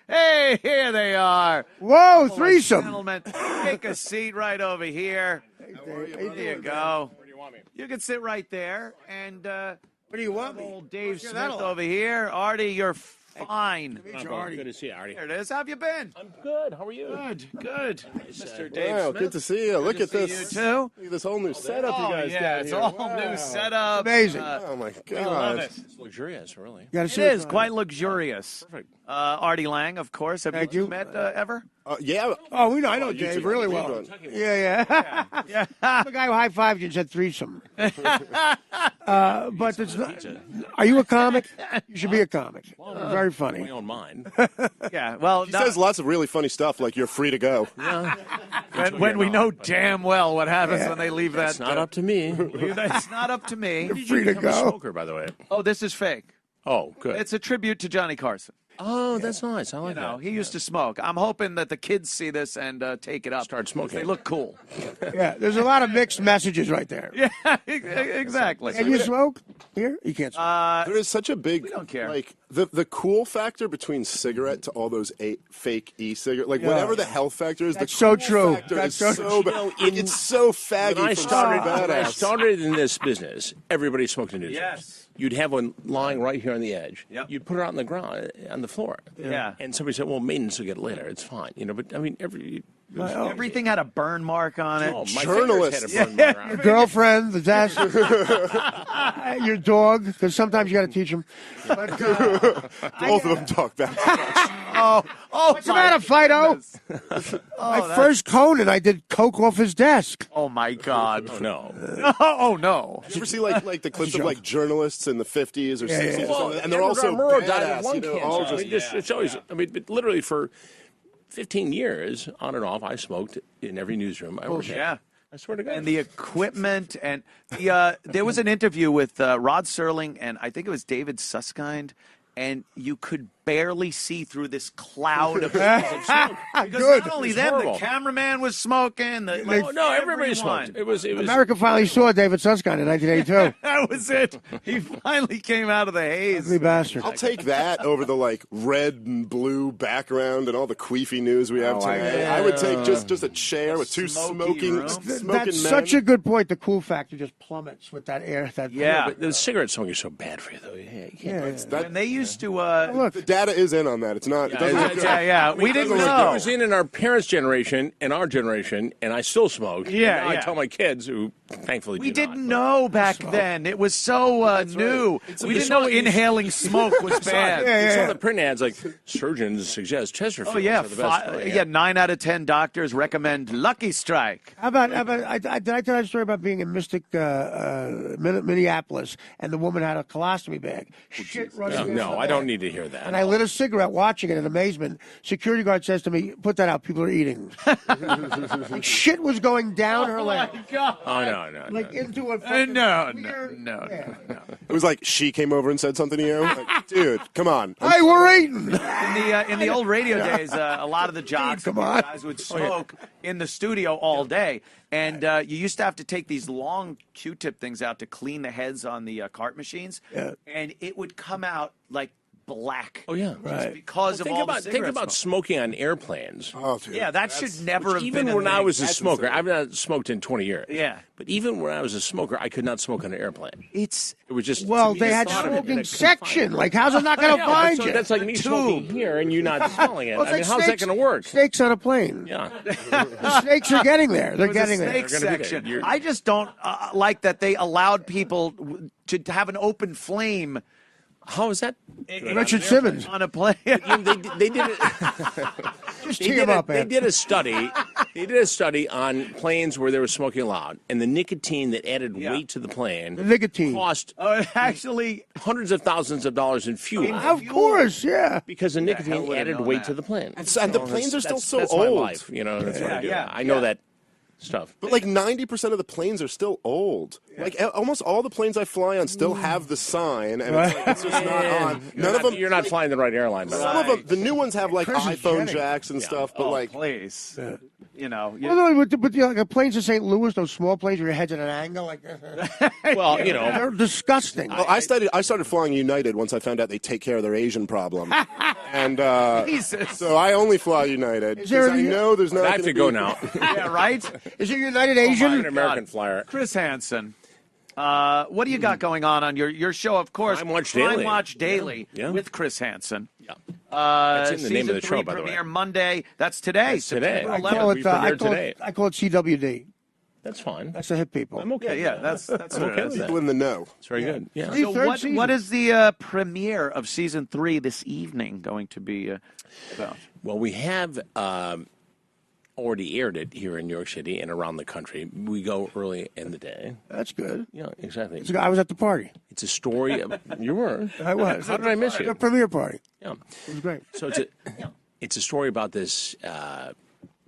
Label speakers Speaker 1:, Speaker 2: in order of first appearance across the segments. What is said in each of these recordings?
Speaker 1: Hey, here they are.
Speaker 2: Whoa, threesome.
Speaker 1: Gentlemen, take a seat right over here. There you go.
Speaker 3: Where do you want me?
Speaker 1: You can sit right there. And
Speaker 2: What do you want me?
Speaker 1: old Dave
Speaker 2: What's your
Speaker 1: Smith
Speaker 2: medal?
Speaker 1: over here. Artie, you're fine.
Speaker 3: Good to see you, Artie.
Speaker 1: There it is. How have you been?
Speaker 3: I'm good. How are you?
Speaker 1: Good. Mr. Dave
Speaker 4: Wow,
Speaker 1: Smith.
Speaker 4: good to see you. Look at
Speaker 1: see
Speaker 4: this.
Speaker 1: you, too.
Speaker 4: Look at this whole new setup you guys
Speaker 1: yeah,
Speaker 4: got
Speaker 1: it's
Speaker 4: here.
Speaker 1: all
Speaker 4: Wow.
Speaker 1: new setup.
Speaker 2: Amazing.
Speaker 4: Oh my
Speaker 1: I love
Speaker 4: God.
Speaker 1: it.
Speaker 3: It's luxurious, really.
Speaker 2: You gotta
Speaker 1: It
Speaker 2: see
Speaker 1: is quite luxurious.
Speaker 3: Perfect.
Speaker 1: Artie Lange, of course. Have
Speaker 2: Thank
Speaker 1: you
Speaker 2: you.
Speaker 1: met ever?
Speaker 4: Yeah.
Speaker 2: Oh, I know
Speaker 4: you
Speaker 2: Dave
Speaker 4: two-
Speaker 2: really
Speaker 4: you
Speaker 2: well.
Speaker 4: doing?
Speaker 2: Yeah.
Speaker 1: Yeah.
Speaker 2: I'm the guy who high-fived you and said threesome. But it's not, are you a comic? You should be a comic. Very
Speaker 3: My
Speaker 2: funny.
Speaker 3: own mind.
Speaker 1: Yeah. Well,
Speaker 4: He says lots of really funny stuff like you're free to go.
Speaker 1: when we know damn well what happens when they leave that.
Speaker 3: It's not up to me.
Speaker 1: It's not up to me.
Speaker 2: Free to
Speaker 3: I'm a
Speaker 2: go.
Speaker 3: smoker, by the way.
Speaker 1: Oh, this is fake.
Speaker 3: Oh, good.
Speaker 1: It's a tribute to Johnny Carson.
Speaker 3: Oh, that's nice. I like
Speaker 1: You know,
Speaker 3: that.
Speaker 1: he used to smoke. I'm hoping that the kids see this and take it up.
Speaker 3: Start smoking.
Speaker 1: They look cool.
Speaker 2: Yeah, there's a lot of mixed messages right there.
Speaker 1: Yeah, exactly.
Speaker 2: Can you smoke? Here? You can't smoke.
Speaker 4: There is such a big,
Speaker 1: don't care.
Speaker 4: like, the cool factor between cigarette to all those fake e-cigarettes. Like, whatever the health factor is,
Speaker 2: That's
Speaker 4: the
Speaker 2: so
Speaker 4: cool
Speaker 2: true.
Speaker 4: factor
Speaker 2: That's
Speaker 4: is
Speaker 2: so
Speaker 4: so
Speaker 2: true.
Speaker 4: bad. Like, it's so faggy
Speaker 3: When I
Speaker 4: from
Speaker 3: started,
Speaker 4: so
Speaker 3: when I
Speaker 4: badass.
Speaker 3: started in this business, everybody smoked a newspaper.
Speaker 1: Yes.
Speaker 3: You'd have one lying right here on the edge.
Speaker 1: Yep.
Speaker 3: You'd put it out on the ground, on the floor.
Speaker 1: Yeah.
Speaker 3: And somebody said, well, maintenance will get it later. It's fine. You know, but I mean,
Speaker 1: Everything had a burn mark on it.
Speaker 3: oh, my
Speaker 4: Journalists.
Speaker 3: fingers had a burn mark on
Speaker 2: Your
Speaker 3: it.
Speaker 2: girlfriend, the desk, your dog, because sometimes you got to teach them. But,
Speaker 4: Both of them talk back.
Speaker 2: what's the matter, Fido? My first Conan, I did coke off his desk.
Speaker 1: Oh my God.
Speaker 3: Oh, no.
Speaker 1: Oh no.
Speaker 4: Did you ever see like the clips of like journalists in the 50s or 60s
Speaker 2: yeah.
Speaker 4: or something? And they're all so
Speaker 3: Murrow died of
Speaker 4: badass,
Speaker 3: lung
Speaker 4: you know,
Speaker 3: cancer.
Speaker 4: all
Speaker 3: I
Speaker 4: just
Speaker 3: mean, it's always, I mean, but literally for 15 years, on and off, I smoked in every newsroom I worked at.
Speaker 1: Yeah.
Speaker 3: I swear to God.
Speaker 1: And the equipment and the there was an interview with Rod Serling and I think it was David Susskind, and you could barely see through this cloud of smoke. Because
Speaker 2: Good.
Speaker 1: not only
Speaker 3: It's
Speaker 1: them,
Speaker 3: horrible.
Speaker 1: the cameraman was smoking.
Speaker 3: no, everybody smoked. It was.
Speaker 2: America finally saw David Susskind in 1982.
Speaker 1: That was it. He finally came out of the haze.
Speaker 2: Ugly bastard.
Speaker 4: I'll take that over the like red and blue background and all the queefy news we have today. I would take just a chair with two
Speaker 1: smoky room.
Speaker 2: That's
Speaker 4: men.
Speaker 2: such a good point. The cool factor just plummets with that air.
Speaker 1: Yeah.
Speaker 3: But the cigarette smoking is so bad for you, though. Yeah, you can't.
Speaker 1: And they used to.
Speaker 2: Look,
Speaker 4: The data is in on that. It's not. It doesn't look good.
Speaker 1: Yeah. We didn't
Speaker 3: It
Speaker 1: know.
Speaker 3: was in our parents' generation and our generation, and I still smoke.
Speaker 1: Yeah,
Speaker 3: And now
Speaker 1: yeah.
Speaker 3: I tell my kids, who thankfully
Speaker 1: We
Speaker 3: do not,
Speaker 1: didn't know back then. It was so new. We didn't know inhaling smoke was bad.
Speaker 3: You saw the print ads like surgeons suggest Chesterfield.
Speaker 1: Oh yeah,
Speaker 3: are the best.
Speaker 1: yeah. 9 out of 10 doctors recommend Lucky Strike.
Speaker 2: how about did I tell you a story about being in Mystic, Minneapolis, and the woman had a colostomy bag? Shit running into
Speaker 3: No,
Speaker 2: the
Speaker 3: I don't
Speaker 2: bag.
Speaker 3: need to hear that.
Speaker 2: And I lit a cigarette watching it in amazement. Security guard says to me, "Put that out. People are eating." Like, shit was going down her leg,
Speaker 1: God.
Speaker 3: Oh no.
Speaker 2: like into a
Speaker 1: No,
Speaker 2: fucking
Speaker 1: no.
Speaker 2: Yeah.
Speaker 4: It was like she came over and said something to you. Like, dude, come on.
Speaker 2: Hey, we're eating.
Speaker 1: In the old radio days, a lot of the jocks,
Speaker 2: Come on.
Speaker 1: guys would smoke in the studio all day, and you used to have to take these long Q-tip things out to clean the heads on the cart machines, and it would come out like black.
Speaker 3: Oh yeah,
Speaker 1: Just because of all the
Speaker 3: think
Speaker 1: cigarette
Speaker 3: about
Speaker 1: smoke.
Speaker 3: smoking on airplanes.
Speaker 4: Oh, dude.
Speaker 1: Yeah, that should never have
Speaker 3: Even
Speaker 1: been.
Speaker 3: when I was a
Speaker 4: That's
Speaker 3: smoker,
Speaker 4: insane.
Speaker 3: I've not smoked in 20 years.
Speaker 1: Yeah.
Speaker 3: But even when I was a smoker, I could not smoke on an airplane.
Speaker 1: It's
Speaker 3: It was just
Speaker 2: Well,
Speaker 3: to me,
Speaker 2: they
Speaker 3: the
Speaker 2: had
Speaker 3: thought of it,
Speaker 2: smoking
Speaker 3: and
Speaker 2: section. Like, how's it not going to
Speaker 3: Yeah,
Speaker 2: find
Speaker 3: so
Speaker 2: you?
Speaker 3: that's like me smoking here and you not smelling it.
Speaker 2: Well, it's
Speaker 3: I mean,
Speaker 2: like
Speaker 3: how's that
Speaker 2: snakes-
Speaker 3: going to work?
Speaker 2: Snakes on a plane.
Speaker 3: Yeah.
Speaker 2: The snakes are getting there. They're
Speaker 1: It was
Speaker 2: getting
Speaker 1: a
Speaker 2: there.
Speaker 1: snake
Speaker 3: They're gonna be there.
Speaker 1: section.
Speaker 3: You're-
Speaker 1: I just don't like that they allowed people to have an open flame
Speaker 3: How is that?
Speaker 2: Richard Simmons.
Speaker 1: on a plane.
Speaker 3: They did it.
Speaker 2: Just
Speaker 3: They
Speaker 2: tee
Speaker 3: did,
Speaker 2: him up,
Speaker 3: they
Speaker 2: Ed.
Speaker 3: did a study. They did a study on planes where they were smoking allowed, and the nicotine that added weight to the plane
Speaker 2: The nicotine.
Speaker 3: cost
Speaker 1: Actually,
Speaker 3: hundreds of thousands of dollars in fuel
Speaker 2: Of course, yeah.
Speaker 3: because the
Speaker 1: hell
Speaker 3: nicotine
Speaker 1: would have
Speaker 3: added
Speaker 1: known
Speaker 3: weight
Speaker 1: that?
Speaker 3: to the plane.
Speaker 4: And the planes are still so
Speaker 3: that's
Speaker 4: old.
Speaker 3: my life, you know. That's what I do.
Speaker 1: yeah,
Speaker 3: I know
Speaker 1: yeah.
Speaker 3: that stuff.
Speaker 4: But like 90% of the planes are still old. Like almost all the planes I fly on still have the sign, and it's just not on. None of them.
Speaker 3: You're not flying the right airline, by the way.
Speaker 4: Some of them, the new ones have like
Speaker 2: Cryogenic.
Speaker 4: iPhone jacks and stuff, but
Speaker 1: oh,
Speaker 4: like
Speaker 1: please. you know.
Speaker 2: Well, no, but like the planes to St. Louis, those small planes where your head's in an angle, like
Speaker 3: Well, you know,
Speaker 2: they're disgusting.
Speaker 4: Well, I started flying United once I found out they take care of their Asian problem, and
Speaker 1: Jesus.
Speaker 4: so I only fly United.
Speaker 2: Is there
Speaker 4: because I know there's not.
Speaker 3: I have to go now.
Speaker 1: Yeah, right?
Speaker 2: Is it United
Speaker 3: I'm
Speaker 2: Asian?
Speaker 3: an American flyer.
Speaker 1: Chris Hansen. What do you got going on your show? Of course,
Speaker 3: Crime Watch
Speaker 1: Crime
Speaker 3: Daily.
Speaker 1: Watch Daily
Speaker 3: Yeah.
Speaker 1: with Chris Hansen.
Speaker 3: Yeah. That's in the
Speaker 1: Season
Speaker 3: name of the
Speaker 1: 3
Speaker 3: show, by the way.
Speaker 1: premiere Monday. That's today.
Speaker 3: That's today.
Speaker 1: September
Speaker 3: I
Speaker 1: 11th.
Speaker 3: call it- premiered today.
Speaker 2: I call it CWD.
Speaker 3: That's fine.
Speaker 2: That's the hip people.
Speaker 3: I'm okay.
Speaker 1: Yeah,
Speaker 3: with
Speaker 1: that's
Speaker 3: I'm
Speaker 1: what
Speaker 3: okay
Speaker 1: it
Speaker 3: with
Speaker 1: is.
Speaker 3: that.
Speaker 4: People in the know.
Speaker 3: It's very good. Yeah.
Speaker 2: See?
Speaker 1: So
Speaker 2: Third
Speaker 1: what
Speaker 2: season.
Speaker 1: is the premiere of season 3 this evening going to be about?
Speaker 3: Well, we have already aired it here in New York City and around the country. We go early in the day.
Speaker 2: That's good.
Speaker 3: Yeah, exactly.
Speaker 2: I was at the party.
Speaker 3: It's a story of you were.
Speaker 2: I was.
Speaker 3: How did I miss
Speaker 2: The
Speaker 3: you?
Speaker 2: premiere party.
Speaker 3: Yeah.
Speaker 2: It was great.
Speaker 3: So it's a story about this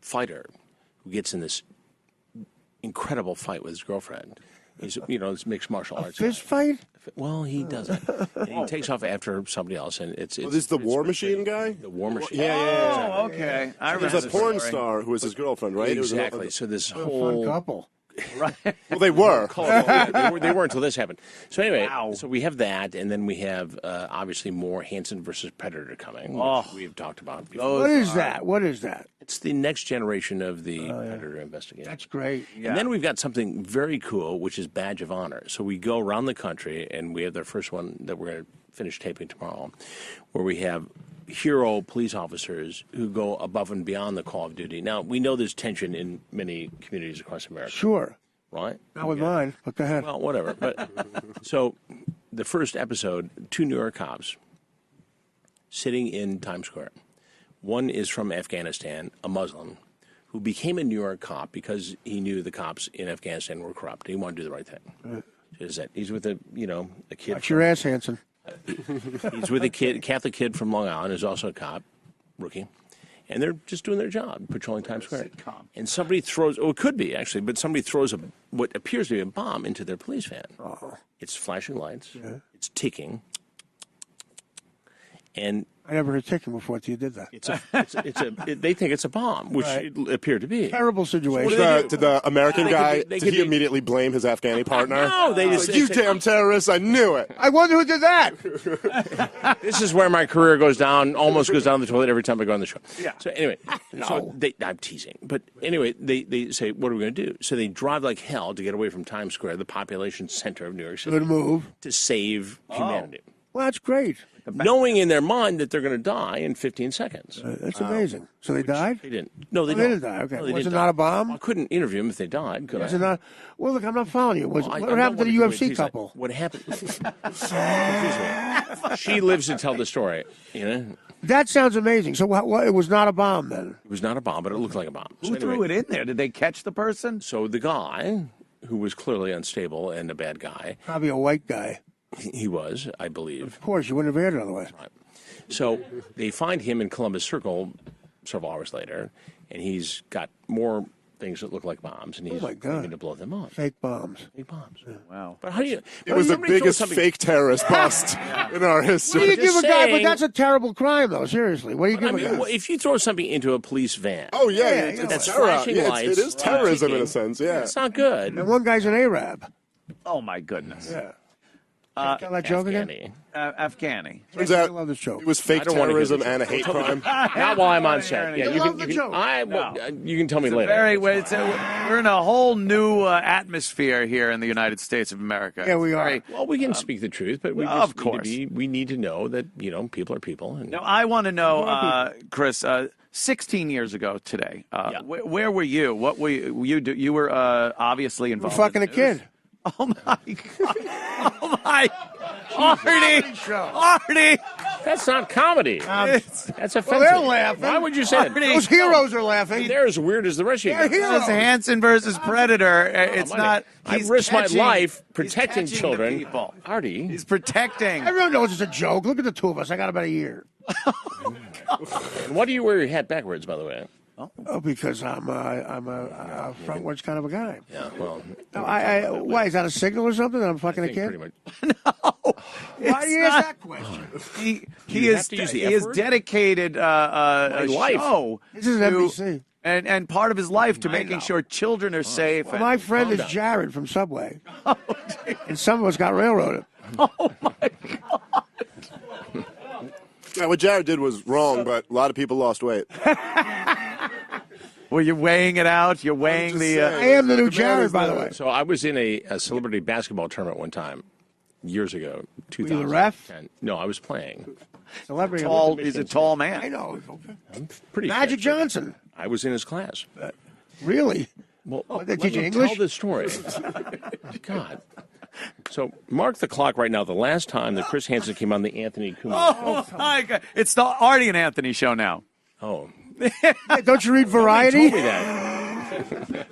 Speaker 3: fighter who gets in this incredible fight with his girlfriend. He's this mixed martial arts.
Speaker 2: Fist fight?
Speaker 3: Well, he doesn't. And he takes off after somebody else, and it's.
Speaker 4: This is the War Machine guy.
Speaker 3: The War Machine.
Speaker 4: Yeah.
Speaker 1: Oh, okay. I remember
Speaker 4: There's a
Speaker 1: this
Speaker 4: porn
Speaker 1: story.
Speaker 4: star who was his girlfriend, right? It was
Speaker 3: Exactly. So this
Speaker 2: Fun
Speaker 3: whole
Speaker 2: couple.
Speaker 4: well, they were.
Speaker 3: they were until this happened. So anyway,
Speaker 1: Wow.
Speaker 3: so we have that, and then we have obviously more Hansen versus Predator coming, which we have talked about before.
Speaker 2: What is that? What is that?
Speaker 3: It's the next generation of the Predator investigation.
Speaker 2: That's great.
Speaker 3: And then we've got something very cool, which is Badge of Honor. So we go around the country, and we have their first one that we're going to finish taping tomorrow, where we have hero police officers who go above and beyond the call of duty. Now, we know there's tension in many communities across America,
Speaker 2: Sure.
Speaker 3: right?
Speaker 2: Not with mine, but go ahead.
Speaker 3: Well, whatever. But so the first episode, 2 New York cops sitting in Times Square. One is from Afghanistan, a Muslim, who became a New York cop because he knew the cops in Afghanistan were corrupt. He wanted to do the right thing. Is that he's with a kid.
Speaker 2: Watch your ass, Hanson.
Speaker 3: He's with a Catholic kid from Long Island, who's also a cop, rookie. And they're just doing their job, patrolling Times Square.
Speaker 1: Sitcom.
Speaker 3: And somebody throws, it could be actually, but somebody throws what appears to be a bomb into their police van.
Speaker 2: Oh.
Speaker 3: It's flashing lights. Yeah. It's ticking. And
Speaker 2: I never heard ticking before until you did that.
Speaker 3: they think it's a bomb, which
Speaker 2: Right.
Speaker 3: it appeared to be.
Speaker 2: Terrible situation.
Speaker 4: Did the American guy,
Speaker 3: they
Speaker 4: did
Speaker 3: could
Speaker 4: he
Speaker 3: be-
Speaker 4: immediately blame his Afghani partner?
Speaker 3: No, they just
Speaker 4: Like, you
Speaker 3: say,
Speaker 4: damn terrorists, I knew it.
Speaker 2: I wonder who did that.
Speaker 3: this is where my career goes down, almost goes down the toilet every time I go on the show.
Speaker 1: Yeah.
Speaker 3: So anyway, I'm teasing. But anyway, they say, what are we going to do? So they drive like hell to get away from Times Square, the population center of New York City,
Speaker 2: Good move.
Speaker 3: to save humanity.
Speaker 2: Well, that's great.
Speaker 3: Knowing in their mind that they're going to die in 15 seconds.
Speaker 2: That's amazing. So they died?
Speaker 3: They didn't. No, they
Speaker 2: Oh, they
Speaker 3: don't.
Speaker 2: didn't die. Okay.
Speaker 3: No, they
Speaker 2: Was
Speaker 3: didn't
Speaker 2: it not
Speaker 3: die.
Speaker 2: a bomb?
Speaker 3: I couldn't interview them if they died, could
Speaker 2: Was
Speaker 3: I?
Speaker 2: it not? Well, look, I'm not following you. What
Speaker 3: I'm
Speaker 2: happened
Speaker 3: not
Speaker 2: to the
Speaker 3: one
Speaker 2: UFC
Speaker 3: tease
Speaker 2: couple?
Speaker 3: What happened? Excuse me. She lives to tell the story. You know,
Speaker 2: That sounds amazing. So it was not a bomb then?
Speaker 3: it was not a bomb, but it looked like a bomb.
Speaker 1: Who threw it in there? Did they catch the person?
Speaker 3: So the guy, who was clearly unstable and a bad guy,
Speaker 2: Probably a white guy.
Speaker 3: he was, I believe.
Speaker 2: Of course, you wouldn't have aired it otherwise.
Speaker 3: So they find him in Columbus Circle several hours later, and he's got more things that look like bombs, and he's
Speaker 2: my God.
Speaker 3: going to blow them up.
Speaker 2: Fake bombs.
Speaker 3: Big bombs.
Speaker 1: Wow.
Speaker 3: But how do you?
Speaker 4: It was the
Speaker 3: somebody throws
Speaker 4: biggest
Speaker 3: something-
Speaker 4: fake terrorist bust in our
Speaker 2: What do you
Speaker 4: history.
Speaker 2: give a guy? But
Speaker 3: saying-
Speaker 2: that's a terrible crime, though. Seriously, what do you
Speaker 3: I
Speaker 2: give a
Speaker 3: mean,
Speaker 2: guy?
Speaker 3: well, if you throw something into a police van,
Speaker 4: Oh, yeah,
Speaker 2: Yeah,
Speaker 4: it's,
Speaker 2: you know,
Speaker 4: it's
Speaker 3: that's
Speaker 4: terror.
Speaker 3: flashing
Speaker 4: Yeah, it
Speaker 3: lights,
Speaker 4: is terrorism in a
Speaker 3: ticking.
Speaker 4: sense, yeah.
Speaker 3: it's not good.
Speaker 2: And one guy's an Arab.
Speaker 1: Oh my goodness.
Speaker 2: Yeah. Tell that joke again?
Speaker 3: Afghani.
Speaker 1: Afghani.
Speaker 4: Turns
Speaker 2: I
Speaker 4: out
Speaker 2: love this joke.
Speaker 4: it was fake
Speaker 3: I don't wanna give
Speaker 4: terrorism
Speaker 3: the
Speaker 4: and a hate crime.
Speaker 3: Not while I'm on set. Yeah,
Speaker 2: I love the joke.
Speaker 3: You can tell me later.
Speaker 1: We're in a whole new atmosphere here in the United States of America.
Speaker 2: Yeah, we are.
Speaker 1: Very-
Speaker 3: Well, we can speak the truth, but we
Speaker 1: well,
Speaker 3: just
Speaker 1: of course.
Speaker 3: we need to know that people are people. And
Speaker 1: Now, I want to know, Chris. 16 years ago today, where were you? What were you do? You were obviously
Speaker 2: We're
Speaker 1: involved.
Speaker 2: fucking a
Speaker 1: in the news.
Speaker 2: kid.
Speaker 1: Oh my God! Oh my, Artie!
Speaker 3: that's not comedy.
Speaker 1: It's
Speaker 3: That's offensive.
Speaker 2: Well, they're laughing.
Speaker 3: Why would you say that?
Speaker 2: Those heroes are laughing.
Speaker 3: They're as weird as the rest of you.
Speaker 2: They're
Speaker 3: guys.
Speaker 2: heroes.
Speaker 1: Hansen versus Predator. It's
Speaker 3: Money.
Speaker 1: not.
Speaker 3: I
Speaker 1: he's
Speaker 3: risked my
Speaker 1: catching-
Speaker 3: life
Speaker 1: he's
Speaker 3: protecting
Speaker 1: catching the
Speaker 3: children.
Speaker 1: people.
Speaker 3: Artie,
Speaker 1: He's protecting.
Speaker 2: Everyone knows it's a joke. Look at the two of us. I got about a year.
Speaker 3: and why do you wear your hat backwards, by the way?
Speaker 2: Oh, because I'm a frontwards kind of a guy.
Speaker 3: Yeah, well,
Speaker 2: No, why is that a signal or something that I'm fucking
Speaker 3: I
Speaker 2: a
Speaker 3: think
Speaker 2: kid?
Speaker 3: pretty much.
Speaker 2: Why do you ask that question?
Speaker 1: He
Speaker 3: have to use the F
Speaker 1: is
Speaker 3: word?
Speaker 1: dedicated a
Speaker 3: life.
Speaker 1: show.
Speaker 2: This is
Speaker 1: to-
Speaker 2: NBC.
Speaker 1: And part of his life to making sure children are safe.
Speaker 2: Well, my friend is Jared from Subway. And some of us got railroaded.
Speaker 1: Oh my God!
Speaker 4: Yeah, what Jared did was wrong, but a lot of people lost weight.
Speaker 1: Well, you're weighing it out. You're weighing
Speaker 4: just
Speaker 1: the.
Speaker 4: saying.
Speaker 2: I am the new
Speaker 4: man
Speaker 2: Jared,
Speaker 4: is
Speaker 2: by the way.
Speaker 3: So I was in a celebrity basketball tournament one time, years ago,
Speaker 2: you
Speaker 3: 2010.
Speaker 2: the ref?
Speaker 3: No, I was playing.
Speaker 2: Celebrity.
Speaker 1: Tall. He's a tall
Speaker 2: I
Speaker 1: man.
Speaker 2: know.
Speaker 3: Pretty
Speaker 2: Magic
Speaker 3: fit.
Speaker 2: Johnson.
Speaker 3: I was in his class.
Speaker 2: Really?
Speaker 3: Well,
Speaker 2: they
Speaker 3: let
Speaker 2: teach you
Speaker 3: me
Speaker 2: English?
Speaker 3: tell this story. God. So mark the clock right now. The last time that Chris Hansen came on the Anthony Cumia.
Speaker 1: Oh my God! It's the Artie and Anthony show now.
Speaker 3: Oh,
Speaker 2: Hey, don't you read
Speaker 3: he
Speaker 2: Variety?
Speaker 3: told me that.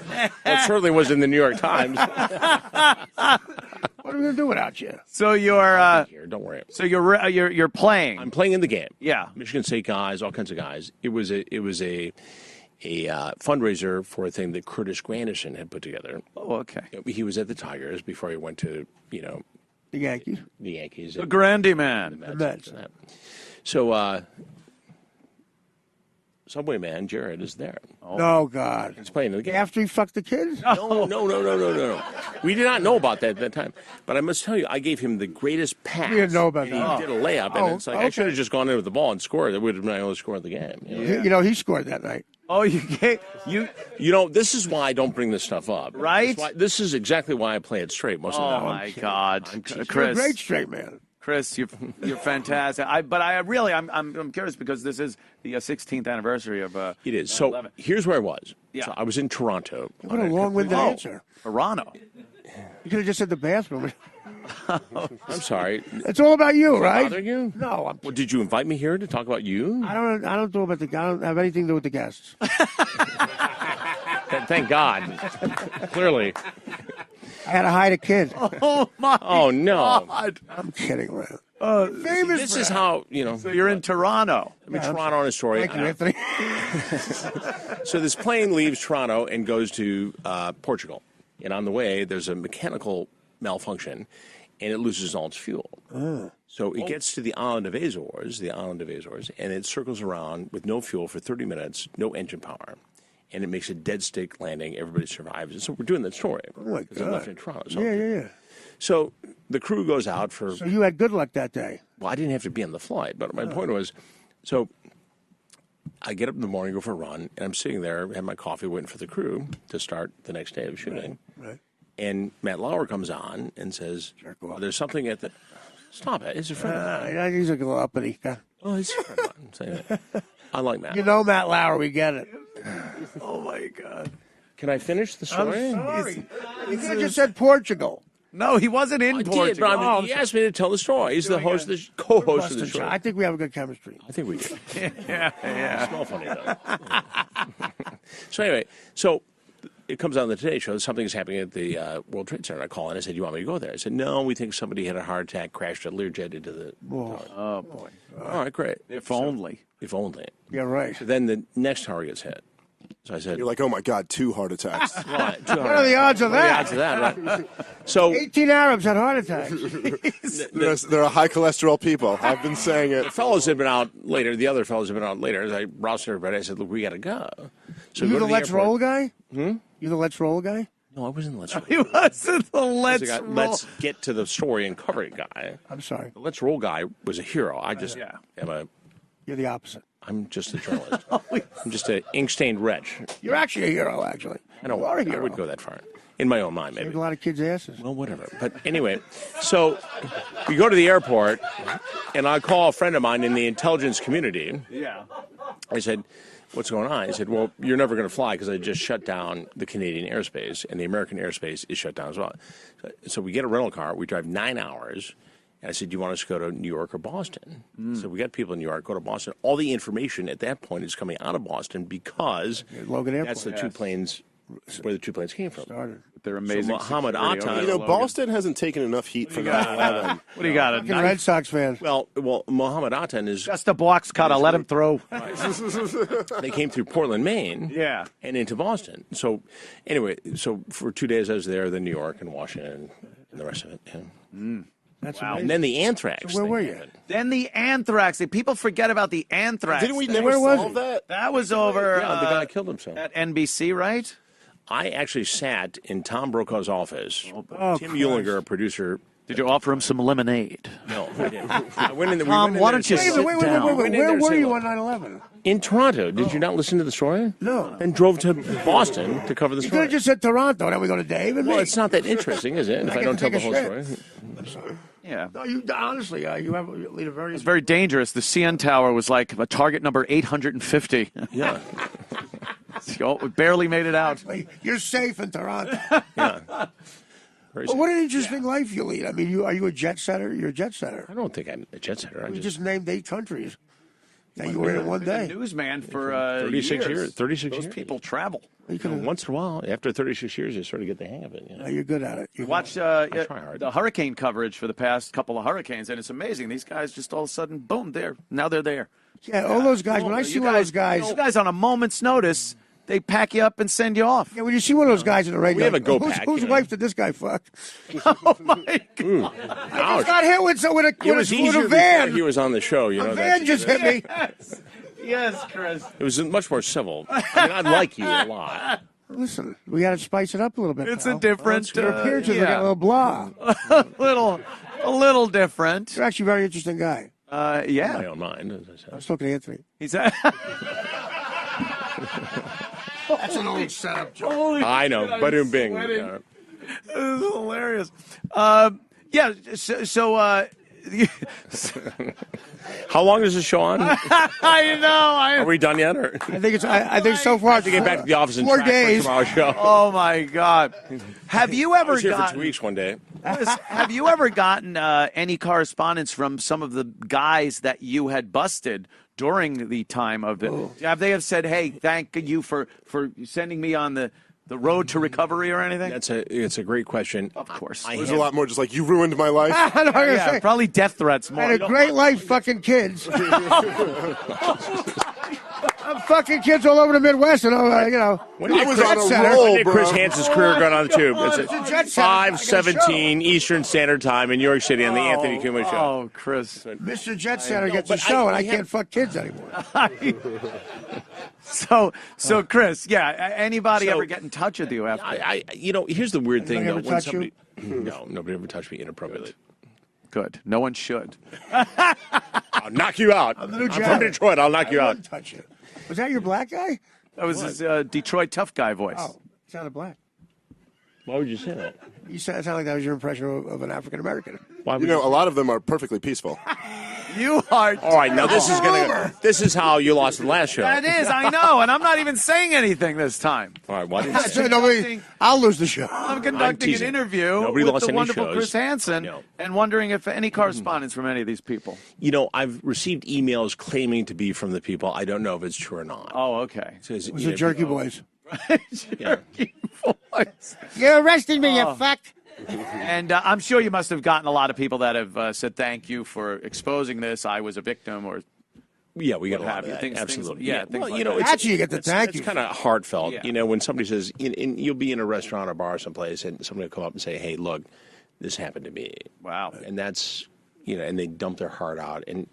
Speaker 3: Well, it certainly was in the New York Times.
Speaker 2: What are we going to do without you?
Speaker 1: So you're.
Speaker 3: Here, don't worry.
Speaker 1: So you're playing.
Speaker 3: I'm playing in the game.
Speaker 1: Yeah.
Speaker 3: Michigan State guys, all kinds of guys. It was a fundraiser for a thing that Curtis Granderson had put together.
Speaker 1: Oh, okay.
Speaker 3: He was at the Tigers before he went to
Speaker 2: The Yankees.
Speaker 3: the Yankees.
Speaker 1: The Grandy man.
Speaker 2: The Mets.
Speaker 3: So Subway man Jared is there.
Speaker 2: Oh, God.
Speaker 3: He's playing in the game.
Speaker 2: After he fucked the kids?
Speaker 3: No. We did not know about that at that time. But I must tell you, I gave him the greatest pass.
Speaker 2: We didn't know about
Speaker 3: and
Speaker 2: that.
Speaker 3: He did a layup, and it's like I should have just gone in with the ball and scored. That would have been my only score of the game. You know?
Speaker 2: He scored that night.
Speaker 1: Oh, you.
Speaker 3: This is why I don't bring this stuff up.
Speaker 1: Right?
Speaker 3: This is exactly why I play it straight most of the
Speaker 1: Oh
Speaker 3: time.
Speaker 1: my God,
Speaker 2: You're a
Speaker 1: Chris.
Speaker 2: great straight man.
Speaker 1: Chris, you're fantastic. I'm curious because this is the 16th anniversary of.
Speaker 3: It is. So
Speaker 1: 9/11.
Speaker 3: here's where I was.
Speaker 1: Yeah.
Speaker 3: So I was in Toronto.
Speaker 2: What a long-winded answer.
Speaker 1: Toronto.
Speaker 2: You could have just said the bathroom.
Speaker 3: I'm sorry.
Speaker 2: It's all about you, right?
Speaker 3: Bother you?
Speaker 2: No,
Speaker 3: Well, did you invite me here to talk about you?
Speaker 2: I don't have anything to do with the guests.
Speaker 3: Thank God. Clearly.
Speaker 2: I had to hide a kid.
Speaker 1: Oh my.
Speaker 3: Oh no.
Speaker 1: God.
Speaker 2: I'm kidding around.
Speaker 1: Famous.
Speaker 3: This is how
Speaker 1: So you're in Toronto.
Speaker 3: I'm in Toronto on a story.
Speaker 2: Thank you, Anthony.
Speaker 3: So this plane leaves Toronto and goes to Portugal. And on the way, there's a mechanical malfunction, and it loses all its fuel. So it gets to the island of Azores, and it circles around with no fuel for 30 minutes, no engine power. And it makes a dead stick landing. Everybody survives. And so we're doing that story.
Speaker 2: Oh, my
Speaker 3: because I left
Speaker 2: God.
Speaker 3: in Toronto. So,
Speaker 2: Yeah.
Speaker 3: So the crew goes out for...
Speaker 2: So you had good luck that day.
Speaker 3: Well, I didn't have to be on the flight, but my point was, so I get up in the morning, go for a run, and I'm sitting there, have my coffee, waiting for the crew to start the next day of shooting.
Speaker 2: Right.
Speaker 3: And Matt Lauer comes on and says, there's something at the... Stop it. It's a friend of mine.
Speaker 2: He's a little uppity.
Speaker 3: Oh, he's a friend of mine. Saying that. I like Matt.
Speaker 2: You know Matt Lauer, we get it.
Speaker 1: Oh my God.
Speaker 3: Can I finish the story?
Speaker 2: Sorry. You could have just said Portugal.
Speaker 1: No, he wasn't in
Speaker 3: I
Speaker 1: Portugal.
Speaker 3: did, but he asked me to tell the story. He's the host, the co-host of the show.
Speaker 2: I think we have a good chemistry.
Speaker 3: I think we do.
Speaker 1: Yeah.
Speaker 3: It's all funny, though. So anyway, it comes on the Today Show. Something's happening at the World Trade Center. I call in. I said, "You want me to go there?" I said, "No, we think somebody had a heart attack, crashed a Learjet into the."
Speaker 1: Oh boy.
Speaker 3: All right, great.
Speaker 1: If only.
Speaker 3: If only.
Speaker 2: Yeah, right.
Speaker 3: So then the next tower gets hit. So I said,
Speaker 4: You're like, oh my God, 2 heart attacks.
Speaker 3: "What?
Speaker 2: What are the odds of
Speaker 3: What are the
Speaker 2: that?
Speaker 3: odds of that?" Right? So
Speaker 2: 18 Arabs had heart attacks.
Speaker 4: They're high cholesterol people. I've been saying it.
Speaker 3: the fellows had been out later. The other fellows had been out later. As I roused everybody, I said, "Look, we got to go." So
Speaker 2: You
Speaker 3: go
Speaker 2: the
Speaker 3: to
Speaker 2: Let's
Speaker 3: airport.
Speaker 2: Roll guy? You the Let's Roll guy?
Speaker 3: No, I wasn't Let's Roll.
Speaker 1: He wasn't the
Speaker 3: Let's
Speaker 1: Roll.
Speaker 3: Let's get to the story and cover it guy.
Speaker 2: I'm sorry.
Speaker 3: The Let's Roll guy was a hero. I just
Speaker 2: You're the opposite.
Speaker 3: I'm just a journalist. I'm just an ink-stained wretch.
Speaker 2: You're actually a hero, actually.
Speaker 3: I don't.
Speaker 2: You are a
Speaker 3: I
Speaker 2: hero.
Speaker 3: wouldn't go that far. In my own mind, maybe.
Speaker 2: Saved a lot of kids' asses.
Speaker 3: Well, whatever. But anyway, so we go to the airport, and I call a friend of mine in the intelligence community.
Speaker 1: Yeah.
Speaker 3: I said, "What's going on?" He said, "Well, you're never going to fly because I just shut down the Canadian airspace, and the American airspace is shut down as well." So we get a rental car. We drive 9 hours. And I said, "Do you want us to go to New York or Boston?" So we got people in New York, go to Boston. All the information at that point is coming out of Boston because
Speaker 2: Logan Airport.
Speaker 3: that's the two planes where the two planes came from.
Speaker 2: Started.
Speaker 1: They're amazing.
Speaker 3: Muhammad
Speaker 1: security
Speaker 3: Atta-
Speaker 1: over
Speaker 4: You
Speaker 1: there.
Speaker 4: know, Boston hasn't taken enough heat for 9/11.
Speaker 1: What do you got? A
Speaker 2: Fucking Red Sox fans.
Speaker 3: Well, Muhammad Atta is
Speaker 1: Just a box cutter. Let him through.
Speaker 3: they came through Portland, Maine,
Speaker 1: Yeah.
Speaker 3: and into Boston. So anyway, so for 2 days I was there, then New York and Washington. and the rest of it. Yeah.
Speaker 2: That's
Speaker 1: Wow.
Speaker 2: amazing.
Speaker 3: And then the anthrax.
Speaker 2: So where
Speaker 3: thing
Speaker 2: were you?
Speaker 3: happened.
Speaker 1: Then the anthrax. People forget about the anthrax.
Speaker 4: Didn't we
Speaker 1: thing.
Speaker 4: never
Speaker 2: Where was
Speaker 4: solve
Speaker 2: it?
Speaker 4: that?
Speaker 1: That was over
Speaker 3: Yeah, the guy killed himself.
Speaker 1: at NBC, right?
Speaker 3: I actually sat in Tom Brokaw's office.
Speaker 2: Oh,
Speaker 3: Tim
Speaker 2: Christ.
Speaker 3: Eulinger, a producer.
Speaker 1: Did you offer him some lemonade?
Speaker 3: No, I didn't. I went in.
Speaker 1: Tom, why don't you
Speaker 2: Wait a
Speaker 1: sit
Speaker 2: minute,
Speaker 1: down?
Speaker 2: wait.
Speaker 3: Went in
Speaker 2: Where
Speaker 3: there to
Speaker 2: were
Speaker 3: say,
Speaker 2: you
Speaker 3: look.
Speaker 2: on 9/11?
Speaker 3: In Toronto. Did you not listen to the story?
Speaker 2: No.
Speaker 3: And drove to Boston to cover the
Speaker 2: You could
Speaker 3: story.
Speaker 2: have just said Toronto. Then we go to Dave and
Speaker 3: Well,
Speaker 2: me.
Speaker 3: it's not that interesting, is it? If I
Speaker 2: get
Speaker 3: don't
Speaker 2: to
Speaker 3: tell the
Speaker 2: take
Speaker 3: whole
Speaker 2: a
Speaker 3: story.
Speaker 1: Yeah.
Speaker 2: No, you honestly, you lead a very.
Speaker 1: It's very dangerous. The CN Tower was like a target number 850.
Speaker 3: Yeah.
Speaker 1: We barely made it out.
Speaker 2: You're safe in Toronto.
Speaker 3: Yeah. Very
Speaker 2: Well, what an interesting life you lead. I mean, are you a jet setter? You're a jet setter.
Speaker 3: I don't think I'm a jet setter. I
Speaker 2: You
Speaker 3: just
Speaker 2: just named 8 countries that you were in one
Speaker 1: A
Speaker 2: day.
Speaker 1: newsman for
Speaker 3: 36 years. 36
Speaker 1: Those
Speaker 3: years.
Speaker 1: people travel.
Speaker 2: You could have.
Speaker 3: Once in a while, after 36 years, you sort of get the hang of it. You know?
Speaker 2: You're good at it. You're
Speaker 1: Watch
Speaker 3: try hard.
Speaker 1: the hurricane coverage for the past couple of hurricanes, and it's amazing. These guys just all of a sudden, boom, now they're there.
Speaker 2: Yeah, all those guys. When I see one of those guys,
Speaker 1: You guys on a moment's notice, they pack you up and send you off.
Speaker 2: yeah, when you see one of those guys in the radio,
Speaker 3: We have a go
Speaker 2: whose,
Speaker 3: pack,
Speaker 2: whose
Speaker 3: you know.
Speaker 2: wife did this guy fuck?
Speaker 1: Oh my God!
Speaker 2: I just got hit with a van.
Speaker 3: He was on the show. You know,
Speaker 2: A van just hit me.
Speaker 1: Yes, Chris.
Speaker 3: It was much more civil. I mean, I like you a lot.
Speaker 2: Listen, we got to spice it up a little bit.
Speaker 1: It's
Speaker 2: pal.
Speaker 1: a different.
Speaker 2: Your appearances are getting a little blah.
Speaker 1: a little different.
Speaker 2: You're actually a very interesting guy.
Speaker 1: Yeah.
Speaker 3: My own mind, as I
Speaker 2: I
Speaker 3: said.
Speaker 2: was talking to Anthony.
Speaker 1: He's
Speaker 2: That's an old setup joke.
Speaker 3: I know. Ba-doom bing.
Speaker 1: This is hilarious. Yeah. So
Speaker 3: How long is the show on?
Speaker 1: I know.
Speaker 3: Are we done yet? Or
Speaker 2: I think so far
Speaker 3: to get back to the office and
Speaker 2: 4
Speaker 3: track for
Speaker 2: days.
Speaker 3: tomorrow's show?
Speaker 1: Oh my God! Have you
Speaker 3: I
Speaker 1: ever
Speaker 3: was here for 2
Speaker 1: gotten?
Speaker 3: weeks one day.
Speaker 1: Have you ever gotten any correspondence from some of the guys that you had busted during the time of it? Have they said, "Hey, thank you for sending me on the road to recovery" or anything?
Speaker 3: It's a great question.
Speaker 1: Of course.
Speaker 4: There's a lot more just like, you ruined my life.
Speaker 2: I know what I'm
Speaker 1: Yeah,
Speaker 2: saying.
Speaker 1: probably death threats
Speaker 2: I
Speaker 1: more.
Speaker 2: had a great life fucking kids. I'm fucking kids all over the Midwest, and
Speaker 3: When did
Speaker 4: I was
Speaker 3: Chris,
Speaker 4: on a
Speaker 2: Center.
Speaker 4: roll,
Speaker 3: when did Chris
Speaker 4: bro.
Speaker 3: Hansen's career go on the tube?
Speaker 2: It's a jet center. I got a
Speaker 3: 5:17 Eastern Standard Time in New York City on the Anthony Kuma Show.
Speaker 1: Oh, Chris.
Speaker 2: Mr. Jet Center gets a
Speaker 3: but
Speaker 2: show, and I
Speaker 3: I
Speaker 2: can't fuck kids anymore.
Speaker 1: So Chris, yeah. Anybody
Speaker 3: So-
Speaker 1: ever get in touch with you after?
Speaker 3: Here's the weird thing,
Speaker 2: Anybody
Speaker 3: though.
Speaker 2: ever touch you?
Speaker 3: No, nobody ever touched me inappropriately.
Speaker 1: Good. No one should.
Speaker 3: I'll knock you out.
Speaker 2: I'm the new
Speaker 3: I'm from
Speaker 2: janitor.
Speaker 3: Detroit. I'll knock you
Speaker 2: I
Speaker 3: out.
Speaker 2: wouldn't touch you. Was that your black guy?
Speaker 1: That was his Detroit tough guy voice.
Speaker 2: Oh, he sounded black.
Speaker 3: Why would you say that?
Speaker 2: You sounded like that was your impression of an African American.
Speaker 3: Why would
Speaker 4: You know, a lot of them are perffully peaceful.
Speaker 1: You are.
Speaker 3: All right, now this is how you lost the last show.
Speaker 1: That is, I know, and I'm not even saying anything this time.
Speaker 3: All right, why did
Speaker 2: I
Speaker 3: you
Speaker 2: said nobody. I'll lose the show.
Speaker 1: I'm conducting an
Speaker 3: teasing.
Speaker 1: interview
Speaker 3: Nobody
Speaker 1: with
Speaker 3: lost
Speaker 1: the
Speaker 3: any
Speaker 1: wonderful
Speaker 3: shows.
Speaker 1: Chris Hansen,
Speaker 3: No.
Speaker 1: and wondering if any correspondence from any of these people.
Speaker 3: You know, I've received emails claiming to be from the people. I don't know if it's true or not.
Speaker 1: Oh, okay.
Speaker 3: Says,
Speaker 2: Was
Speaker 3: you
Speaker 2: it
Speaker 3: know,
Speaker 2: Jerky Boys?
Speaker 1: Jerky voice.
Speaker 2: You're arresting me, you fuck.
Speaker 1: And I'm sure you must have gotten a lot of people that have said thank you for exposing this. I was a victim, or
Speaker 3: Yeah, we got a
Speaker 1: What
Speaker 3: lot
Speaker 1: have
Speaker 3: of
Speaker 1: you?
Speaker 3: that.
Speaker 1: Things-
Speaker 3: Absolutely.
Speaker 1: yeah, things
Speaker 3: well,
Speaker 1: like
Speaker 3: you know,
Speaker 1: that.
Speaker 3: it's,
Speaker 2: That's you get the thank you.
Speaker 3: It's kind of heartfelt.
Speaker 1: Yeah.
Speaker 3: You know, when somebody says, and you'll be in a restaurant or bar someplace, and somebody will come up and say, "Hey, look, this happened to me."
Speaker 1: wow.
Speaker 3: And that's, and they dump their heart out. And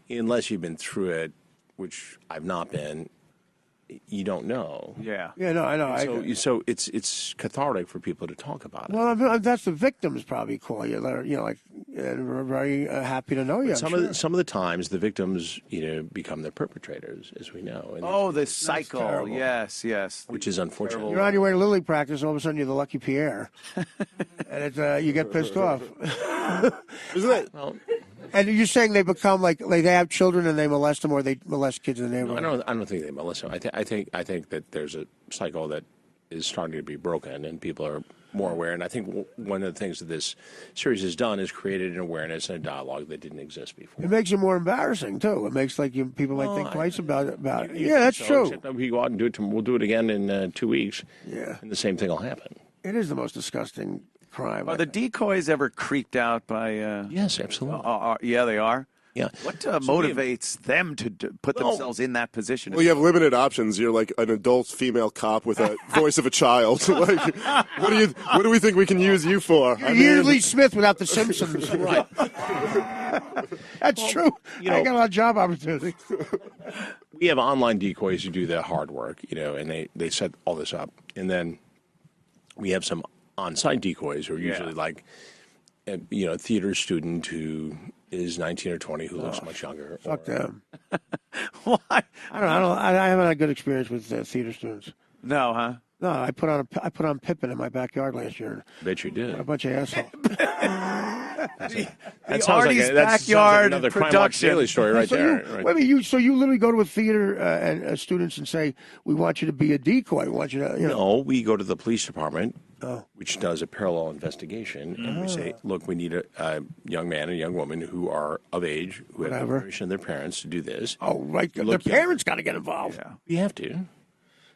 Speaker 3: unless you've been through it, which I've not been, you don't know.
Speaker 1: Yeah.
Speaker 2: Yeah, no, I know.
Speaker 3: So it's cathartic for people to talk about it.
Speaker 2: Well, that's the victims probably call you. They're, we're very happy to know you.
Speaker 3: Some of the times, the victims, become the perpetrators, as we know. And
Speaker 1: Oh, the cycle.
Speaker 2: terrible.
Speaker 1: Yes, yes.
Speaker 3: which is unfortunate.
Speaker 2: You're on your way to Lily practice, all of a sudden you're the Lucky Pierre, and you get pissed off.
Speaker 4: Isn't that?
Speaker 3: Well,
Speaker 2: And you're saying they become like they have children and they molest them, or they molest kids in the neighborhood?
Speaker 3: I don't think they molest them. I think that there's a cycle that is starting to be broken, and people are more aware. And I think one of the things that this series has done is created an awareness and a dialogue that didn't exist before.
Speaker 2: It makes it more embarrassing too. It makes people might think twice about it.
Speaker 3: You
Speaker 2: Yeah, that's
Speaker 3: think
Speaker 2: true.
Speaker 3: Except that we go out and do it. We'll do it again in 2 weeks.
Speaker 2: Yeah.
Speaker 3: and the same thing will happen.
Speaker 2: It is the most disgusting crime.
Speaker 1: Are the decoys ever creeped out by?
Speaker 3: Yes, absolutely.
Speaker 1: Yeah, they are.
Speaker 3: Yeah.
Speaker 1: What motivates them to put themselves in that position?
Speaker 4: Well, you have limited options. You're like an adult female cop with a voice of a child. Like, what do we think we can use you for?
Speaker 2: You're Yeardley Smith without the Simpsons.
Speaker 3: Right.
Speaker 2: That's true. I got a lot of job opportunity.
Speaker 3: We have online decoys who do the hard work, and they set all this up. And then we have some on-site decoys who are usually like, a theater student who is 19 or 20 who looks much younger.
Speaker 2: Fuck them.
Speaker 1: Why?
Speaker 2: I haven't had a good experience with theater students.
Speaker 1: No, huh?
Speaker 2: No, I put on Pippin in my backyard last year.
Speaker 3: Bet you did.
Speaker 2: A bunch of assholes.
Speaker 3: That sounds
Speaker 1: Artie's
Speaker 3: like
Speaker 1: backyard
Speaker 3: another Crime Watch
Speaker 1: production.
Speaker 3: Daily story right there. Right.
Speaker 2: Wait a minute, so you literally go to a theater and students and say, "We want you to be a decoy. We want you to."
Speaker 3: No, we go to the police department, which does a parallel investigation, and we say, "Look, we need a young man and a young woman who are of age, who have the permission of their parents to do this."
Speaker 2: Oh, right. Their parents got to get involved.
Speaker 1: Yeah.
Speaker 3: We have to.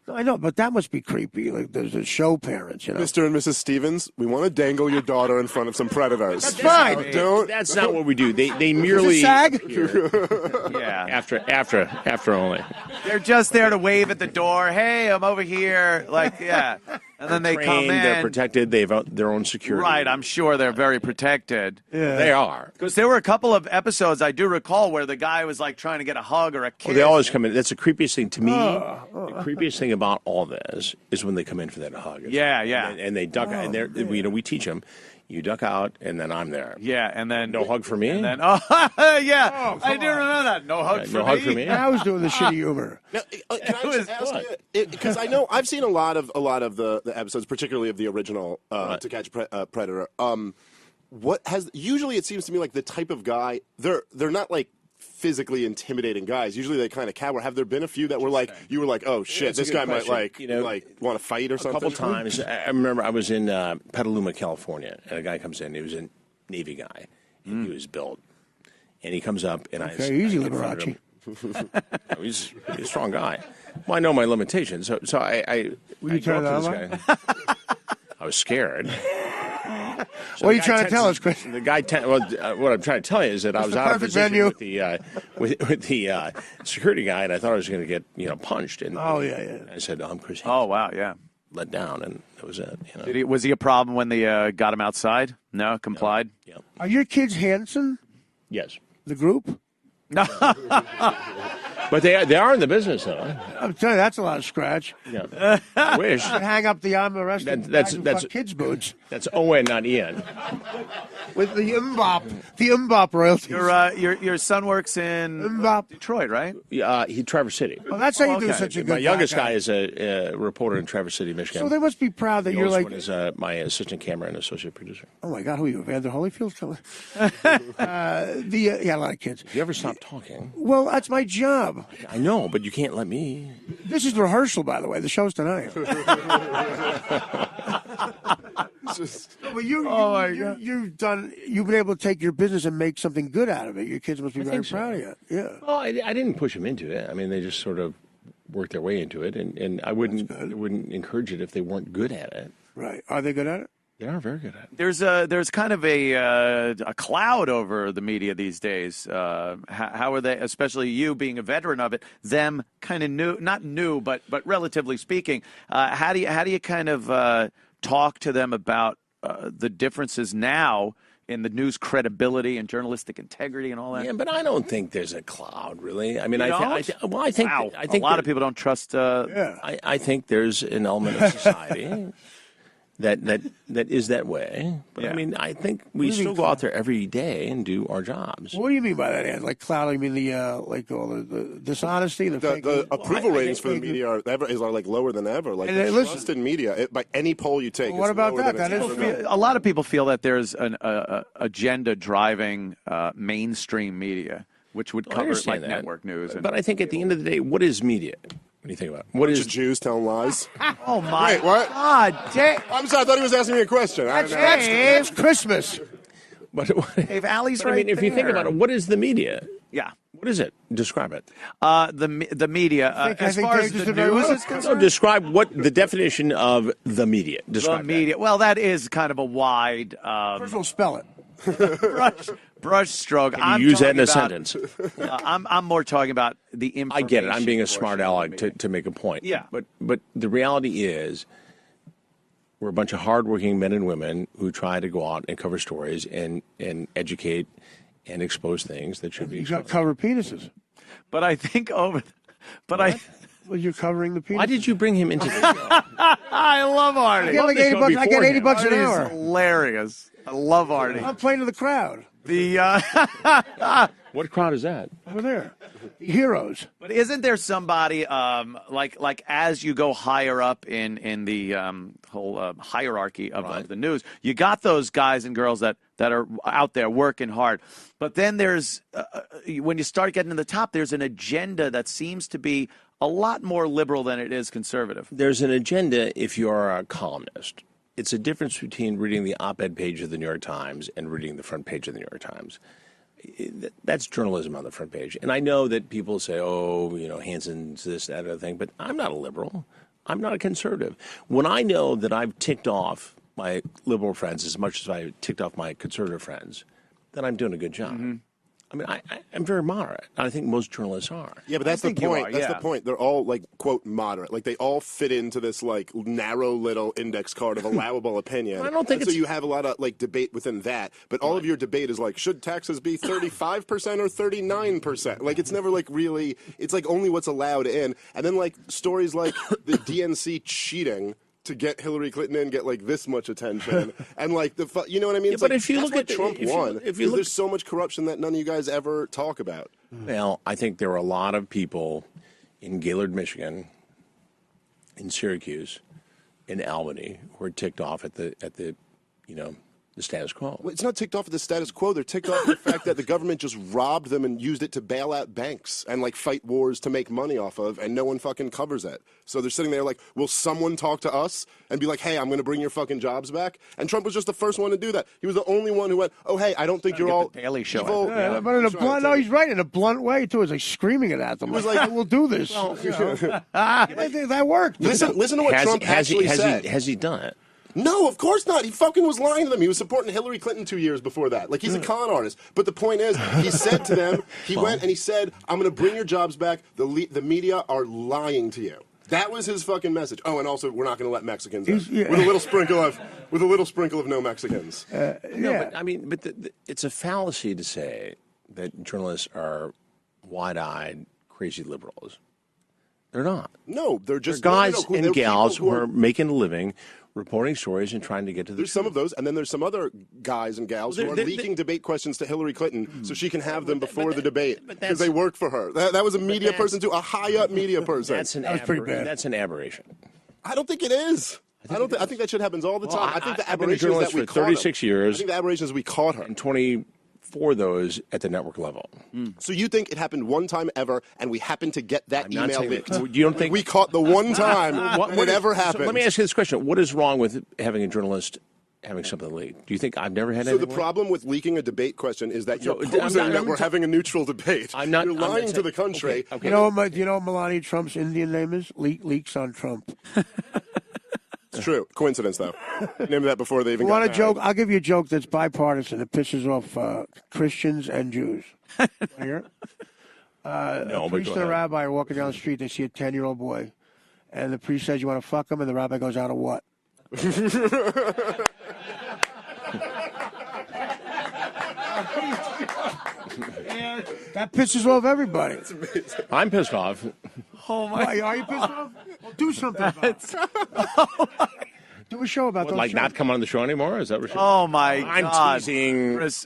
Speaker 2: No, I know, but that must be creepy. Like there's a show parents,
Speaker 4: Mr. and Mrs. Stevens, we want to dangle your daughter in front of some predators.
Speaker 2: That's fine.
Speaker 3: That's not what we do. They merely
Speaker 2: SAG?
Speaker 1: Yeah.
Speaker 3: after only.
Speaker 1: They're just there to wave at the door. Hey, I'm over here. Like, yeah. And then they come in.
Speaker 3: They're protected. They have their own security.
Speaker 1: Right. I'm sure they're very protected.
Speaker 2: Yeah.
Speaker 3: They are.
Speaker 1: Because there were a couple of episodes I do recall where the guy was like trying to get a hug or a kiss.
Speaker 3: Well, they always come in. That's the creepiest thing to me. The creepiest thing about all this is when they come in for that hug.
Speaker 1: Yeah.
Speaker 3: And they duck out. And we teach them. You duck out, and then I'm there.
Speaker 1: Yeah, and then
Speaker 3: no hug for me.
Speaker 1: And then I do remember that. No hug for me.
Speaker 3: No hug for me.
Speaker 2: I was doing the shitty humor.
Speaker 4: Now, can I just ask you? Because I know I've seen a lot of the episodes, particularly of the original To Catch a Predator. Usually it seems to me like the type of guy they're not like physically intimidating guys. Usually they kind of cower. Have there been a few that were like you were like, oh shit, this guy might like want to fight or something?
Speaker 3: A couple times. I remember I was in Petaluma, California, and a guy comes in. He was a Navy guy. And he was built, and he comes up, and
Speaker 2: easy, Liberace.
Speaker 3: He's a strong guy. Well, I know my limitations, so I
Speaker 2: Will you turn
Speaker 3: go up
Speaker 2: that
Speaker 3: to this guy. I was scared.
Speaker 2: What are you trying to tell us, Chris?
Speaker 3: The guy. What I'm trying to tell you is that I was out of position with the security guy, and I thought I was going to get punched. And I said, "I'm Chris."
Speaker 1: Oh wow, yeah.
Speaker 3: Let down, and that was it.
Speaker 1: Was he a problem when they got him outside? No, complied.
Speaker 3: No. Yeah.
Speaker 2: Are your kids Hansen?
Speaker 3: Yes.
Speaker 2: The group?
Speaker 1: No.
Speaker 3: But they are in the business, though.
Speaker 2: I'm telling you, that's a lot of scratch.
Speaker 3: Yeah. I wish.
Speaker 2: Hang up the I'm arrested
Speaker 3: That's
Speaker 2: kids' boots.
Speaker 3: That's Owen, not Ian.
Speaker 2: With the Mbop royalties.
Speaker 1: Your son works in Detroit, right?
Speaker 3: He Traverse City.
Speaker 2: Well, that's how you do such a good
Speaker 3: My youngest guy is a reporter in Traverse City, Michigan.
Speaker 2: So they must be proud that
Speaker 3: the
Speaker 2: you're like.
Speaker 3: One is my assistant camera and associate producer.
Speaker 2: Oh my God, who are you, Evander Holyfield? A lot of kids.
Speaker 3: You ever stop talking?
Speaker 2: Well, that's my job.
Speaker 3: I know, but you can't let me.
Speaker 2: This is rehearsal, by the way. The show's tonight. You've been able to take your business and make something good out of it. Your kids must be very proud of you. Yeah.
Speaker 3: Well, I didn't push them into it. I mean, they just sort of worked their way into it, and I wouldn't encourage it if they weren't good at it.
Speaker 2: Right? Are they good at it?
Speaker 3: They are very good at
Speaker 1: it. There's kind of a cloud over the media these days. How are they, especially you being a veteran of it, them kind of not new, but relatively speaking, how do you kind of talk to them about the differences now in the news credibility and journalistic integrity and all that?
Speaker 3: Yeah, but I don't think there's a cloud, really. I mean,
Speaker 1: I think
Speaker 3: a
Speaker 1: lot of people don't trust.
Speaker 3: I think there's an element of society that is that way. But I mean, I think we still go out there every day and do our jobs.
Speaker 2: What do you mean by that, Ed? Like cloud? I mean the dishonesty,
Speaker 4: the approval ratings for the media are like lower than ever. Like the trust in media, by any poll you take.
Speaker 2: What about that?
Speaker 1: A lot of people feel that there's an agenda driving mainstream media, which would cover like network news.
Speaker 3: But I think at the end of the day, what is media? What do you think about it?
Speaker 4: What is Jews telling lies?
Speaker 1: Oh my
Speaker 4: Wait, what?
Speaker 1: God!
Speaker 4: I'm sorry. I thought he was asking me a question.
Speaker 2: It's Christmas.
Speaker 3: But
Speaker 1: Dave, Allie's right.
Speaker 3: I mean, if you think about it, what is the media?
Speaker 1: Yeah.
Speaker 3: What is it? Describe it.
Speaker 1: The media, as far as the news is concerned.
Speaker 3: So describe what the definition of the media. Describe
Speaker 1: the media.
Speaker 3: That.
Speaker 1: Well, that is kind of a wide.
Speaker 2: First of all, spell it.
Speaker 1: brushstroke.
Speaker 3: Can you use that in a sentence?
Speaker 1: I'm more talking about the information.
Speaker 3: I get it. I'm being a
Speaker 1: portion
Speaker 3: smart
Speaker 1: of the
Speaker 3: aleck
Speaker 1: meeting.
Speaker 3: to make a point.
Speaker 1: Yeah.
Speaker 3: But the reality is, we're a bunch of hardworking men and women who try to go out and cover stories and educate and expose things that should be
Speaker 2: You got
Speaker 3: exposed.
Speaker 2: cover penises.
Speaker 1: But I think Well,
Speaker 2: you're covering the penis.
Speaker 3: Why did you bring him into this?
Speaker 1: I love Artie.
Speaker 2: I get like $80 bucks. I get $80 bucks an
Speaker 1: Artie's
Speaker 2: hour.
Speaker 1: hilarious. I love Artie.
Speaker 2: I'm playing to the crowd
Speaker 3: What crowd is that?
Speaker 2: over there. The heroes.
Speaker 1: But isn't there somebody like as you go higher up in the whole hierarchy of the news, you got those guys and girls that are out there working hard. But then there's when you start getting to the top, there's an agenda that seems to be a lot more liberal than it is conservative.
Speaker 3: There's an agenda if you're a columnist. It's a difference between reading the op-ed page of the New York Times and reading the front page of the New York Times. That's journalism on the front page. And I know that people say, oh, Hansen's this, that, other thing, but I'm not a liberal. I'm not a conservative. When I know that I've ticked off my liberal friends as much as I ticked off my conservative friends, then I'm doing a good job. Mm-hmm. I mean, I'm very moderate. I think most journalists are.
Speaker 4: Yeah, but that's the point. That's the point. They're all, like, quote, moderate. Like, they all fit into this, like, narrow little index card of allowable opinion.
Speaker 3: I don't think
Speaker 4: so you have a lot of, like, debate within that. But all of your debate is, like, should taxes be 35% or 39%? Like, it's never, like, really – it's, like, only what's allowed in. And then, like, stories like the DNC cheating – to get Hillary Clinton in, get like this much attention, and like you know what I mean?
Speaker 3: Yeah, but
Speaker 4: like,
Speaker 3: if you
Speaker 4: that's
Speaker 3: look at
Speaker 4: Trump won, there's so much corruption that none of you guys ever talk about.
Speaker 3: Well, I think there are a lot of people in Gaylord, Michigan, in Syracuse, in Albany, who are ticked off at the the status quo.
Speaker 4: Well, it's not ticked off at the status quo. They're ticked off at the fact that the government just robbed them and used it to bail out banks and like fight wars to make money off of, and no one fucking covers it. So they're sitting there like, will someone talk to us and be like, hey, I'm going to bring your fucking jobs back? And Trump was just the first one to do that. He was the only one who went, oh, hey, I don't think you're all
Speaker 1: Daily Show.
Speaker 4: evil.
Speaker 2: Yeah, but in a blunt, no, he's right, in a blunt way, too. It's like screaming it at them. It was like, we'll do this. Well, that worked.
Speaker 4: Listen to what Trump actually said.
Speaker 3: Has he done it?
Speaker 4: No, of course not. He fucking was lying to them. He was supporting Hillary Clinton 2 years before that. Like, he's a con artist. But the point is, he said to them, he went and he said, I'm going to bring your jobs back. The media are lying to you. That was his fucking message. Oh, and also, we're not going to let Mexicans in. With a little sprinkle of no Mexicans.
Speaker 3: No, but I mean, it's a fallacy to say that journalists are wide-eyed, crazy liberals. They're not.
Speaker 4: No, they're just
Speaker 3: guys and gals who are making a living, reporting stories and trying to get to the truth.
Speaker 4: Some of those, and then there's some other guys and gals who are leaking debate questions to Hillary Clinton so she can have them before the debate because they work for her. That was a media person too, a high-up media person.
Speaker 2: That was pretty bad.
Speaker 3: That's an aberration.
Speaker 4: I don't think it is. I think that shit happens all the time. I think the
Speaker 3: I've been a
Speaker 4: aberration is
Speaker 3: journalist
Speaker 4: that we
Speaker 3: for
Speaker 4: caught
Speaker 3: 36
Speaker 4: him.
Speaker 3: years.
Speaker 4: I think the aberration is we caught her.
Speaker 3: And 24 of those at the network level.
Speaker 4: So you think it happened one time ever, and we happened to get that email leaked?
Speaker 3: You don't think
Speaker 4: we caught the one time it ever happened?
Speaker 3: So let me ask you this question: what is wrong with having a journalist having something leaked? Do you think I've never had?
Speaker 4: So the problem with leaking a debate question is that you're posing that we're having a neutral debate. You're lying to the country.
Speaker 3: Okay.
Speaker 2: Do you know what Melania Trump's Indian name is? Leaks on Trump.
Speaker 4: It's true. Coincidence, though. Name that before they even.
Speaker 2: You want a joke? I'll give you a joke that's bipartisan. It pisses off Christians and Jews. Hear?
Speaker 3: No,
Speaker 2: a priest and a rabbi are walking down the street. They see a 10-year-old boy, and the priest says, "You want to fuck him?" And the rabbi goes, "Out of what?" That pisses off everybody.
Speaker 3: I'm pissed off.
Speaker 1: Oh my!
Speaker 2: Are you pissed off? Well, do something about it. Do a show about those
Speaker 3: Like
Speaker 2: shows.
Speaker 3: not come on the show anymore? Is that what?
Speaker 1: Oh my
Speaker 3: I'm
Speaker 1: God!
Speaker 3: teasing.
Speaker 1: Chris,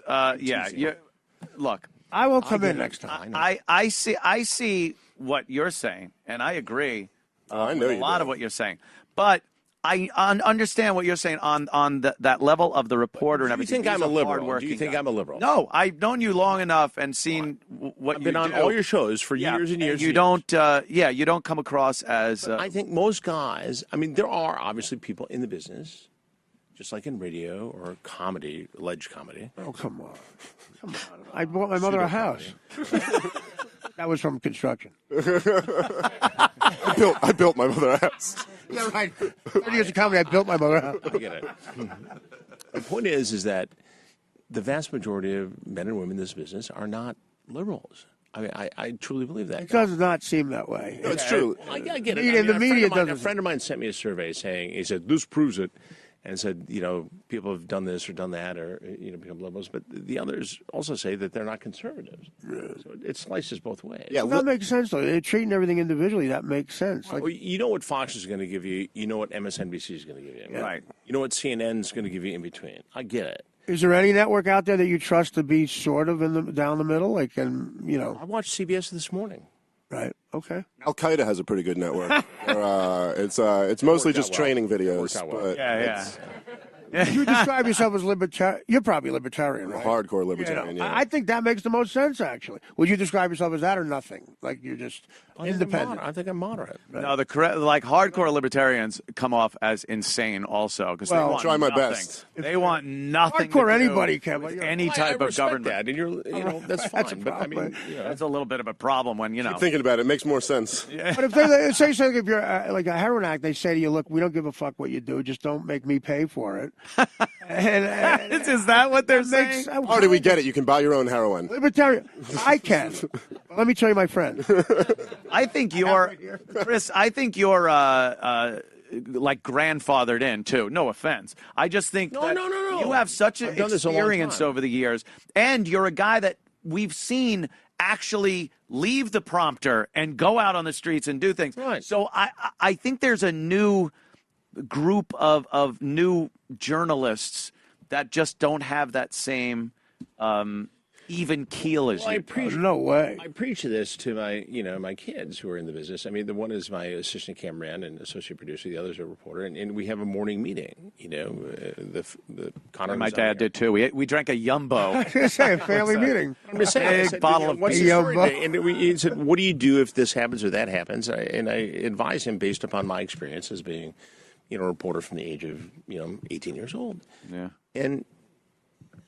Speaker 1: look,
Speaker 2: I will come in next time.
Speaker 1: I see what you're saying, and I agree.
Speaker 4: I know
Speaker 1: with a lot of what you're saying, but I understand what you're saying on that level of the reporter and everything.
Speaker 3: You think I'm a liberal? Do you think I'm a liberal?
Speaker 1: No, I've known you long enough and seen what
Speaker 3: I've been on all your shows for years and years.
Speaker 1: You don't, you don't come across as.
Speaker 3: I think most guys. I mean, there are obviously people in the business, just like in radio or comedy, alleged comedy.
Speaker 2: Oh, come on. I bought my mother a house. That was from construction.
Speaker 4: I built my mother a house.
Speaker 2: Yeah, right. 30 years of comedy, I built my mother a house.
Speaker 3: I get it. The point is that the vast majority of men and women in this business are not liberals. I mean, I truly believe that.
Speaker 2: It does not seem that way.
Speaker 4: No, it's true.
Speaker 3: I get it.
Speaker 2: Media- the media
Speaker 3: a
Speaker 2: doesn't.
Speaker 3: friend of mine sent me a survey saying, he said, this proves it, and said, people have done this or done that or, become liberals. But the others also say that they're not conservatives. So it slices both ways.
Speaker 4: Yeah,
Speaker 2: That makes sense, though. They're treating everything individually. That makes sense. Like,
Speaker 3: Well, you know what Fox is going to give you. You know what MSNBC is going to give you.
Speaker 1: Right.
Speaker 3: You know what CNN is going to give you in between. I get it.
Speaker 2: is there any network out there that you trust to be sort of down the middle? Like,
Speaker 3: I watched CBS this morning.
Speaker 2: right? Okay.
Speaker 4: Al Qaeda has a pretty good network. It's mostly just
Speaker 3: out well.
Speaker 4: training
Speaker 3: It
Speaker 4: videos.
Speaker 3: worked out well.
Speaker 4: But
Speaker 1: Yeah.
Speaker 2: You describe yourself as libertarian. You're probably libertarian, right?
Speaker 4: hardcore libertarian. Yeah.
Speaker 2: I think that makes the most sense, actually. Would you describe yourself as that or nothing? Like you're just independent?
Speaker 3: I think I'm moderate.
Speaker 1: No, the correct, like hardcore libertarians come off as insane also because
Speaker 2: Well,
Speaker 1: they want
Speaker 4: try my
Speaker 1: nothing.
Speaker 4: best.
Speaker 1: They want nothing.
Speaker 2: Hardcore
Speaker 1: to do
Speaker 2: anybody can, but
Speaker 1: with
Speaker 2: you're-
Speaker 1: any
Speaker 3: I
Speaker 1: type of
Speaker 3: respect
Speaker 1: government.
Speaker 3: that, and that's fine.
Speaker 2: That's a
Speaker 3: but I mean,
Speaker 2: problem.
Speaker 1: That's a little bit of a problem when
Speaker 4: Thinking about it, makes more sense.
Speaker 2: But if they say something, if you're like a heroin addict, they say to you, "Look, we don't give a fuck what you do. Just don't make me pay for it."
Speaker 1: Is that what they're saying?
Speaker 4: Artie, we get it. You can buy your own heroin.
Speaker 2: Libertarian. I can. Let me tell you, my friend.
Speaker 1: I think you're, Chris. I think you're like grandfathered in too. No offense. I just think
Speaker 3: No.
Speaker 1: you have such an
Speaker 3: I've done this a long
Speaker 1: experience
Speaker 3: time.
Speaker 1: over the years, and you're a guy that we've seen actually leave the prompter and go out on the streets and do things.
Speaker 3: Right.
Speaker 1: So I think there's a new group of new journalists that just don't have that same even keel as
Speaker 3: Well, I
Speaker 1: you.
Speaker 3: appreciate.
Speaker 2: No way.
Speaker 3: I preach this to my kids who are in the business. I mean, the one is my assistant cameraman and associate producer. The other's a reporter, and we have a morning meeting. The Connor.
Speaker 1: My
Speaker 3: was on
Speaker 1: dad
Speaker 3: here.
Speaker 1: did too. We drank a Yumbo.
Speaker 2: I was gonna say a family meeting.
Speaker 3: I'm just saying, I
Speaker 1: Big
Speaker 3: said,
Speaker 1: bottle of
Speaker 3: what's
Speaker 2: beer.
Speaker 3: the story? And he said, "What do you do if this happens or that happens?" And I advise him based upon my experience as being, a reporter from the age of 18 years old.
Speaker 1: Yeah.
Speaker 3: And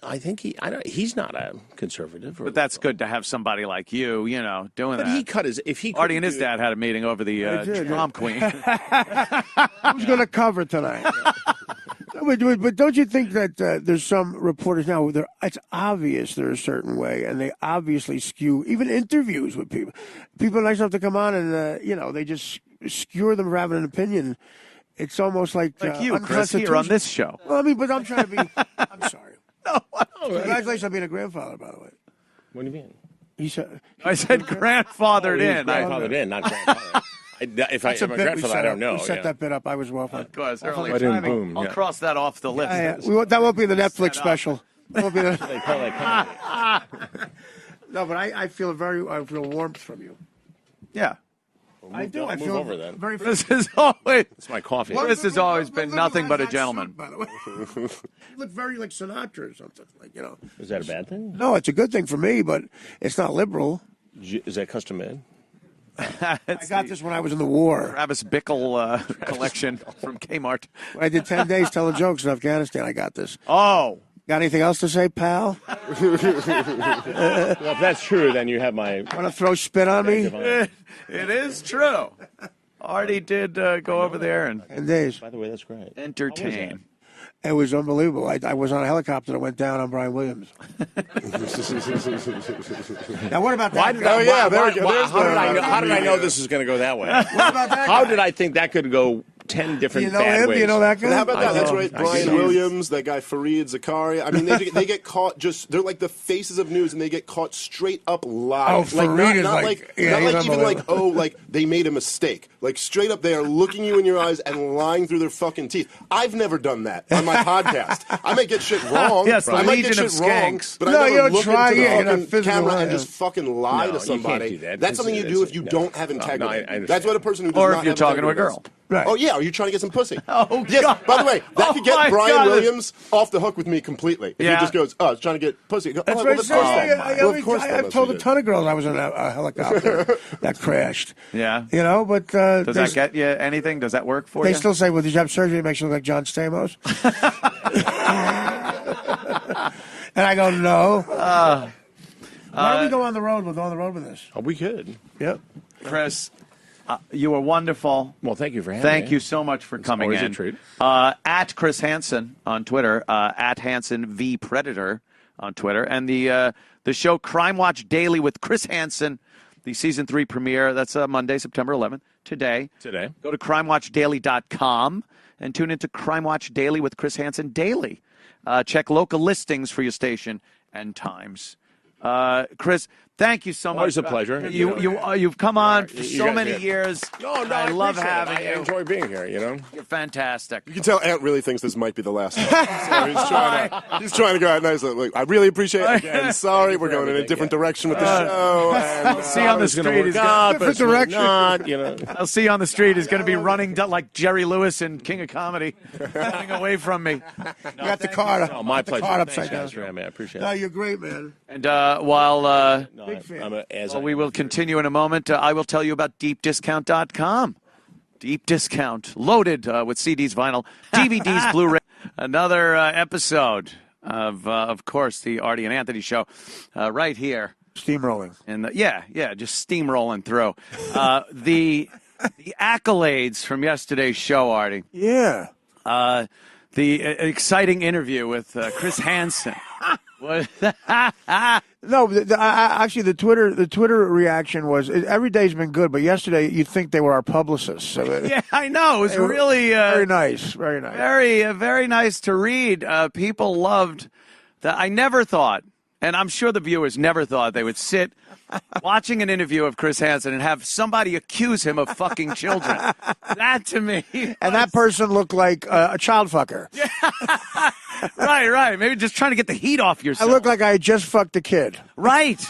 Speaker 3: I think he's not a conservative.
Speaker 1: But that's good to have somebody like you, doing
Speaker 3: But
Speaker 1: that.
Speaker 3: he cut his. If he
Speaker 1: Artie and his
Speaker 3: couldn't do it-
Speaker 1: dad had a meeting over the
Speaker 2: did,
Speaker 1: prom queen.
Speaker 2: Who's going to cover tonight? But don't you think that there's some reporters now, it's obvious they're a certain way, and they obviously skew even interviews with people. People are nice enough to come on and, they just skewer them for having an opinion. It's almost like
Speaker 1: You, Chris, here on this show.
Speaker 2: Well, I mean, but I'm trying to be. I'm sorry. Congratulations on being a grandfather, by the way.
Speaker 3: What do you mean?
Speaker 2: He said.
Speaker 1: I said grandfathered in.
Speaker 3: Grandfathered in, not grandfather. If I
Speaker 2: That's a
Speaker 3: am a
Speaker 2: bit we
Speaker 3: grandfather,
Speaker 2: set
Speaker 3: I don't
Speaker 2: up.
Speaker 3: know.
Speaker 2: We set
Speaker 3: yeah.
Speaker 2: that bit up. I was well.
Speaker 1: Of course, early.
Speaker 3: But in boom,
Speaker 1: I'll
Speaker 3: yeah.
Speaker 1: cross that off the list.
Speaker 2: That won't be in the Netflix
Speaker 1: Set up.
Speaker 2: special. That won't be the,
Speaker 3: They call it comedy.
Speaker 2: no, but I feel warmth from you.
Speaker 1: Yeah.
Speaker 2: I do. I
Speaker 3: Move
Speaker 2: feel
Speaker 3: over then.
Speaker 2: very.
Speaker 1: Chris has always,
Speaker 3: It's my coffee.
Speaker 1: Chris has always been nothing but a gentleman.
Speaker 2: By the way, you look very like Sinatra or something.
Speaker 3: Is that a bad thing?
Speaker 2: No, it's a good thing for me, but it's not liberal.
Speaker 3: Is that custom made?
Speaker 2: I got this when I was in the war.
Speaker 1: Travis Bickle collection from Kmart.
Speaker 2: When I did 10 days telling jokes in Afghanistan, I got this.
Speaker 1: Oh,
Speaker 2: Got anything else to say, pal?
Speaker 3: Well, if that's true, then you have my.
Speaker 2: Want to throw spit on me?
Speaker 1: it is true. Artie did go over there and
Speaker 2: 10 days.
Speaker 3: By the way, that's great.
Speaker 1: entertain.
Speaker 2: It was unbelievable. I was on a helicopter that went down on Brian Williams. Now, what about that?
Speaker 3: Why did
Speaker 4: Oh, yeah, there we go. There's
Speaker 3: how did I know this is going to go that way?
Speaker 2: What about that
Speaker 3: How
Speaker 2: guy?
Speaker 3: did I think that could go 10
Speaker 2: Do
Speaker 3: different
Speaker 2: you know
Speaker 3: bad
Speaker 2: him?
Speaker 3: ways?
Speaker 2: Do you know that guy?
Speaker 4: And how about that? That's
Speaker 3: know.
Speaker 4: right.
Speaker 3: I
Speaker 4: Brian
Speaker 3: do.
Speaker 4: Williams, that guy Fareed Zakaria. I mean, they get caught they're like the faces of news, and they get caught straight up lying.
Speaker 2: Oh, Fareed is
Speaker 4: not
Speaker 2: like-
Speaker 4: like,
Speaker 2: yeah,
Speaker 4: not
Speaker 2: he's
Speaker 4: like even like,
Speaker 2: unbelievable.
Speaker 4: like they made a mistake. Like straight up, they are looking you in your eyes and lying through their fucking teeth. I've never done that on my podcast. I might get shit wrong.
Speaker 1: Yes, the
Speaker 4: I might
Speaker 1: Legion
Speaker 4: get
Speaker 1: of
Speaker 4: shit wrong,
Speaker 1: Skanks.
Speaker 4: but
Speaker 2: No,
Speaker 4: I
Speaker 2: you
Speaker 4: never
Speaker 2: don't
Speaker 4: look
Speaker 2: try,
Speaker 4: into
Speaker 2: yeah, you're
Speaker 4: the
Speaker 2: not
Speaker 4: fucking
Speaker 2: physical,
Speaker 4: camera and
Speaker 2: yeah.
Speaker 4: just fucking lie
Speaker 3: No,
Speaker 4: to
Speaker 3: you
Speaker 4: somebody.
Speaker 3: can't do that.
Speaker 4: That's something you do if you don't have integrity.
Speaker 3: I understand.
Speaker 4: That's what a person who does
Speaker 1: Or
Speaker 4: not
Speaker 1: if you're
Speaker 4: have
Speaker 1: talking to a
Speaker 4: integrity
Speaker 1: girl.
Speaker 4: does.
Speaker 2: Right.
Speaker 4: Oh yeah, are you trying to get some pussy?
Speaker 1: Oh,
Speaker 4: yes.
Speaker 1: God.
Speaker 4: By the way, that
Speaker 1: Oh,
Speaker 4: could
Speaker 1: my
Speaker 4: get Brian
Speaker 1: God.
Speaker 4: Williams off the hook with me completely. If
Speaker 1: Yeah.
Speaker 4: he just goes, "Oh, it's trying to get pussy." Go,
Speaker 2: That's
Speaker 4: oh,
Speaker 2: very
Speaker 4: well, of
Speaker 2: serious.
Speaker 4: course they- well, of course they
Speaker 2: I've
Speaker 4: must
Speaker 2: told
Speaker 4: be
Speaker 2: a ton of girls I was in a helicopter that crashed.
Speaker 1: Yeah.
Speaker 2: You know, but
Speaker 1: Does
Speaker 2: they-
Speaker 1: that get you anything? Does that work for
Speaker 2: They
Speaker 1: you?
Speaker 2: still say, "Well, did you have surgery to make you look like John Stamos?" And I go, "No." Why don't we go on the road? We'll go on the road with this.
Speaker 3: Oh, we could.
Speaker 2: Yep.
Speaker 1: Chris, you were wonderful.
Speaker 3: Well, thank you for having me.
Speaker 1: Thank you so much for coming
Speaker 3: always a
Speaker 1: in.
Speaker 3: treat.
Speaker 1: At Chris Hansen on Twitter, at Hansen v Predator on Twitter. And the show Crime Watch Daily with Chris Hansen, the season 3 premiere. That's Monday, September 11th. Today. Go to crimewatchdaily.com and tune into Crime Watch Daily with Chris Hansen daily. Check local listings for your station and times. Chris, thank you so much.
Speaker 3: Always a pleasure.
Speaker 1: You've come on for so many years.
Speaker 3: No,
Speaker 1: I love having you.
Speaker 3: I enjoy being here,
Speaker 1: You're fantastic.
Speaker 4: You can tell Ant really thinks this might be the last one. So he's trying to go out nice. Like, I really appreciate it. Again, sorry, we're going in a different direction with the show.
Speaker 1: I'll see you on the street.
Speaker 2: Different direction.
Speaker 1: I'll see you on the street. He's going to be running like Jerry Lewis in King of Comedy, running away from me.
Speaker 2: You got the card.
Speaker 3: Oh, my pleasure.
Speaker 2: Card upside
Speaker 3: Thanks,
Speaker 2: down.
Speaker 3: guys, I appreciate
Speaker 2: No,
Speaker 3: it.
Speaker 2: you're great, man.
Speaker 1: And while
Speaker 2: Big fan.
Speaker 1: we will continue in a moment, I will tell you about DeepDiscount.com. Deep Discount, loaded with CDs, vinyl, DVDs, Blu-ray. Another episode of course, the Artie and Anthony show, right here.
Speaker 2: Steamrolling.
Speaker 1: And just steamrolling through. The accolades from yesterday's show, Artie.
Speaker 2: Yeah.
Speaker 1: The exciting interview with Chris Hansen.
Speaker 2: No, actually, the Twitter reaction was every day's been good, but yesterday you'd think they were our publicists. So
Speaker 1: Yeah, I know. It was really
Speaker 2: very nice, very nice,
Speaker 1: very nice to read. People loved that. I never thought, and I'm sure the viewers never thought they would sit watching an interview of Chris Hansen and have somebody accuse him of fucking children. That to me,
Speaker 2: and that person looked like a child fucker.
Speaker 1: Right. Maybe just trying to get the heat off yourself.
Speaker 2: I look like I had just fucked a kid.
Speaker 1: Right.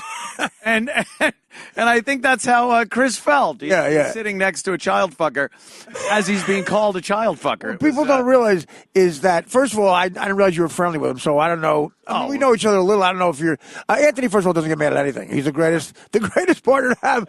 Speaker 1: And I think that's how Chris felt. He's sitting next to a child fucker as he's being called a child fucker.
Speaker 2: What people don't realize is that, first of all, I didn't realize you were friendly with him, so I don't know. I mean, we know each other a little. I don't know if you're Anthony. First of all, doesn't get mad at anything. He's the greatest partner to have.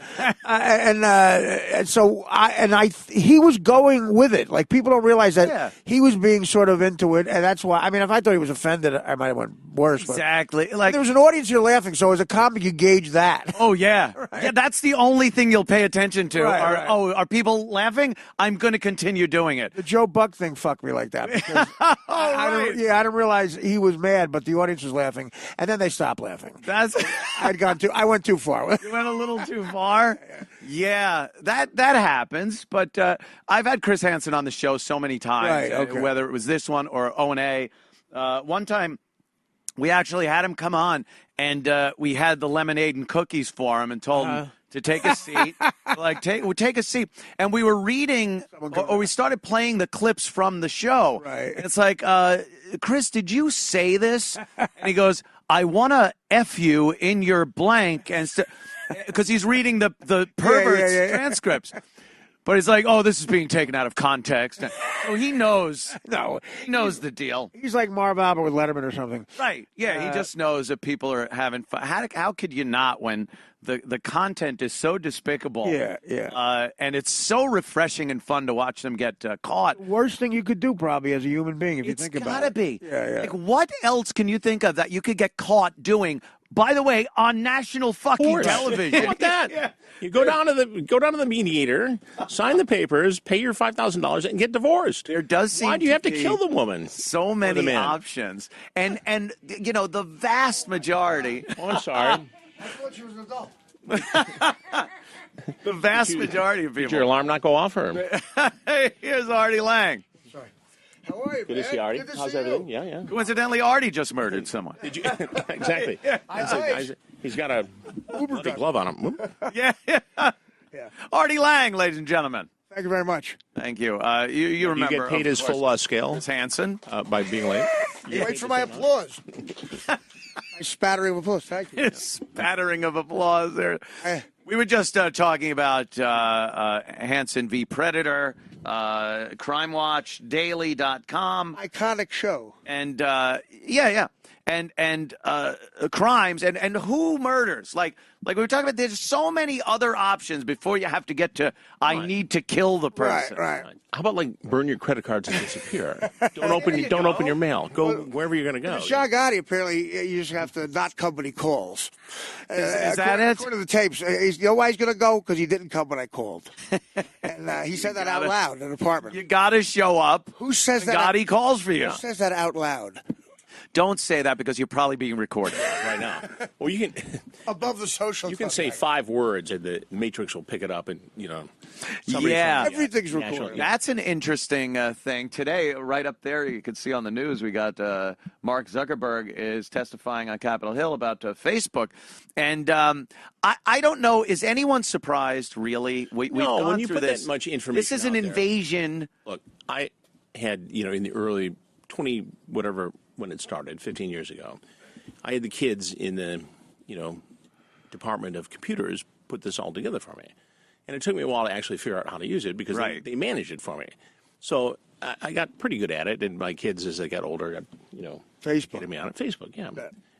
Speaker 2: He was going with it. Like, people don't realize that he was being sort of into it, and that's why. I mean, if I thought he was offended, I might have went worse.
Speaker 1: Exactly.
Speaker 2: Like, there was an audience here laughing, so as a comic, you gauge that.
Speaker 1: Oh yeah, right. Yeah. That's the only thing you'll pay attention to.
Speaker 2: Right.
Speaker 1: Are people laughing? I'm going to continue doing it.
Speaker 2: The Joe Buck thing fucked me like that. Because I didn't realize he was mad, but the audience was laughing, and then they stopped laughing. I went too far.
Speaker 1: You went a little too far. Yeah, that happens. But I've had Chris Hansen on the show so many times, whether it was this one or O&A. One time, we actually had him come on, and we had the lemonade and cookies for him and told him to take a seat. Take a seat. And we were reading, or we started playing the clips from the show.
Speaker 2: Right.
Speaker 1: And it's like, Chris, did you say this? And he goes, I want to F you in your blank. And because he's reading the pervert's transcripts. But he's like, oh, this is being taken out of context. So he knows. No, he knows the deal.
Speaker 2: He's like Marv Albert with Letterman or something.
Speaker 1: Right. Yeah, he just knows that people are having fun. How could you not when the content is so despicable?
Speaker 2: Yeah.
Speaker 1: And it's so refreshing and fun to watch them get caught.
Speaker 2: Worst thing you could do probably as a human being if you think about it.
Speaker 1: It's gotta be.
Speaker 2: Yeah.
Speaker 1: Like, what else can you think of that you could get caught doing? By the way, on national fucking television.
Speaker 3: How about that? Yeah. You go down to the mediator, sign the papers, pay your $5,000, and get divorced.
Speaker 1: There does seem
Speaker 3: Why do you have to kill the woman?
Speaker 1: So many options, and you know the vast majority.
Speaker 3: Oh, I'm sorry.
Speaker 2: I thought she was an adult.
Speaker 1: The vast majority of people.
Speaker 3: Did your alarm not go off, or?
Speaker 1: Hey, here's Artie Lange.
Speaker 2: Sorry. How are you,
Speaker 3: Good to see you, Artie. How's everything?
Speaker 2: You.
Speaker 3: Yeah.
Speaker 1: Coincidentally, Artie just murdered someone.
Speaker 3: Did you? Exactly. He's got a bloody glove on him.
Speaker 1: Yeah. Artie Lange, ladies and gentlemen.
Speaker 2: Thank you very much.
Speaker 1: Thank you. You remember?
Speaker 3: You get paid his full scale.
Speaker 1: Chris Hansen
Speaker 3: by being late.
Speaker 2: Wait for my applause. My spattering of applause. Thank you.
Speaker 1: Spattering of applause there. We were just talking about Hansen v. Predator, CrimeWatchDaily.com.
Speaker 2: Iconic show.
Speaker 1: And, and crimes and who murders. Like we were talking about, there's so many other options before you have to get to, I need to kill the person.
Speaker 2: Right.
Speaker 3: How about, like, burn your credit cards and disappear? Don't open your mail. Go wherever you're going to go.
Speaker 2: Sean Gotti, apparently, you just have to not come when he calls.
Speaker 1: Is that it?
Speaker 2: According to the tapes, you know why he's going to go? Because he didn't come when I called. And he said that out loud in an apartment.
Speaker 1: You got to show up.
Speaker 2: Who says that?
Speaker 1: Gotti calls for you.
Speaker 2: Who says that out loud?
Speaker 1: Don't say that because you're probably being recorded.
Speaker 3: right now. Well, you can
Speaker 2: Above the social.
Speaker 3: you can say
Speaker 2: contact.
Speaker 3: 5 words, and the Matrix will pick it up, and somebody
Speaker 1: Yeah.
Speaker 3: from the,
Speaker 2: Everything's
Speaker 3: national-
Speaker 2: recorded.
Speaker 1: That's an interesting thing. Today, right up there, you can see on the news, we got Mark Zuckerberg is testifying on Capitol Hill about Facebook. And I don't know, is anyone surprised, really? We've
Speaker 3: No,
Speaker 1: gone
Speaker 3: when you
Speaker 1: through
Speaker 3: put
Speaker 1: this.
Speaker 3: that much information
Speaker 1: This is an
Speaker 3: out there.
Speaker 1: invasion.
Speaker 3: Look, I had, in the early 20, whatever, when it started, 15 years ago, I had the kids in the, Department of Computers put this all together for me. And it took me a while to actually figure out how to use it because
Speaker 1: Right.
Speaker 3: they managed it for me. So I got pretty good at it, and my kids, as they got older, got,
Speaker 2: Facebook.
Speaker 3: getting me on it. Facebook, yeah.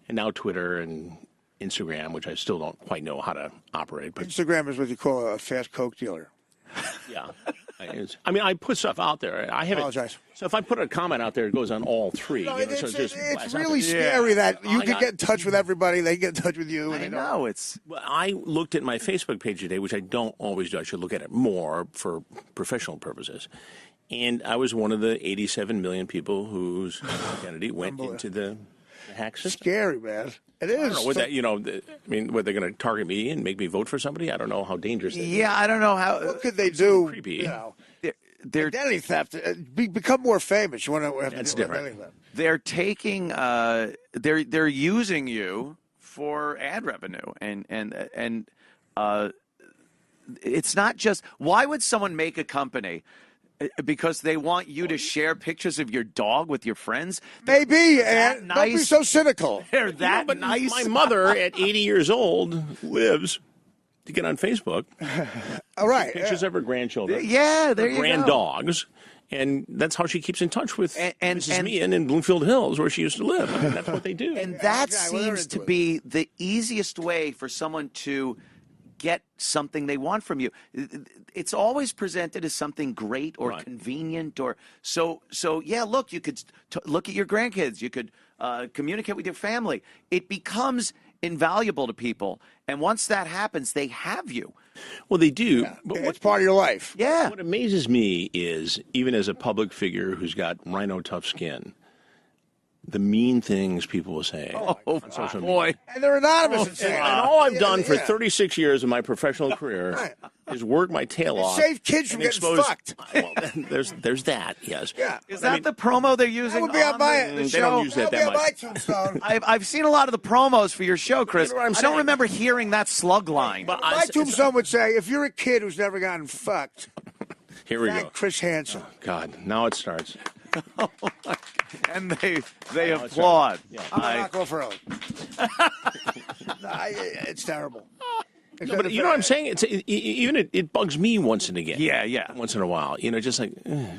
Speaker 3: And now Twitter and Instagram, which I still don't quite know how to operate, but
Speaker 2: Instagram is what you call a fast Coke dealer.
Speaker 3: yeah. I put stuff out there. I haven't.
Speaker 2: Apologize.
Speaker 3: So if I put a comment out there, it goes on all 3.
Speaker 2: No,
Speaker 3: so it
Speaker 2: it's
Speaker 3: just blasts out
Speaker 2: really
Speaker 3: there.
Speaker 2: scary that you
Speaker 3: I
Speaker 2: can
Speaker 3: got-
Speaker 2: get in touch with everybody. They get in touch with you. And
Speaker 1: I
Speaker 2: they
Speaker 1: know, it's...
Speaker 3: Well, I looked at my Facebook page today, which I don't always do. I should look at it more for professional purposes. And I was one of the 87 million people whose identity went into the hack system.
Speaker 2: Scary, man. It is.
Speaker 3: I don't know what that, what they're going to target me and make me vote for somebody? I don't know how dangerous that is.
Speaker 1: Yeah, I don't know how...
Speaker 2: What could they do?
Speaker 3: creepy.
Speaker 1: They're
Speaker 2: Identity theft. Become more famous. You want to have
Speaker 3: That's
Speaker 2: to do
Speaker 3: different.
Speaker 2: identity theft.
Speaker 1: they're taking they're using you for ad revenue and it's not just why would someone make a company because they want you to share pictures of your dog with your friends?
Speaker 2: Maybe, and don't be
Speaker 1: nice?
Speaker 2: so cynical.
Speaker 1: They're that
Speaker 3: But
Speaker 1: nice.
Speaker 3: my mother, at 80 years old, lives to get on Facebook.
Speaker 2: All right.
Speaker 3: Pictures of her grandchildren.
Speaker 1: Yeah, there
Speaker 3: her
Speaker 1: you
Speaker 3: grand
Speaker 1: go.
Speaker 3: dogs. And that's how she keeps in touch with
Speaker 1: And-
Speaker 3: Mrs. Meehan in Bloomfield Hills, where she used to live. I mean, that's what they do.
Speaker 1: And that
Speaker 2: okay, well, they're
Speaker 1: seems to
Speaker 2: into it.
Speaker 1: be the easiest way for someone to get something they want from you. It's always presented as something great or
Speaker 3: Right.
Speaker 1: convenient or so yeah, look, you could look at your grandkids, you could communicate with your family. It becomes invaluable to people, and once that happens, they have you.
Speaker 3: Well, they do. But
Speaker 2: It's part of your life.
Speaker 1: Yeah.
Speaker 3: what amazes me is, even as a public figure who's got rhino tough skin, the mean things people will say on social media.
Speaker 1: Boy.
Speaker 2: And they're anonymous. and saying,
Speaker 3: And all I've
Speaker 2: Yeah,
Speaker 3: done for
Speaker 2: yeah.
Speaker 3: 36 years of my professional career is work my tail off.
Speaker 2: Save kids from
Speaker 3: and
Speaker 2: getting
Speaker 3: expose-
Speaker 2: fucked.
Speaker 3: Well, there's that, yes.
Speaker 2: Yeah.
Speaker 1: Is that the promo they're using?
Speaker 2: That would be on my
Speaker 1: the
Speaker 2: the
Speaker 3: they
Speaker 2: show.
Speaker 3: don't use that
Speaker 2: That'll
Speaker 3: that
Speaker 2: be on
Speaker 3: much.
Speaker 2: my tombstone.
Speaker 1: I've seen a lot of the promos for your show, Chris.
Speaker 3: You know what I'm
Speaker 1: I don't
Speaker 3: saying?
Speaker 1: remember hearing that slug line.
Speaker 3: But
Speaker 2: My tombstone would say, if you're a kid who's never gotten fucked,
Speaker 3: here we go.
Speaker 2: thank Chris Hansen.
Speaker 3: God, now it starts.
Speaker 1: And they
Speaker 3: it's
Speaker 1: applaud.
Speaker 3: Yeah.
Speaker 2: I'm going to knock off early. It's terrible.
Speaker 3: No, but you know what I'm saying? It bugs me once and again.
Speaker 1: Yeah.
Speaker 3: Once in a while. Just like,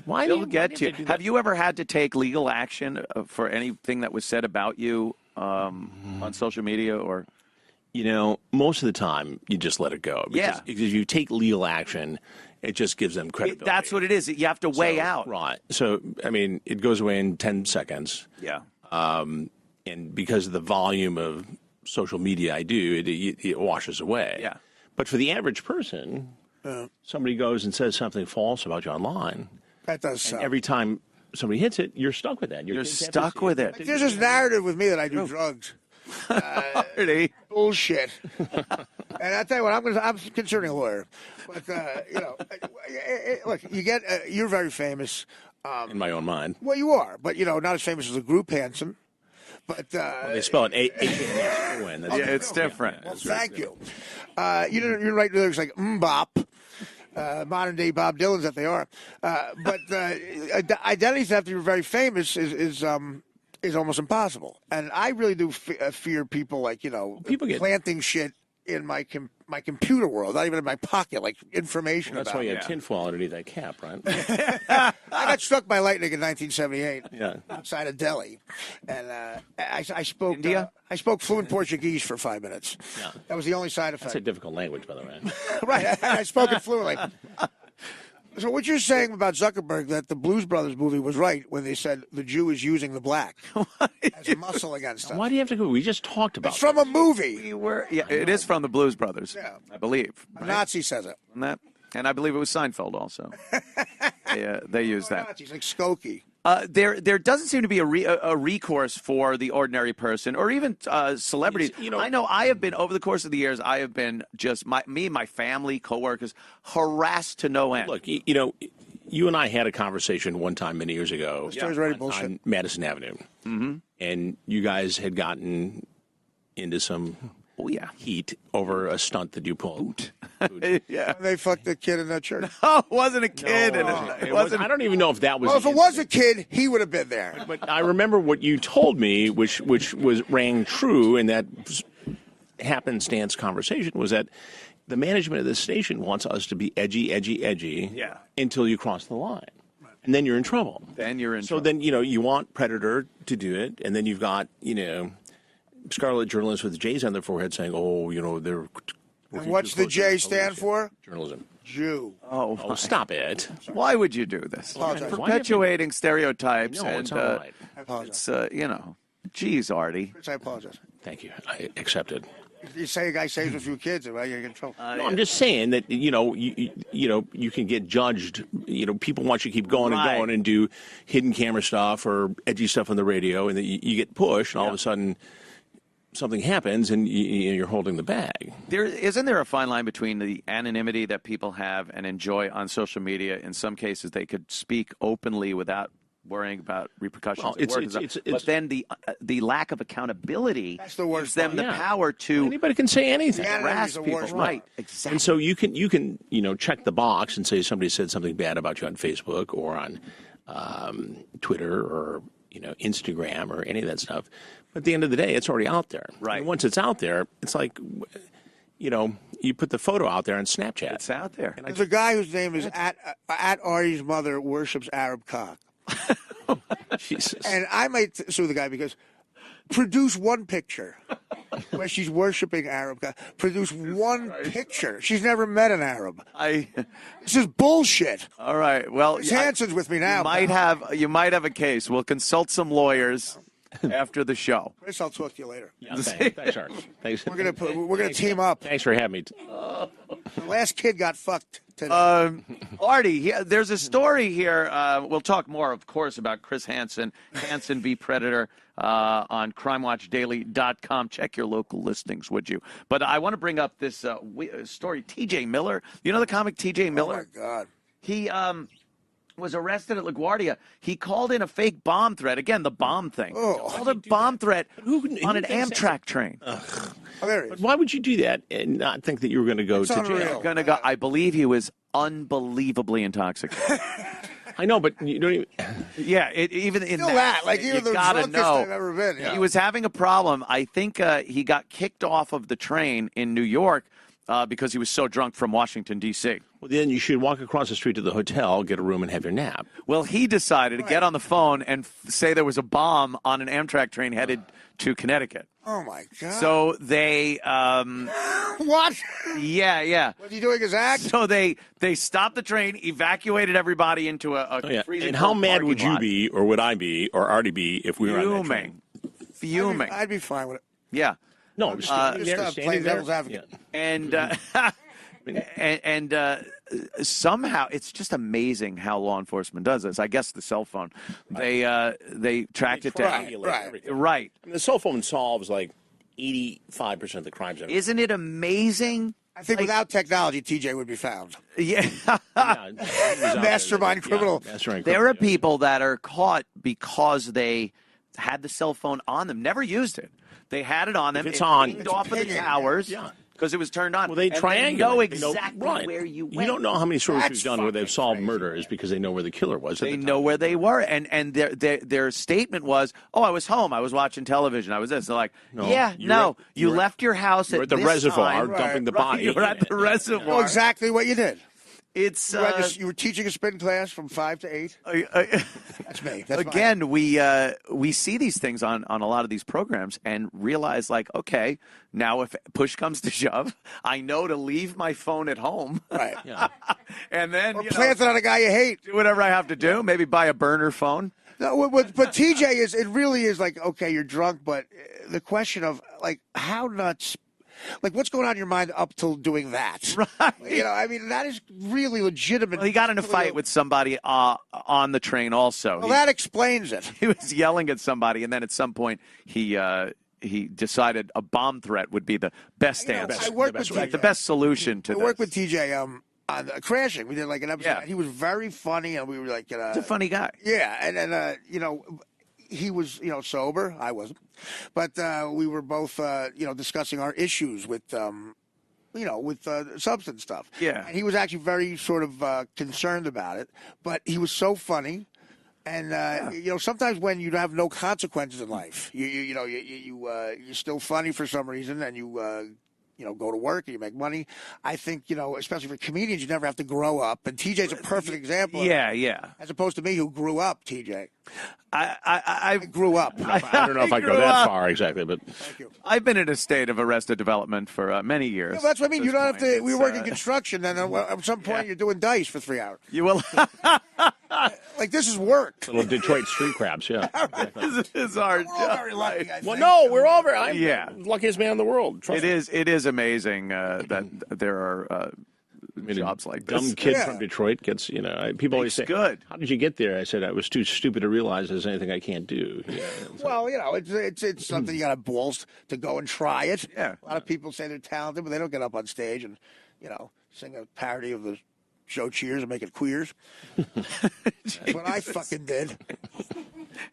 Speaker 3: why do
Speaker 1: They'll get to you.
Speaker 3: they do that?
Speaker 1: Have you ever had to take legal action for anything that was said about you on social media or?
Speaker 3: Most of the time, you just let it go.
Speaker 1: Yeah.
Speaker 3: Because if you take legal action, it just gives them credibility.
Speaker 1: That's what it is. You have to weigh
Speaker 3: So,
Speaker 1: out.
Speaker 3: Right. So, it goes away in 10 seconds.
Speaker 1: Yeah.
Speaker 3: And because of the volume of social media I do, it washes away.
Speaker 1: Yeah.
Speaker 3: But for the average person, somebody goes and says something false about you online,
Speaker 2: That does suck.
Speaker 3: every time somebody hits it, you're stuck with that.
Speaker 1: You're
Speaker 3: kids have
Speaker 1: stuck
Speaker 3: to-
Speaker 1: with it.
Speaker 2: There's this narrative with me that I do drugs.
Speaker 1: Artie.
Speaker 2: Bullshit. And I tell you what, I'm considering a lawyer. But, look, you're very famous.
Speaker 3: In my own mind.
Speaker 2: Well, you are, but, not as famous as the group Hansen. But
Speaker 3: They spell it H-A-N-S-O-N.
Speaker 1: Yeah, it's different.
Speaker 2: well, thank you. You didn't write lyrics like "mbop," modern day Bob Dylan's that they are. But identity theft, if you're very famous, is almost impossible. And I really do fear people like
Speaker 3: People get-
Speaker 2: planting shit in my computer world, not even in my pocket, like information
Speaker 3: That's
Speaker 2: about
Speaker 3: why you
Speaker 2: me.
Speaker 3: have tinfoil underneath that cap, right?
Speaker 2: I got struck by lightning in 1978
Speaker 3: Yeah.
Speaker 2: outside of Delhi, and I spoke
Speaker 1: India?
Speaker 2: I spoke fluent Portuguese for 5 minutes.
Speaker 3: Yeah.
Speaker 2: That was the only side effect.
Speaker 3: That's a difficult language, by the way.
Speaker 2: Right, I spoke it fluently. So what you're saying about Zuckerberg, that the Blues Brothers movie was right when they said the Jew is using the black as a muscle against them.
Speaker 3: Why do you have to go? We just talked about
Speaker 2: It's from a movie.
Speaker 1: Yeah, it is from the Blues Brothers,
Speaker 2: Yeah.
Speaker 1: I believe.
Speaker 2: A
Speaker 1: Right?
Speaker 2: Nazi says it.
Speaker 1: And I believe it was Seinfeld also. They used that.
Speaker 2: Nazis like Skokie.
Speaker 1: There doesn't seem to be a recourse for the ordinary person or even celebrities. I know I have been, over the course of the years, I have been just, my family, coworkers, harassed to no end.
Speaker 3: Look, you and I had a conversation one time many years ago on Madison Avenue. Mm-hmm. And you guys had gotten into some heat over a stunt that you pulled.
Speaker 2: Yeah. They fucked the kid in that church.
Speaker 1: No, it wasn't a kid.
Speaker 3: It wasn't. I don't even know if that was.
Speaker 2: Well, if it was a kid, he would have been there.
Speaker 3: But I remember what you told me, which rang true, in that happenstance conversation, was that the management of this station wants us to be edgy until you cross the line. And then you're in trouble. So then, you want Predator to do it, and then you've got, scarlet journalists with J's on their forehead saying, they're...
Speaker 2: And what's the J stand for?
Speaker 3: Journalism.
Speaker 2: Jew.
Speaker 3: Oh, stop it.
Speaker 1: Why would you do this? Perpetuating stereotypes.
Speaker 3: No, it's all right.
Speaker 2: I apologize.
Speaker 1: Geez, Artie.
Speaker 2: Chris, I apologize.
Speaker 3: Thank you. I accepted.
Speaker 2: You say a guy saves a few kids, and you get in trouble.
Speaker 3: No, I'm just saying that you can get judged. People want you to keep going and going and do hidden camera stuff or edgy stuff on the radio, and then you get pushed, and all of a sudden something happens, and you're holding the bag.
Speaker 1: Isn't there a fine line between the anonymity that people have and enjoy on social media? In some cases, they could speak openly without worrying about repercussions. But then the lack of accountability gives them the power to.
Speaker 3: Anybody can say anything.
Speaker 1: Harass people, right? Exactly.
Speaker 3: And so you can check the box and say somebody said something bad about you on Facebook or on Twitter or Instagram or any of that stuff. But at the end of the day, it's already out there.
Speaker 1: Right.
Speaker 3: And once it's out there, it's like, you put the photo out there on Snapchat.
Speaker 1: It's out there.
Speaker 2: There's a guy whose name is at Artie's mother worships Arab cock.
Speaker 3: Jesus.
Speaker 2: And I might sue the guy because produce one picture where she's worshiping Arab cock. Produce one picture. She's never met an Arab. This is bullshit.
Speaker 1: All right. Well,
Speaker 2: Hansen's with me now.
Speaker 1: You might have a case. We'll consult some lawyers after the show.
Speaker 2: Chris, I'll talk to you later.
Speaker 3: Yeah, thanks, Art. Thanks.
Speaker 2: We're gonna team up.
Speaker 3: Thanks for having me.
Speaker 2: The last kid got fucked today.
Speaker 1: Artie, there's a story here. We'll talk more, of course, about Chris Hansen v. Predator on CrimeWatchDaily.com. Check your local listings, would you? But I want to bring up this story. T.J. Miller. You know the comic T.J. Miller?
Speaker 2: Oh, my God.
Speaker 1: He was arrested at LaGuardia. He called in a fake bomb threat. Again, the bomb thing. Called a bomb threat on an Amtrak train.
Speaker 3: But why would you do that and not think that you were going to go to jail?
Speaker 1: I believe he was unbelievably intoxicated.
Speaker 3: I know, but you don't even...
Speaker 1: Yeah, even in
Speaker 2: that, like even the drunkest I've ever been. Yeah.
Speaker 1: He was having a problem. I think he got kicked off of the train in New York because he was so drunk from Washington, D.C.
Speaker 3: Well, then you should walk across the street to the hotel, get a room, and have your nap.
Speaker 1: Well, he decided to get on the phone and say there was a bomb on an Amtrak train headed to Connecticut.
Speaker 2: Oh, my God.
Speaker 1: So they...
Speaker 2: What?
Speaker 1: Yeah.
Speaker 2: Was he doing his act?
Speaker 1: So they stopped the train, evacuated everybody into a freezing.
Speaker 3: And how mad would you be, or would I be, or Artie be, if we were on that train?
Speaker 1: Fuming.
Speaker 2: I'd be fine with it.
Speaker 1: Yeah.
Speaker 3: No, standing
Speaker 2: devil's advocate.
Speaker 1: And somehow it's just amazing how law enforcement does this. I guess the cell phone, they tracked it down. Right.
Speaker 3: I mean, the cell phone solves like 85% of the crimes.
Speaker 1: Isn't it amazing?
Speaker 2: I think without technology, TJ would be found.
Speaker 1: Yeah.
Speaker 2: Mastermind criminal.
Speaker 1: There are people that are caught because they had the cell phone on them, never used it. They had it on them.
Speaker 3: If it's on.
Speaker 1: Pinged off of the towers.
Speaker 3: Yeah.
Speaker 1: Because it was turned on.
Speaker 3: Well, they triangulate.
Speaker 1: They know exactly where you went.
Speaker 3: You don't know how many stories we've done where they've solved murders because they know where the killer was.
Speaker 1: They know where they were, and their statement was, "Oh, I was home. I was watching television. I was this." They're like, you left your house at
Speaker 3: the
Speaker 1: this
Speaker 3: reservoir
Speaker 1: time.
Speaker 3: dumping the body.
Speaker 1: You were at the reservoir.
Speaker 2: You know exactly what you did.
Speaker 1: It's
Speaker 2: you were teaching a spin class from 5 to 8. That's me. That's
Speaker 1: again, we see these things on a lot of these programs and realize, like, okay, now if push comes to shove, I know to leave my phone at home,
Speaker 2: right?
Speaker 1: Yeah. And then
Speaker 2: plant it on a guy you hate.
Speaker 1: Do whatever I have to do. Maybe buy a burner phone.
Speaker 2: No, but TJ it really is like, okay, you're drunk, but the question of like how nuts. Like, what's going on in your mind up till doing that?
Speaker 1: Right.
Speaker 2: You know, I mean, that is really legitimate.
Speaker 1: Well, he got in a fight with somebody on the train also.
Speaker 2: Well, that explains it.
Speaker 1: He was yelling at somebody, and then at some point he decided a bomb threat would be the best answer.
Speaker 2: I worked with
Speaker 1: the best solution to
Speaker 2: I
Speaker 1: this.
Speaker 2: worked with TJ on Crashing. We did like an episode.
Speaker 1: Yeah.
Speaker 2: He was very funny, and we were like,
Speaker 1: He's a funny guy.
Speaker 2: yeah, and then you know, he was sober. I wasn't, but we were both discussing our issues with with substance stuff.
Speaker 1: Yeah.
Speaker 2: And he was actually very sort of concerned about it, but he was so funny. And sometimes when you have no consequences in life, you're still funny for some reason, and you go to work and you make money. I think especially for comedians, you never have to grow up. And TJ's a perfect example.
Speaker 1: Yeah.
Speaker 2: As opposed to me, who grew up. TJ,
Speaker 1: I
Speaker 2: grew up.
Speaker 3: I don't know if I go that far exactly, but
Speaker 2: Thank you.
Speaker 1: I've been in a state of arrested development for many years.
Speaker 2: Yeah, that's what I mean.
Speaker 1: At
Speaker 2: You
Speaker 1: this
Speaker 2: don't have
Speaker 1: point.
Speaker 2: to. We were working construction, and at some point you're doing dice for 3 hours.
Speaker 1: You will.
Speaker 2: Like, this is work.
Speaker 3: little Detroit street crabs, yeah.
Speaker 1: This is our
Speaker 2: We're all
Speaker 1: job.
Speaker 2: very lucky. I
Speaker 3: Well,
Speaker 2: think.
Speaker 3: no, we're all very. I'm
Speaker 1: Yeah.
Speaker 3: the luckiest man in the world. Trust me.
Speaker 1: It is amazing that there are jobs like this.
Speaker 3: Dumb kid
Speaker 2: Yeah.
Speaker 3: from Detroit gets, people always say,
Speaker 1: good.
Speaker 3: "How did you get there?" I said, "I was too stupid to realize there's anything I can't do." Yeah.
Speaker 2: Well, it's something you got to have balls to go and try it.
Speaker 1: Yeah.
Speaker 2: A lot of people say they're talented, but they don't get up on stage and sing a parody of the show Cheers and make it Queers. That's what I fucking did.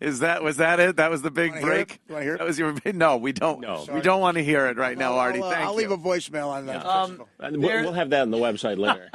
Speaker 1: Was that it? That was the big
Speaker 2: Wanna hear
Speaker 1: break.
Speaker 2: it? You wanna hear it?
Speaker 1: That was your. No, we don't.
Speaker 3: No.
Speaker 1: We don't want to hear it right now, Artie. Thank
Speaker 2: I'll
Speaker 1: you.
Speaker 2: leave a voicemail on that.
Speaker 3: We'll have that on the website later.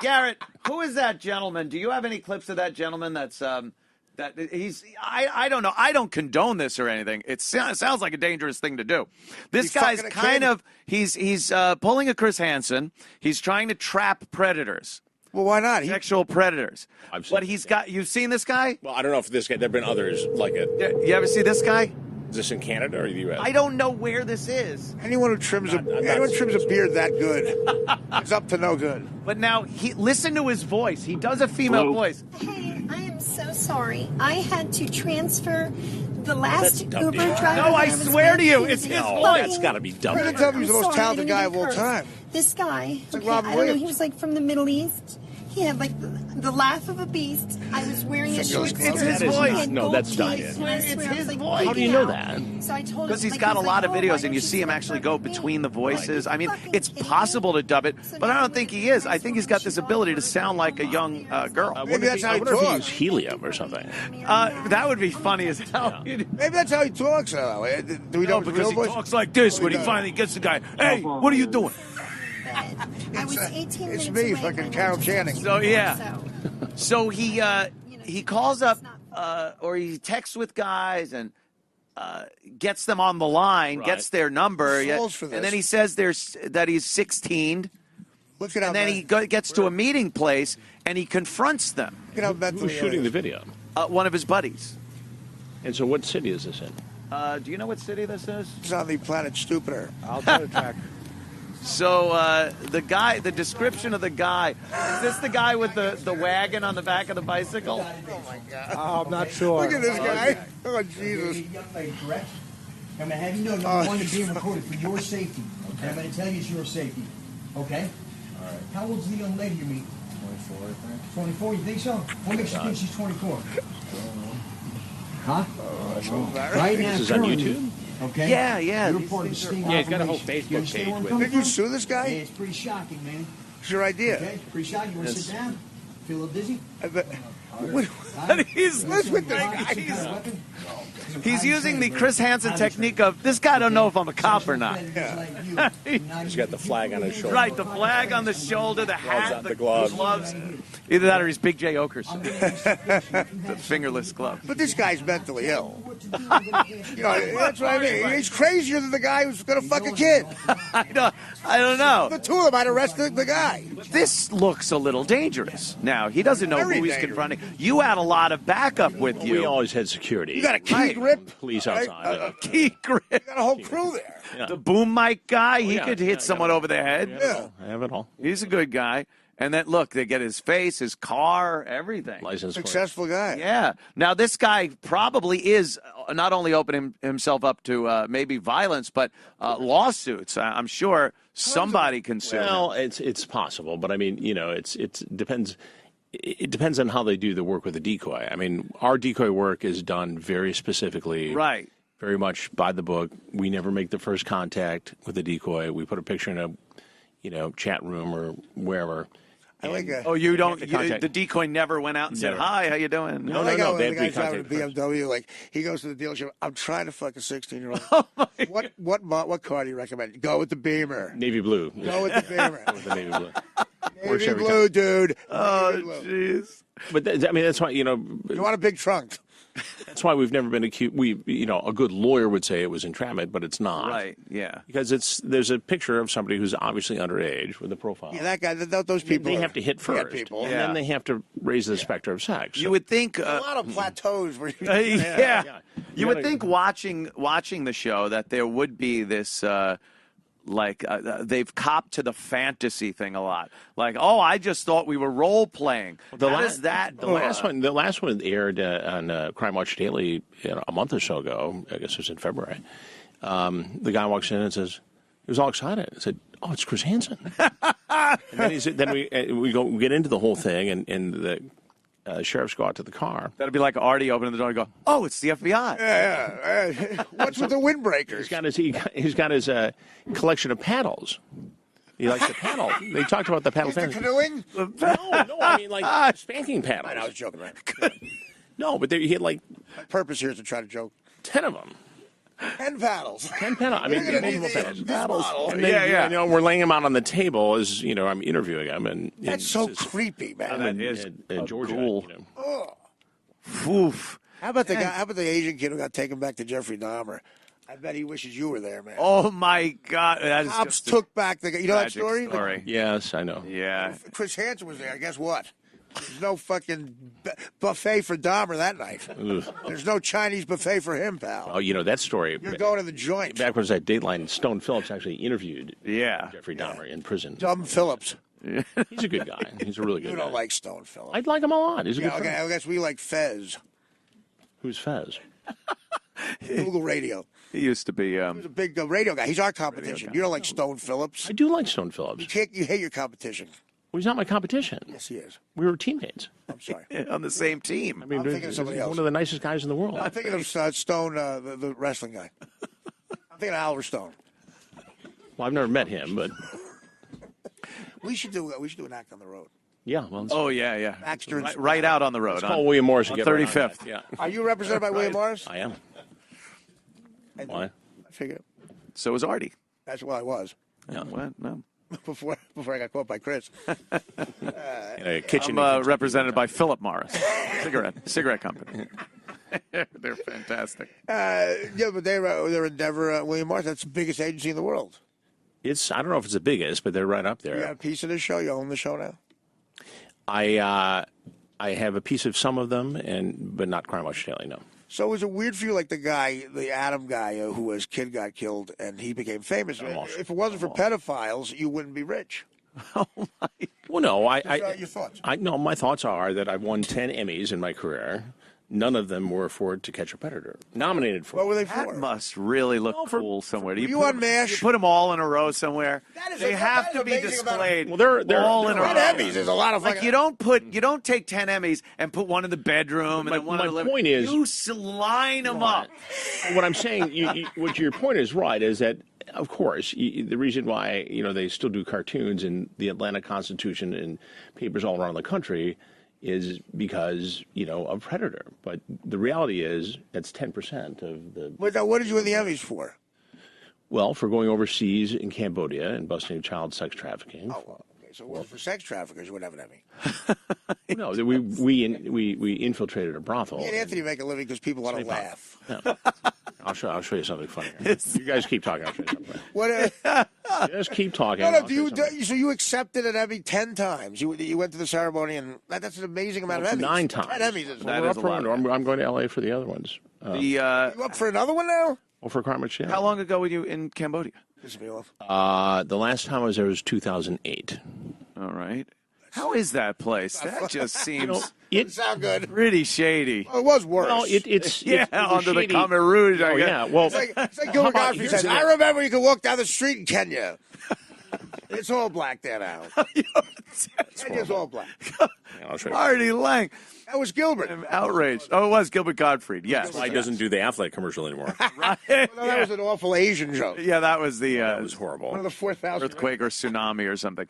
Speaker 1: Garrett, who is that gentleman? Do you have any clips of that gentleman? That's that he's. I don't know. I don't condone this or anything. It sounds like a dangerous thing to do. This
Speaker 2: He's
Speaker 1: guy's
Speaker 2: fucking a
Speaker 1: kind
Speaker 2: kid.
Speaker 1: of. He's pulling a Chris Hansen. He's trying to trap predators.
Speaker 2: Well, why not?
Speaker 1: Sexual predators.
Speaker 3: I've seen
Speaker 1: But he's got. You've seen this guy?
Speaker 3: Well, I don't know if this guy. There've been others like it.
Speaker 1: You ever see this guy?
Speaker 3: Is this in Canada or the U.S.?
Speaker 1: I don't know where this is.
Speaker 2: Anyone who trims anyone trims a beard that good is up to no good.
Speaker 1: But now listen to his voice. He does a female voice.
Speaker 5: Hey, I am so sorry. I had to transfer the last
Speaker 3: dumb,
Speaker 5: Uber
Speaker 3: dude.
Speaker 5: driver.
Speaker 1: No, I
Speaker 5: that was
Speaker 1: swear to you,
Speaker 5: with.
Speaker 1: it's
Speaker 5: He
Speaker 1: his
Speaker 5: was
Speaker 1: voice.
Speaker 5: fucking-
Speaker 3: That's got to be dumb.
Speaker 2: Trying to tell me he's the
Speaker 5: I'm
Speaker 2: most
Speaker 5: sorry, I
Speaker 2: talented
Speaker 5: didn't
Speaker 2: guy
Speaker 5: mean
Speaker 2: of
Speaker 5: to
Speaker 2: all
Speaker 5: curse.
Speaker 2: time.
Speaker 5: This guy,
Speaker 2: like
Speaker 5: okay,
Speaker 2: Robin
Speaker 5: I don't know,
Speaker 2: Williams.
Speaker 5: he was like from the Middle East. He had like the laugh of a beast. I was wearing a short
Speaker 2: It's
Speaker 5: skirt.
Speaker 1: his
Speaker 5: He
Speaker 1: voice.
Speaker 5: had
Speaker 3: No,
Speaker 5: gold
Speaker 3: that's not
Speaker 5: teeth,
Speaker 3: it.
Speaker 5: and I
Speaker 1: It's
Speaker 5: swear I was,
Speaker 1: his
Speaker 5: like,
Speaker 1: voice.
Speaker 3: How do you
Speaker 5: freaking
Speaker 3: know
Speaker 5: out.
Speaker 3: that?
Speaker 5: So I told him,
Speaker 1: Because he's
Speaker 5: like,
Speaker 1: got a
Speaker 5: like,
Speaker 1: lot of
Speaker 5: oh, why
Speaker 1: videos,
Speaker 5: don't
Speaker 1: and you see him
Speaker 5: say
Speaker 1: actually
Speaker 5: that
Speaker 1: go
Speaker 5: for me?
Speaker 1: between the voices. I mean,
Speaker 5: Fucking
Speaker 1: it's
Speaker 5: kidding
Speaker 1: possible
Speaker 5: me?
Speaker 1: to dub it,
Speaker 5: So
Speaker 1: but I
Speaker 5: now
Speaker 1: don't think he is. I think he's got this ability to sound like a young girl.
Speaker 2: Maybe that's how
Speaker 3: I
Speaker 2: he
Speaker 3: wonder if he
Speaker 2: talks.
Speaker 3: used helium or something.
Speaker 1: That would be funny as hell.
Speaker 2: Maybe that's how he talks. Do we know his
Speaker 1: because
Speaker 2: real
Speaker 1: he
Speaker 2: voice?
Speaker 1: talks like this when he
Speaker 2: does.
Speaker 1: finally gets the guy. Hey, what are you doing?
Speaker 5: I was 18 minutes
Speaker 2: It's me,
Speaker 5: away
Speaker 2: fucking
Speaker 5: from
Speaker 2: Carol
Speaker 5: him.
Speaker 2: Channing.
Speaker 1: So yeah.
Speaker 5: So,
Speaker 1: So he calls up or he texts with guys and gets them on the line,
Speaker 3: Right.
Speaker 1: gets their number,
Speaker 2: He falls for
Speaker 1: and
Speaker 2: this.
Speaker 1: then he says that he's 16,
Speaker 2: Look at how
Speaker 1: and then he gets to a meeting place and he confronts them.
Speaker 2: look at how mentally
Speaker 3: Who's shooting
Speaker 2: ill
Speaker 3: the
Speaker 2: he is.
Speaker 3: video?
Speaker 1: One of his buddies.
Speaker 3: And so, what city is this in?
Speaker 1: Do you know what city this is?
Speaker 2: It's on the planet Stupider. I'll try to track.
Speaker 1: So the description of the guy, is this the guy with the wagon on the back of the bicycle?
Speaker 6: I'm not sure.
Speaker 2: Look at this guy. Oh, Jesus.
Speaker 6: Young lady, correct? I'm going to have you know, number one, you're being recorded for your safety. And I'm going to tell you it's your safety. Okay? All right. How old's the young lady you meet? 24, I think. 24, you think so? What makes you think she's 24? Huh? Right now,
Speaker 3: This is on
Speaker 6: currently,
Speaker 3: YouTube?
Speaker 6: Okay?
Speaker 1: Yeah, yeah,
Speaker 6: You're
Speaker 1: these
Speaker 6: reporting
Speaker 1: things are-
Speaker 6: sting
Speaker 3: Yeah, he's got a whole
Speaker 6: operation.
Speaker 3: Facebook
Speaker 6: You understand
Speaker 3: page
Speaker 6: where I'm
Speaker 3: with-
Speaker 6: coming
Speaker 2: Did you
Speaker 6: from?
Speaker 2: sue this
Speaker 6: Yeah,
Speaker 2: guy?
Speaker 6: it's pretty shocking, man.
Speaker 2: It's your idea.
Speaker 6: Okay? Pretty shocking. You want to sit down? Feel a little dizzy?
Speaker 1: He's
Speaker 2: What's with this
Speaker 6: Some
Speaker 2: guy?
Speaker 6: kind of weapon?
Speaker 1: He's using the Chris Hansen technique of this guy don't know if I'm a cop or not.
Speaker 3: He's got the flag on his shoulder.
Speaker 1: Right, the flag on the shoulder, the hat,
Speaker 3: on, the gloves.
Speaker 1: Either that or he's Big J Okerson. The fingerless glove.
Speaker 2: But this guy's mentally ill. That's what I mean. He's crazier than the guy who's going to fuck a kid.
Speaker 1: I don't know.
Speaker 2: The two of them might arrest the guy.
Speaker 1: This looks a little dangerous. Now, he doesn't know
Speaker 2: Very
Speaker 1: who he's
Speaker 2: dangerous.
Speaker 1: confronting. You had a lot of backup with
Speaker 3: We
Speaker 1: you.
Speaker 3: always had security.
Speaker 2: You got a key
Speaker 1: Right.
Speaker 2: grip.
Speaker 3: Police
Speaker 2: right?
Speaker 3: outside.
Speaker 1: Key grip.
Speaker 2: You got a whole crew there.
Speaker 3: Yeah.
Speaker 1: The boom mic guy, he
Speaker 3: yeah,
Speaker 1: could
Speaker 3: yeah,
Speaker 1: hit someone over the head.
Speaker 2: Yeah.
Speaker 3: I have it all.
Speaker 1: He's a good guy. And then, look, they get his face, his car, everything.
Speaker 3: License plate.
Speaker 2: Successful guy.
Speaker 1: Yeah. Now, this guy probably is not only opening himself up to maybe violence, but lawsuits. I'm sure somebody can sue him.
Speaker 3: Well, it's possible, but I mean, it depends. It depends on how they do the work with the decoy. I mean, our decoy work is done very specifically,
Speaker 1: Right.
Speaker 3: very much by the book. We never make the first contact with the decoy. We put a picture in a, chat room or wherever.
Speaker 2: I like a.
Speaker 1: Oh, you don't?
Speaker 3: the contact.
Speaker 1: The decoy never went out and said,
Speaker 3: Never.
Speaker 1: "Hi, how you doing?"
Speaker 3: No,
Speaker 2: I got
Speaker 3: they
Speaker 2: the
Speaker 3: have to be
Speaker 2: guy's driving a
Speaker 3: contacted first.
Speaker 2: BMW. Like he goes to the dealership. I'm trying to fuck a 16-year-old.
Speaker 1: Oh my
Speaker 2: What car do you recommend? Go with the Beamer.
Speaker 3: Navy blue.
Speaker 2: Go with the Beamer.
Speaker 3: The navy blue.
Speaker 2: Navy
Speaker 3: every
Speaker 2: blue, dude.
Speaker 1: Oh,
Speaker 2: Navy blue.
Speaker 1: jeez.
Speaker 3: But that's why
Speaker 2: You want a big trunk?
Speaker 3: that's why we've never been accused. A good lawyer would say it was entrapment, but it's not.
Speaker 1: Right. Yeah.
Speaker 3: Because there's a picture of somebody who's obviously underage with a profile.
Speaker 2: Yeah, that guy. Those people.
Speaker 3: They
Speaker 2: are
Speaker 3: have to hit
Speaker 2: bad
Speaker 3: first,
Speaker 2: people.
Speaker 3: and
Speaker 1: Yeah.
Speaker 3: then they have to raise the specter of sex.
Speaker 1: You would think.
Speaker 2: A lot of plateaus where you.
Speaker 1: Yeah.
Speaker 3: yeah.
Speaker 1: You would think watching the show that there would be this. They've copped to the fantasy thing a lot. Like, oh, I just thought we were role playing.
Speaker 3: The last one aired on Crime Watch Daily a month or so ago. I guess it was in February. The guy walks in and says, he was all excited. I said, "Oh, it's Chris Hansen." And then we get into the whole thing, and the sheriffs go out to the car.
Speaker 1: That'd be like Artie opening the door and go, "Oh, it's the FBI."
Speaker 2: Yeah. What's with the windbreakers?
Speaker 3: He's got his collection of paddles. He likes the paddle. They talked about the paddle.
Speaker 2: Is the canoeing?
Speaker 3: No, I mean like spanking paddles.
Speaker 2: I was joking, man.
Speaker 3: No, but he had like
Speaker 2: My purpose here is to try to joke.
Speaker 3: 10 of them.
Speaker 2: 10 paddles.
Speaker 3: 10 paddles. I mean,
Speaker 2: You're gonna
Speaker 3: multiple
Speaker 2: need
Speaker 3: paddles.
Speaker 2: this model.
Speaker 3: And then,
Speaker 1: Yeah.
Speaker 3: we're laying them out on the table as I'm interviewing him, and
Speaker 2: That's so creepy, man.
Speaker 1: That is
Speaker 3: in Georgia.
Speaker 1: cool. Oof.
Speaker 2: How about the guy? How about the Asian kid who got taken back to Jeffrey Dahmer? I bet he wishes you were there, man.
Speaker 1: Oh my God! That is
Speaker 2: Cops
Speaker 1: just a
Speaker 2: took back the guy. You know that
Speaker 1: tragic
Speaker 2: story?
Speaker 3: Yes, I know.
Speaker 1: Yeah.
Speaker 2: Chris Hansen was there. Guess what? There's no fucking buffet for Dahmer that night.
Speaker 3: Ugh.
Speaker 2: There's no Chinese buffet for him, pal.
Speaker 3: Oh, that story.
Speaker 2: You're going to the joint.
Speaker 3: Back when it was at Dateline, Stone Phillips actually interviewed
Speaker 1: Yeah.
Speaker 3: Jeffrey Dahmer in prison.
Speaker 2: Dumb Phillips.
Speaker 3: He's a good guy. He's a really good
Speaker 2: You
Speaker 3: guy.
Speaker 2: don't like Stone Phillips.
Speaker 3: I'd like him a lot. He's a
Speaker 2: Yeah,
Speaker 3: good
Speaker 2: okay.
Speaker 3: friend.
Speaker 2: I guess we like Fez.
Speaker 3: Who's Fez?
Speaker 2: Google Radio.
Speaker 1: He used to be.
Speaker 2: He's a big radio guy. He's our competition. You don't like Stone Phillips.
Speaker 3: I do like Stone Phillips.
Speaker 2: You hate your competition.
Speaker 3: Well, he's not my competition.
Speaker 2: Yes, he is.
Speaker 3: We were teammates.
Speaker 2: I'm sorry.
Speaker 1: on the same team.
Speaker 3: I mean,
Speaker 2: I'm thinking of
Speaker 3: he's
Speaker 2: somebody
Speaker 3: one
Speaker 2: else.
Speaker 3: of the nicest guys in the world.
Speaker 2: I'm thinking of Stone, the wrestling guy. I'm thinking of Oliver Stone.
Speaker 3: Well, I've never met him, but
Speaker 2: We should do an act on the road.
Speaker 3: yeah. Well,
Speaker 1: Oh yeah, yeah.
Speaker 2: Baxter and
Speaker 1: Right out on the road.
Speaker 3: let's call William Morris and
Speaker 1: on
Speaker 3: get right on
Speaker 1: 35th.
Speaker 3: that. Yeah,
Speaker 2: Are you represented by William Morris?
Speaker 3: I am. Why?
Speaker 2: I figured.
Speaker 1: So was Artie.
Speaker 2: That's what I was
Speaker 1: Yeah. What? No.
Speaker 2: before I got caught by Chris.
Speaker 3: In a kitchen.
Speaker 1: I'm represented by Philip Morris, cigarette company. They're fantastic.
Speaker 2: Yeah, but they're Endeavor, William Morris. That's the biggest agency in the world.
Speaker 3: I don't know if it's the biggest, but they're right up there.
Speaker 2: You got a piece of this show. You own the show now.
Speaker 3: I have a piece of some of them, but not Crime Watch Daily. No.
Speaker 2: So was it weird for you, like the Adam guy who his kid got killed and he became famous? If it wasn't for pedophiles, you wouldn't be rich.
Speaker 1: Oh my!
Speaker 3: Well, no.
Speaker 2: Your thoughts?
Speaker 3: My thoughts are that I've won 10 Emmys in my career. None of them were for To Catch a Predator. Nominated for.
Speaker 2: What were they
Speaker 1: That
Speaker 2: for?
Speaker 1: must really look cool somewhere. Do
Speaker 2: you
Speaker 1: put
Speaker 2: on
Speaker 1: them-
Speaker 2: MASH?
Speaker 1: You put them all in a row somewhere.
Speaker 2: That is
Speaker 1: They
Speaker 2: a-
Speaker 1: have
Speaker 2: that
Speaker 1: to
Speaker 2: is
Speaker 1: be
Speaker 2: amazing about-
Speaker 1: displayed.
Speaker 3: Well, they're
Speaker 1: all in a row.
Speaker 2: 10 Emmys is a lot of
Speaker 1: Like
Speaker 2: fucking.
Speaker 1: you don't take 10 Emmys and put one in the bedroom and then one in the living.
Speaker 3: point is-
Speaker 1: you line them up.
Speaker 3: What I'm saying, what your point is right, is that, of course, the reason why they still do cartoons in the Atlanta Constitution and papers all around the country is because of Predator. But the reality is that's 10% of the.
Speaker 2: What did you win the Emmys for?
Speaker 3: Well, for going overseas in Cambodia and busting child sex trafficking.
Speaker 2: Oh, well, okay. So for sex traffickers, you wouldn't have an Emmy.
Speaker 3: No, we infiltrated a brothel.
Speaker 2: Me and Anthony make a living because people want to laugh.
Speaker 3: Yeah. I'll show you something funny. You guys keep talking. I'll show you something funny.
Speaker 2: What?
Speaker 3: Just keep talking.
Speaker 2: No,
Speaker 3: I'll show you something.
Speaker 2: so you accepted an Emmy 10 times. You went to the ceremony, and that's an amazing amount of Emmys.
Speaker 3: 9 times.
Speaker 2: 10 Emmys. Is
Speaker 1: That
Speaker 3: We're
Speaker 1: is
Speaker 3: up
Speaker 1: a lot
Speaker 3: for
Speaker 1: of
Speaker 3: I'm going to L.A. for the other ones.
Speaker 2: you up for another one now?
Speaker 3: For Crime Watch Daily.
Speaker 1: How long ago were you in Cambodia?
Speaker 2: Piss me off.
Speaker 3: The last time I was there was 2008.
Speaker 1: All right. How is that place? That just seems
Speaker 2: Didn't sound good.
Speaker 1: pretty shady.
Speaker 2: Well, it was worse.
Speaker 3: Well, it's
Speaker 1: Yeah,
Speaker 3: it was
Speaker 1: under the
Speaker 3: shady.
Speaker 1: Khmer Rouge. I
Speaker 3: Oh
Speaker 1: guess.
Speaker 3: yeah, well,
Speaker 2: It's like Gilbert
Speaker 3: about-
Speaker 2: Gottfried
Speaker 3: here's
Speaker 2: says,
Speaker 3: the-
Speaker 2: I remember you could walk down the street in Kenya. It's all black there now. Kenya's all black.
Speaker 3: I'll show you.
Speaker 1: Artie Lange.
Speaker 2: That was Gilbert.
Speaker 1: I'm outraged. Oh, it was Gilbert Gottfried. Yes.
Speaker 3: Why doesn't do the Affleck commercial anymore?
Speaker 1: Right.
Speaker 2: No, that was an awful Asian joke.
Speaker 1: Yeah, that was the
Speaker 3: That was horrible.
Speaker 2: One of the 4,000.
Speaker 1: earthquake or tsunami or something.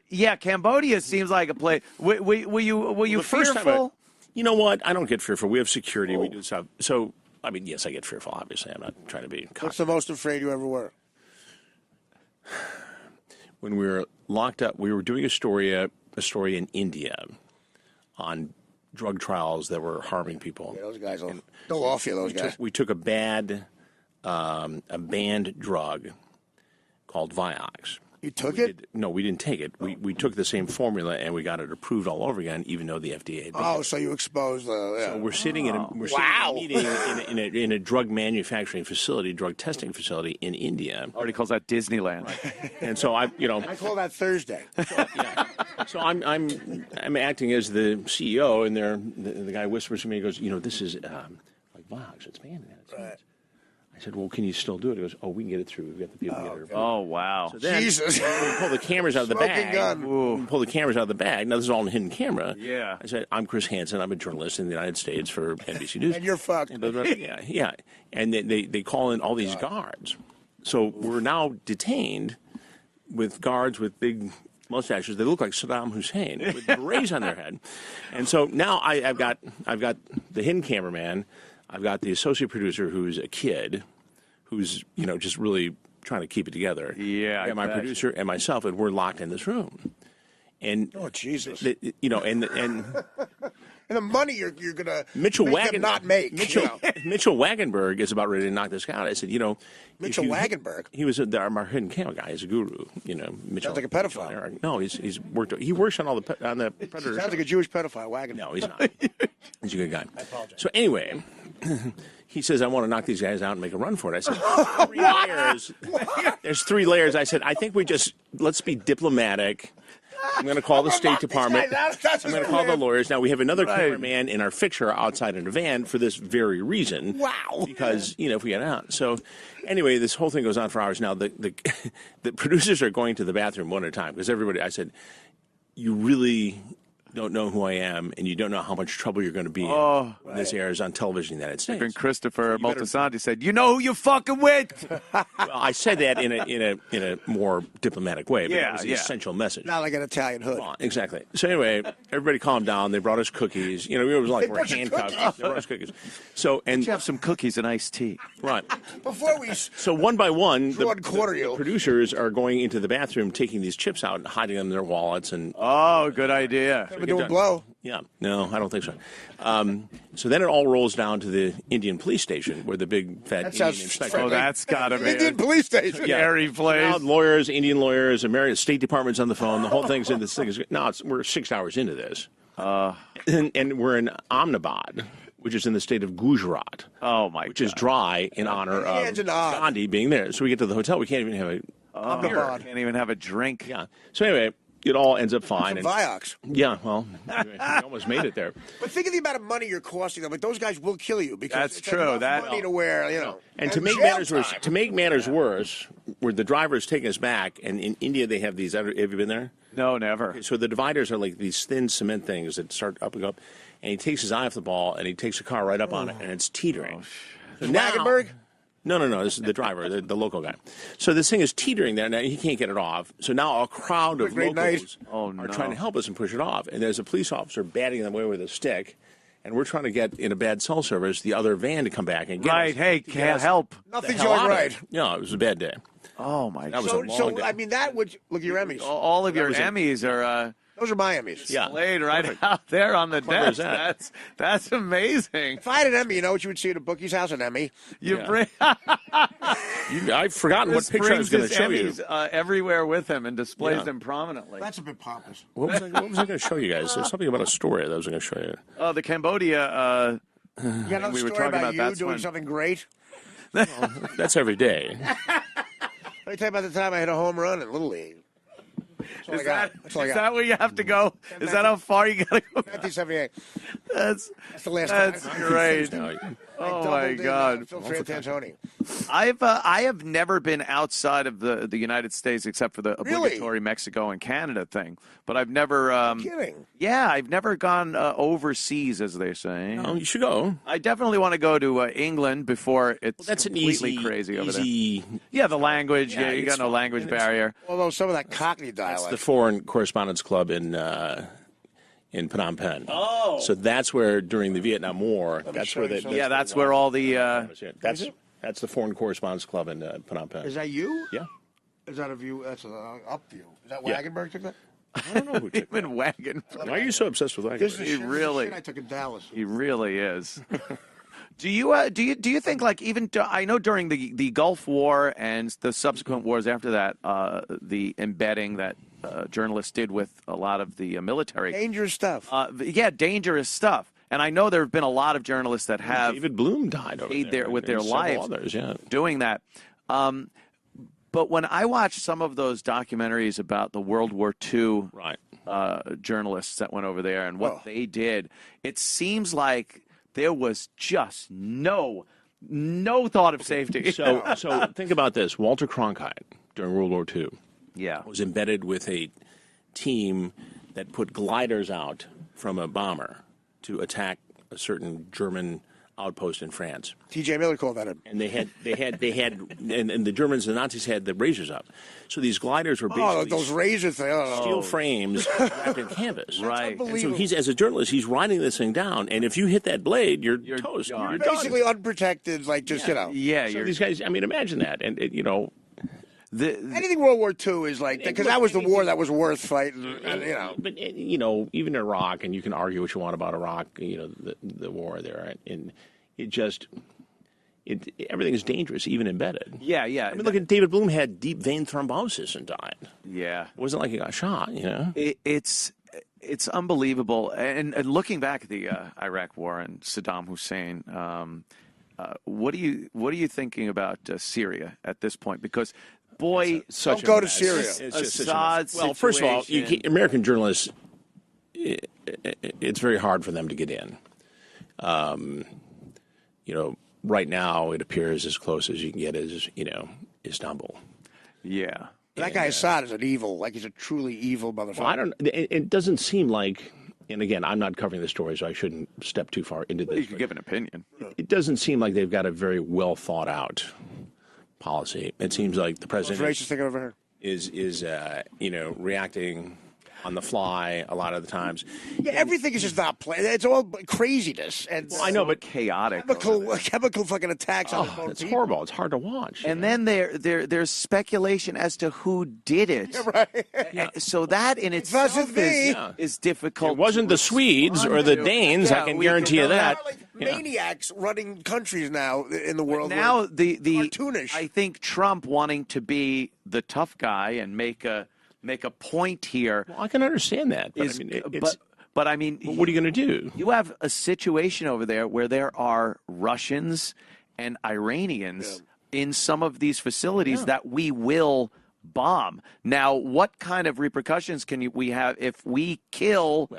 Speaker 1: Yeah, Cambodia seems like a place. Were you
Speaker 3: The first time
Speaker 1: fearful?
Speaker 3: you know what? I don't get fearful. We have security. We do stuff. So, I mean, yes, I get fearful. Obviously, I'm not trying to be.
Speaker 2: What's the most afraid you ever were?
Speaker 3: When we were locked up, we were doing a story in India on drug trials that were harming people.
Speaker 2: Yeah, those guys will they'll off you, those guys.
Speaker 3: We took a banned drug called Vioxx.
Speaker 2: You took it?
Speaker 3: No, we didn't take it. We took the same formula and we got it approved all over again, even though the FDA had banned it.
Speaker 2: So you exposed the. Yeah.
Speaker 3: So we're sitting in a meeting in a drug manufacturing facility, drug testing facility in India.
Speaker 1: Already calls that Disneyland.
Speaker 3: And so
Speaker 2: I call that Thursday.
Speaker 3: So I'm acting as the CEO, and the guy whispers to me, he goes, this is like Vox, it's banned in the United States. I said, well, can you still do it? He goes, we can get it through. We've got the people to get it approved.
Speaker 1: Oh, wow.
Speaker 3: So then
Speaker 2: Jesus.
Speaker 3: we pull the cameras out of the
Speaker 2: Smoking
Speaker 3: bag.
Speaker 2: gun.
Speaker 3: We pull the cameras out of the bag. Now, this is all on hidden camera.
Speaker 1: Yeah.
Speaker 3: I said, I'm Chris Hansen. I'm a journalist in the United States for NBC News.
Speaker 2: And you're fucked.
Speaker 3: Yeah. And they call in all these guards. So we're now detained with guards with big mustaches. They look like Saddam Hussein with berets on their head. And so now I've got the hidden cameraman. I've got the associate producer who's a kid, who's just really trying to keep it together.
Speaker 1: Yeah,
Speaker 3: and my producer and myself, and we're locked in this room. And
Speaker 2: Jesus.
Speaker 3: and
Speaker 2: And the money you're gonna
Speaker 3: Mitchell
Speaker 2: make them not make.
Speaker 3: Mitchell Wagenberg is about ready to knock this guy out. I said,
Speaker 2: Mitchell Wagenberg?
Speaker 3: He was our hidden camera guy. He's a guru. Mitchell.
Speaker 2: Sounds like a pedophile.
Speaker 3: No, he works on all the Predator.
Speaker 2: Sounds like a Jewish pedophile. Wagenberg.
Speaker 3: No, he's not. He's a good guy. I apologize. So anyway, he says, I want to knock these guys out and make a run for it. I said, 3 layers. There's 3 layers. I said, I think let's be diplomatic. I'm going to call the State Department. I'm going to call the lawyers. Now, we have another cameraman in our fixture outside in a van for this very reason.
Speaker 2: Wow.
Speaker 3: Because, if we get out. So, anyway, this whole thing goes on for hours. Now, the producers are going to the bathroom one at a time because everybody, I said, you really don't know who I am, and you don't know how much trouble you're going to be in when this airs on television in the United States.
Speaker 1: And Christopher Moltisanti said, "You know who you're fucking with."
Speaker 3: Well, I said that in a more diplomatic way, but it was the essential message.
Speaker 2: Not like an Italian hood.
Speaker 3: Exactly. So anyway, everybody calmed down. They brought us cookies. It was like we're handcuffed. They brought us cookies. So
Speaker 1: Did you have some cookies and iced tea?
Speaker 3: Right.
Speaker 2: Before we
Speaker 3: So one by one, the
Speaker 2: you.
Speaker 3: producers are going into the bathroom, taking these chips out and hiding them in their wallets. And
Speaker 1: Oh, good idea.
Speaker 2: We're doing blow.
Speaker 3: yeah, no, I don't think so. So then it all rolls down to the Indian police station where the big fat Indian
Speaker 2: sounds
Speaker 3: inspector.
Speaker 2: friendly.
Speaker 1: Oh, that's gotta be
Speaker 2: Indian police station.
Speaker 1: scary place.
Speaker 3: Now, lawyers, Indian lawyers, American State Department's on the phone. The whole thing's in this thing. We're 6 hours into this, and we're in Ahmedabad, which is in the state of Gujarat.
Speaker 1: Oh my
Speaker 3: Which is dry in honor of Gandhi being there. So we get to the hotel, we can't even have
Speaker 1: Ahmedabad. Can't even have a drink.
Speaker 3: Yeah. So anyway, it all ends up fine.
Speaker 2: Some Vioxx.
Speaker 3: Yeah, well, we almost made it there.
Speaker 2: But think of the amount of money you're costing them. But those guys will kill you because
Speaker 1: That's
Speaker 2: it's
Speaker 1: true.
Speaker 2: enough money to wear,
Speaker 3: And to make matters worse, where the driver's taking us back, and in India they have these. Have you been there?
Speaker 1: No, never.
Speaker 3: So the dividers are like these thin cement things that start up and up, and he takes his eye off the ball and he takes the car right up on it, and it's teetering. So now,
Speaker 2: Wagenberg?
Speaker 3: No. This is the driver, the local guy. So this thing is teetering there. Now he can't get it off. So now a crowd of locals are trying to help us and push it off. And there's a police officer batting them away with a stick. And we're trying to get, in a bad cell service, the other van to come back and get us.
Speaker 1: Right. Hey, can't help.
Speaker 2: Nothing's going right.
Speaker 3: No, it was a bad day.
Speaker 1: Oh my
Speaker 3: That was
Speaker 1: God.
Speaker 3: a long day.
Speaker 2: I mean, that would look at your Emmys.
Speaker 1: All of your Emmys are
Speaker 2: Those are my Emmys.
Speaker 3: Yeah.
Speaker 1: laid right out there on the
Speaker 3: clever is
Speaker 1: desk.
Speaker 3: that?
Speaker 1: That's amazing.
Speaker 2: If I had an Emmy, you know what you would see at a bookie's house? An Emmy.
Speaker 1: You
Speaker 3: Yeah.
Speaker 1: bring.
Speaker 3: I've forgotten what
Speaker 1: Chris
Speaker 3: picture I was going
Speaker 1: brings
Speaker 3: to
Speaker 1: his
Speaker 3: show you.
Speaker 1: Emmys everywhere with him and displays
Speaker 3: Yeah.
Speaker 1: them prominently.
Speaker 2: That's a bit pompous.
Speaker 3: What was I going to show you guys? There's something about a story that I was going to show you.
Speaker 1: Oh, the Cambodia.
Speaker 2: You got another
Speaker 1: We were
Speaker 2: story
Speaker 1: talking
Speaker 2: about
Speaker 1: about
Speaker 2: you
Speaker 1: that's
Speaker 2: doing
Speaker 1: when-
Speaker 2: something great?
Speaker 3: That's every day.
Speaker 2: Let me tell you about the time I hit a home run in Little League. all
Speaker 1: Is
Speaker 2: I got.
Speaker 1: that,
Speaker 2: That's all I
Speaker 1: is
Speaker 2: got.
Speaker 1: that where you have to go? Is that how far you got to go?
Speaker 2: 1978.
Speaker 1: That's
Speaker 2: the last
Speaker 1: That's
Speaker 2: time.
Speaker 1: great.
Speaker 3: No,
Speaker 1: Oh my God!
Speaker 2: Phil Frantantoni.
Speaker 1: I have never been outside of the United States except for the obligatory Mexico and Canada thing. But I've never.
Speaker 2: Kidding.
Speaker 1: Yeah, I've never gone overseas, as they say.
Speaker 3: no, you should go.
Speaker 1: I definitely want to go to England before it's
Speaker 3: That's an
Speaker 1: completely
Speaker 3: easy,
Speaker 1: crazy over there.
Speaker 3: easy.
Speaker 1: Yeah, the language.
Speaker 3: Yeah,
Speaker 1: Yeah, you
Speaker 3: it's
Speaker 1: got no
Speaker 3: fine.
Speaker 1: language
Speaker 3: And it's-
Speaker 1: barrier.
Speaker 2: Although some of that Cockney
Speaker 3: That's
Speaker 2: dialect.
Speaker 3: the Foreign Correspondents Club in Phnom Penh.
Speaker 1: Oh.
Speaker 3: So that's where during the Vietnam War, that's
Speaker 2: show
Speaker 3: where
Speaker 2: you
Speaker 3: they.
Speaker 2: something.
Speaker 1: Yeah, that's where all the.
Speaker 3: That's the Foreign Correspondents Club in Phnom Penh.
Speaker 2: Is that you?
Speaker 3: Yeah.
Speaker 2: Is that a view? That's an up view. Is that
Speaker 3: Yeah.
Speaker 2: Wagenberg took that?
Speaker 3: I don't know who took
Speaker 1: Even
Speaker 3: that.
Speaker 1: wagon.
Speaker 3: Why are you so obsessed with
Speaker 2: This
Speaker 3: Wagenberg?
Speaker 2: is
Speaker 1: He
Speaker 2: shit-
Speaker 1: really-
Speaker 2: shit I took in Dallas.
Speaker 1: He really is. Do you think like even I know during the Gulf War and the subsequent wars after that, the embedding that journalists did with a lot of the military,
Speaker 2: Dangerous stuff.
Speaker 1: yeah, dangerous stuff. And I know there have been a lot of journalists that have
Speaker 3: David Bloom died over
Speaker 1: paid
Speaker 3: there.
Speaker 1: with their
Speaker 3: and several
Speaker 1: lives
Speaker 3: Others, yeah.
Speaker 1: doing that. But when I watch some of those documentaries about the World War II
Speaker 3: Right.
Speaker 1: journalists that went over there and what they did, it seems like there was just no thought of safety.
Speaker 3: So think about this. Walter Cronkite during World War II
Speaker 1: yeah,
Speaker 3: was embedded with a team that put gliders out from a bomber to attack a certain German outpost in France.
Speaker 2: T.J. Miller called that in.
Speaker 3: And they had, and the Germans, the Nazis had the razors up. So these gliders were basically
Speaker 2: Oh, those razor things. Oh.
Speaker 3: steel frames wrapped in canvas.
Speaker 1: Right.
Speaker 3: And so he's, as a journalist, he's riding this thing down, and if you hit that blade, you're toast.
Speaker 1: done.
Speaker 3: You're done.
Speaker 2: Basically unprotected, like just, you know.
Speaker 1: yeah.
Speaker 3: So
Speaker 1: You're,
Speaker 3: these guys, I mean, imagine that. And,
Speaker 2: Anything World War II is like, because that was the war that was worth fighting, and, you know.
Speaker 3: But even Iraq, and you can argue what you want about Iraq, the war there, and it just everything is dangerous, even embedded.
Speaker 1: yeah.
Speaker 3: I mean, look at David Bloom had deep vein thrombosis and died.
Speaker 1: Yeah.
Speaker 3: It wasn't like he got shot,
Speaker 1: It's unbelievable. And looking back at the Iraq War and Saddam Hussein, what are you thinking about Syria at this point? Because boy,
Speaker 2: Don't go to
Speaker 3: mess.
Speaker 2: Syria.
Speaker 3: It's just such a
Speaker 1: Assad's
Speaker 3: mess. Well, first of all,
Speaker 1: situation-
Speaker 3: American journalists, it's very hard for them to get in. Right now it appears as close as you can get is Istanbul.
Speaker 1: yeah.
Speaker 2: That guy Assad is an evil, like he's a truly evil motherfucker.
Speaker 3: Well, I don't. It doesn't seem like. And again, I'm not covering the story, so I shouldn't step too far into this.
Speaker 1: You could give an opinion.
Speaker 3: It doesn't seem like they've got a very well thought out policy. It seems like the
Speaker 2: What's
Speaker 3: president
Speaker 2: racist thing over here?
Speaker 3: is reacting on the fly a lot of the times.
Speaker 2: Yeah, everything is just not planned. It's all craziness and
Speaker 3: I know, but
Speaker 1: Chaotic.
Speaker 2: chemical fucking attacks on his own
Speaker 3: it's
Speaker 2: people.
Speaker 3: horrible. It's hard to watch.
Speaker 1: And then there's speculation as to who did it.
Speaker 2: Right.
Speaker 1: So that in itself
Speaker 2: wasn't me.
Speaker 1: is difficult.
Speaker 3: it wasn't
Speaker 1: to
Speaker 3: the Swedes or
Speaker 1: respond
Speaker 3: the
Speaker 1: to.
Speaker 3: Danes.
Speaker 1: Yeah,
Speaker 3: I can
Speaker 1: we
Speaker 3: guarantee you
Speaker 1: know
Speaker 3: that.
Speaker 2: Like maniacs running countries now in the world.
Speaker 1: Now the
Speaker 2: cartoonish.
Speaker 1: I think Trump wanting to be the tough guy and make a point here
Speaker 3: Well, I can understand that. But
Speaker 1: is
Speaker 3: I mean, it's,
Speaker 1: but I mean
Speaker 3: what are you going to do?
Speaker 1: you have a situation over there where there are Russians and Iranians in some of these facilities that we will bomb. Now, what kind of repercussions can we have if we kill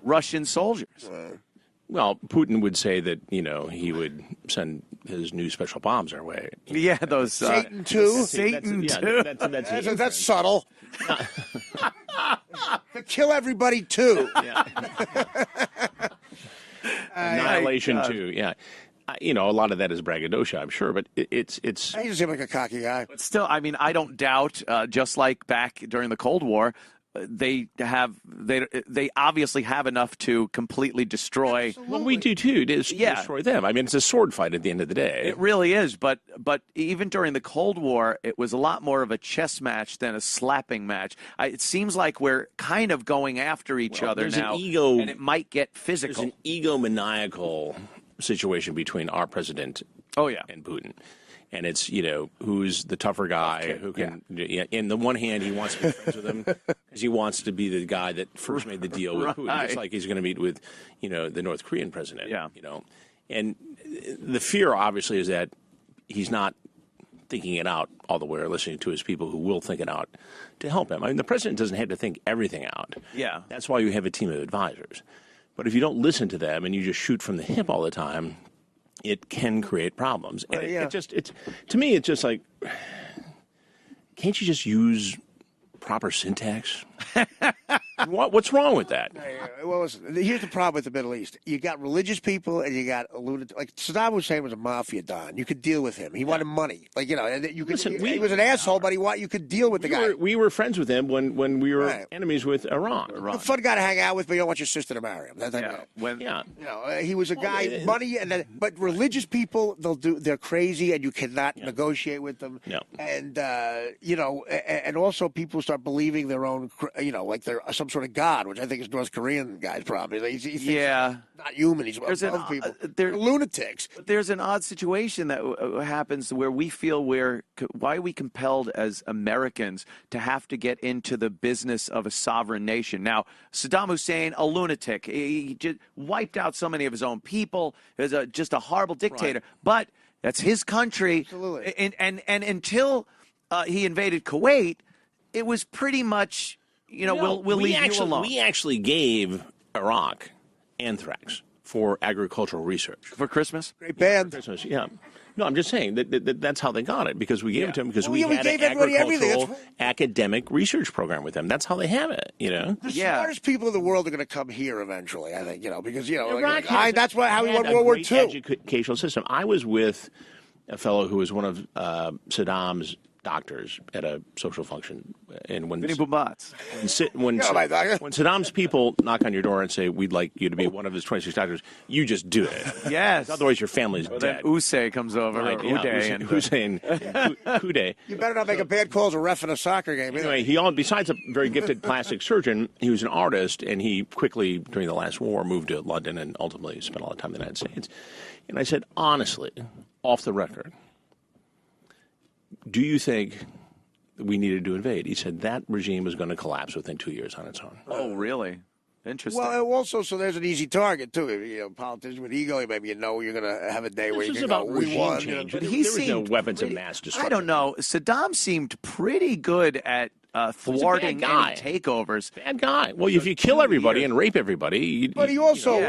Speaker 1: Russian soldiers?
Speaker 3: Well, Putin would say that he would send his new special bombs our way.
Speaker 1: Yeah, those
Speaker 2: Satan too.
Speaker 1: Satan
Speaker 3: That's-
Speaker 1: too.
Speaker 3: That's
Speaker 2: That's subtle. To kill everybody too.
Speaker 3: annihilation too. Yeah, a lot of that is braggadocio, I'm sure, but it's.
Speaker 2: He just seems like a cocky guy.
Speaker 1: Still, I mean, I don't doubt. Just like back during the Cold War, they obviously have enough to completely destroy.
Speaker 3: Well, we do too. To destroy them. I mean, it's a sword fight at the end of the day.
Speaker 1: It really is, but even during the Cold War, it was a lot more of a chess match than a slapping match. It seems like we're kind of going after each other
Speaker 3: there's
Speaker 1: now,
Speaker 3: an ego-
Speaker 1: and it might get
Speaker 3: There's
Speaker 1: physical.
Speaker 3: an egomaniacal situation between our president
Speaker 1: Oh yeah,
Speaker 3: and Putin. And it's, who's the tougher guy who can, in the one hand, he wants to be friends with him because he wants to be the guy that first made the deal with Putin. Just like he's going to meet with, the North Korean president.
Speaker 1: Yeah.
Speaker 3: And the fear, obviously, is that he's not thinking it out all the way or listening to his people who will think it out to help him. I mean, the president doesn't have to think everything out.
Speaker 1: Yeah.
Speaker 3: That's why you have a team of advisors. But if you don't listen to them and you just shoot from the hip all the time, it can create problems. And to me, it's just like, can't you just use proper syntax? What's wrong with that?
Speaker 2: Well, listen, here's the problem with the Middle East. You got religious people and you got lunatic. Like Saddam Hussein was a mafia don. You could deal with him. He wanted money. Like, you know, and you could.
Speaker 3: Listen,
Speaker 2: he was an asshole, but you could deal with the guy.
Speaker 3: We were friends with him when we were enemies with Iran.
Speaker 2: A fun guy to hang out with, but you don't want your sister to marry him. You know, he was a guy, money, but religious people, they're crazy, and you cannot negotiate with them.
Speaker 3: No.
Speaker 2: And you know, and also people start believing their own, you know, like they're some sort of god, which I think is North Korean guy's problem. He thinks not human. He's above people. They're lunatics.
Speaker 1: There's an odd situation that happens where we feel why are we compelled as Americans to have to get into the business of a sovereign nation? Now, Saddam Hussein, a lunatic. He just wiped out so many of his own people. He was just a horrible dictator. Right. But that's his country.
Speaker 2: Absolutely.
Speaker 1: And until he invaded Kuwait, it was pretty much, you know, we'll leave you alone.
Speaker 3: We actually gave Iraq anthrax for agricultural research.
Speaker 1: For Christmas?
Speaker 2: Great band.
Speaker 3: Christmas, yeah. No, I'm just saying that's how they got it, because we gave it to them because we
Speaker 2: we
Speaker 3: had
Speaker 2: gave
Speaker 3: an
Speaker 2: everybody everything.
Speaker 3: agricultural academic research program with them. That's how they have it, you know?
Speaker 2: The smartest people in the world are going to come here eventually, I think, you know, because, you know,
Speaker 3: Iraq
Speaker 2: that's how we won
Speaker 3: had
Speaker 2: World War
Speaker 3: a great
Speaker 2: II.
Speaker 3: educational system. I was with a fellow who was one of Saddam's doctors at a social function, and when Saddam's people knock on your door and say, "We'd like you to be one of his 26 doctors," you just do it.
Speaker 1: Yes.
Speaker 3: Otherwise, your family's dead.
Speaker 1: Then Uday comes over,
Speaker 3: Right,
Speaker 1: or Uday,
Speaker 3: Hussein, Uday.
Speaker 2: You better not make a bad call as a ref in a soccer game.
Speaker 3: Anyway, besides a very gifted plastic surgeon, he was an artist, and he quickly, during the last war, moved to London and ultimately spent a lot of time in the United States. And I said, honestly, off the record, do you think we needed to invade? He said that regime was going to collapse within 2 years on its own.
Speaker 1: Oh, really? Interesting.
Speaker 2: Well, also, so there's an easy target, too. You know, politicians with ego, maybe you're going to have a day where you can go, we won.
Speaker 3: Change.
Speaker 1: But
Speaker 3: there
Speaker 1: was
Speaker 3: no weapons of mass destruction.
Speaker 1: I don't know. Saddam seemed pretty good at thwarting any takeovers.
Speaker 3: Bad guy. Well, if you kill everybody and rape everybody,
Speaker 2: but he also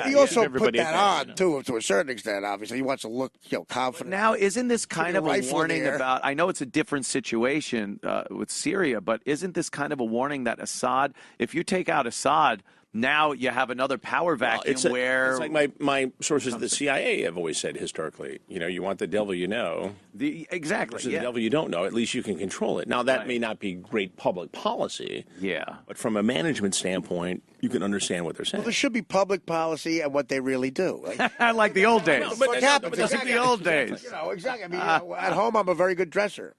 Speaker 2: put that on
Speaker 3: offense,
Speaker 2: too, to a certain extent. Obviously, he wants to look, confident.
Speaker 1: Now, isn't this kind of a warning
Speaker 2: here.
Speaker 1: about? I know it's a different situation with Syria, but isn't this kind of a warning that Assad, if you take out Assad, now you have another power vacuum where...
Speaker 3: It's like my sources at the CIA have always said historically, you want the devil you know.
Speaker 1: Exactly.
Speaker 3: Versus the devil you don't know. At least you can control it. Now, that may not be great public policy.
Speaker 1: Yeah.
Speaker 3: But from a management standpoint, you can understand what they're saying.
Speaker 2: Well, there should be public policy and what they really do.
Speaker 1: Like the old days.
Speaker 2: What happens?
Speaker 1: Exactly the old days.
Speaker 2: Exactly. I mean, at home, I'm a very good dresser.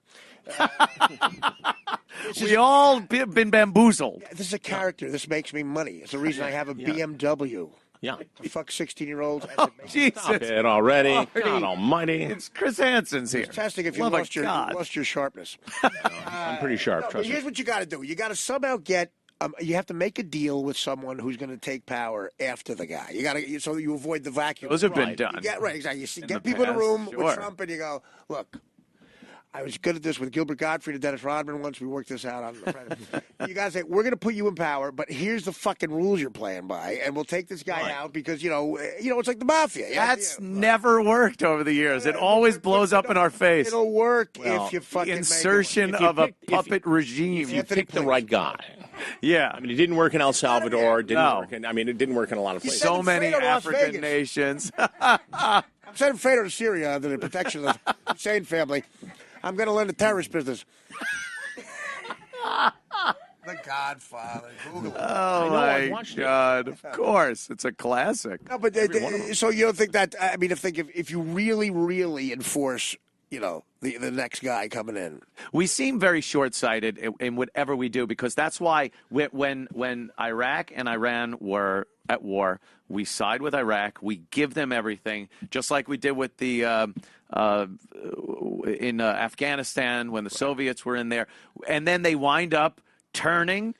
Speaker 1: We all been bamboozled.
Speaker 2: This is a character. This makes me money. It's the reason I have a BMW.
Speaker 3: Yeah.
Speaker 2: I fuck 16-year-olds.
Speaker 1: Jesus.
Speaker 3: Stop it already. God almighty.
Speaker 1: It's Chris Hansen's here.
Speaker 2: It's testing if you lost your sharpness.
Speaker 3: I'm pretty sharp, trust me.
Speaker 2: Here's what you got to do. You got to somehow get... you have to make a deal with someone who's going to take power after the guy. You got to so you avoid the vacuum.
Speaker 1: Those have been done.
Speaker 2: Exactly. You get people in the room with Trump, and you go, look. I was good at this with Gilbert Gottfried and Dennis Rodman once. We worked this out on the president. You guys say, we're going to put you in power, but here's the fucking rules you're playing by, and we'll take this guy out because, it's like the mafia.
Speaker 1: That's never worked over the years. It always blows up in our face.
Speaker 2: It'll work if you fucking
Speaker 1: the insertion of a puppet regime.
Speaker 3: If you pick the right guy.
Speaker 1: Yeah.
Speaker 3: I mean, it didn't work in El Salvador. It didn't work in a lot of places.
Speaker 1: So many African nations.
Speaker 2: I'm sending Fredo to Syria under the protection of the Hussein family. I'm going to learn the terrorist business. The Godfather. Google it.
Speaker 1: Oh, my God. Of course. It's a classic.
Speaker 2: No, but so you don't think that, I mean, if you really, really enforce, the next guy coming in.
Speaker 1: We seem very short-sighted in whatever we do, because that's why when Iraq and Iran were at war, we side with Iraq. We give them everything, just like we did with the in Afghanistan when the Soviets were in there. And then they wind up turning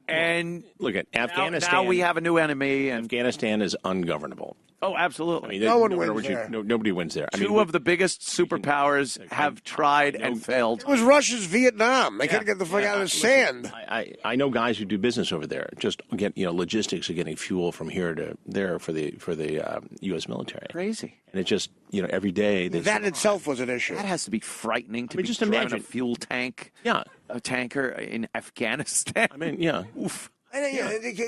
Speaker 1: And
Speaker 3: Look at
Speaker 1: now,
Speaker 3: Afghanistan.
Speaker 1: now we have a new enemy, and
Speaker 3: Afghanistan is ungovernable.
Speaker 1: oh, absolutely.
Speaker 3: I mean,
Speaker 2: No one
Speaker 3: matter
Speaker 2: wins
Speaker 3: what you-
Speaker 2: there.
Speaker 3: nobody wins there. I
Speaker 1: Two
Speaker 3: mean,
Speaker 1: of the biggest superpowers have tried and failed.
Speaker 2: It was Russia's Vietnam. They couldn't get the fuck out of the sand.
Speaker 3: I know guys who do business over there. Just get logistics of getting fuel from here to there for the U.S. military.
Speaker 1: Crazy.
Speaker 3: And it just every day they
Speaker 2: That in itself was an issue.
Speaker 1: That has to be frightening to
Speaker 3: mean,
Speaker 1: be
Speaker 3: just
Speaker 1: driving
Speaker 3: imagine.
Speaker 1: a fuel tank,
Speaker 3: Yeah.
Speaker 1: a tanker in Afghanistan.
Speaker 3: I mean, yeah.
Speaker 1: Oof.
Speaker 2: And,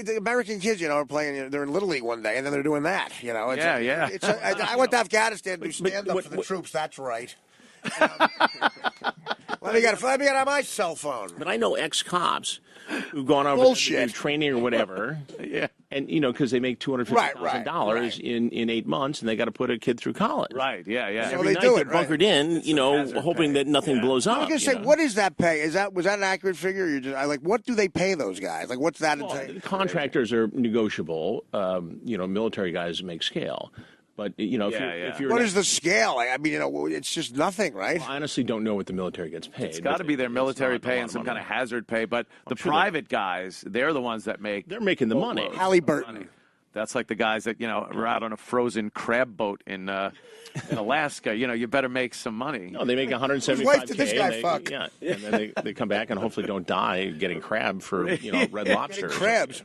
Speaker 2: the American kids, are playing. They're in Little League one day, and then they're doing that. It's
Speaker 1: Yeah.
Speaker 2: I went to Afghanistan to stand up for the troops. That's right. Let me get on my cell phone.
Speaker 3: But I know ex-cops who've gone over
Speaker 2: Bullshit.
Speaker 3: to do training or whatever.
Speaker 1: Yeah.
Speaker 3: And because they make $250,000
Speaker 2: Right.
Speaker 3: in 8 months, and they got to put a kid through college.
Speaker 1: Right. Yeah.
Speaker 3: And
Speaker 1: Yeah.
Speaker 3: every
Speaker 2: they
Speaker 3: night
Speaker 2: do
Speaker 3: they're
Speaker 2: it, right.
Speaker 3: bunkered in, hoping that nothing blows up.
Speaker 2: I was gonna say, what is that pay? Was that an accurate figure? What do they pay those guys? Like, what's that entail?
Speaker 3: Contractors are negotiable. Military guys make scale. But if you're
Speaker 2: What is the scale? I mean, it's just nothing, right?
Speaker 3: I honestly don't know what the military gets paid.
Speaker 1: It's got to be their military pay and some
Speaker 3: of
Speaker 1: kind of
Speaker 3: money.
Speaker 1: hazard pay. But the
Speaker 3: sure
Speaker 1: private guys, they're the ones that make.
Speaker 3: They're making the money.
Speaker 2: Halliburton.
Speaker 1: That's like the guys that are out on a frozen crab boat in Alaska. You better make some money.
Speaker 3: No, they make $175K.
Speaker 2: Whose wife did this guy
Speaker 3: and they,
Speaker 2: fuck?
Speaker 3: Yeah, and then they come back and hopefully don't die getting crab for Red Lobster.
Speaker 2: Crabs.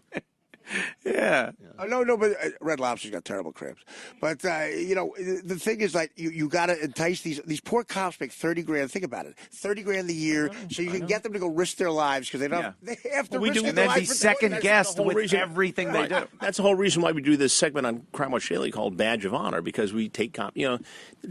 Speaker 1: Yeah.
Speaker 2: Oh, no, but Red Lobster's got terrible crabs. But the thing is, like, you got to entice these poor cops make $30,000. Think about it, $30,000 a year, so you can get them to go risk their lives because they don't.
Speaker 1: Yeah.
Speaker 2: They have to
Speaker 3: We
Speaker 2: risk
Speaker 3: do-
Speaker 2: their
Speaker 1: And then be
Speaker 2: lives for
Speaker 1: second
Speaker 2: doing
Speaker 1: guessed
Speaker 3: whole
Speaker 1: with
Speaker 3: reason-
Speaker 1: everything they do.
Speaker 3: That's the whole reason why we do this segment on Crime Watch Daily called Badge of Honor, because we take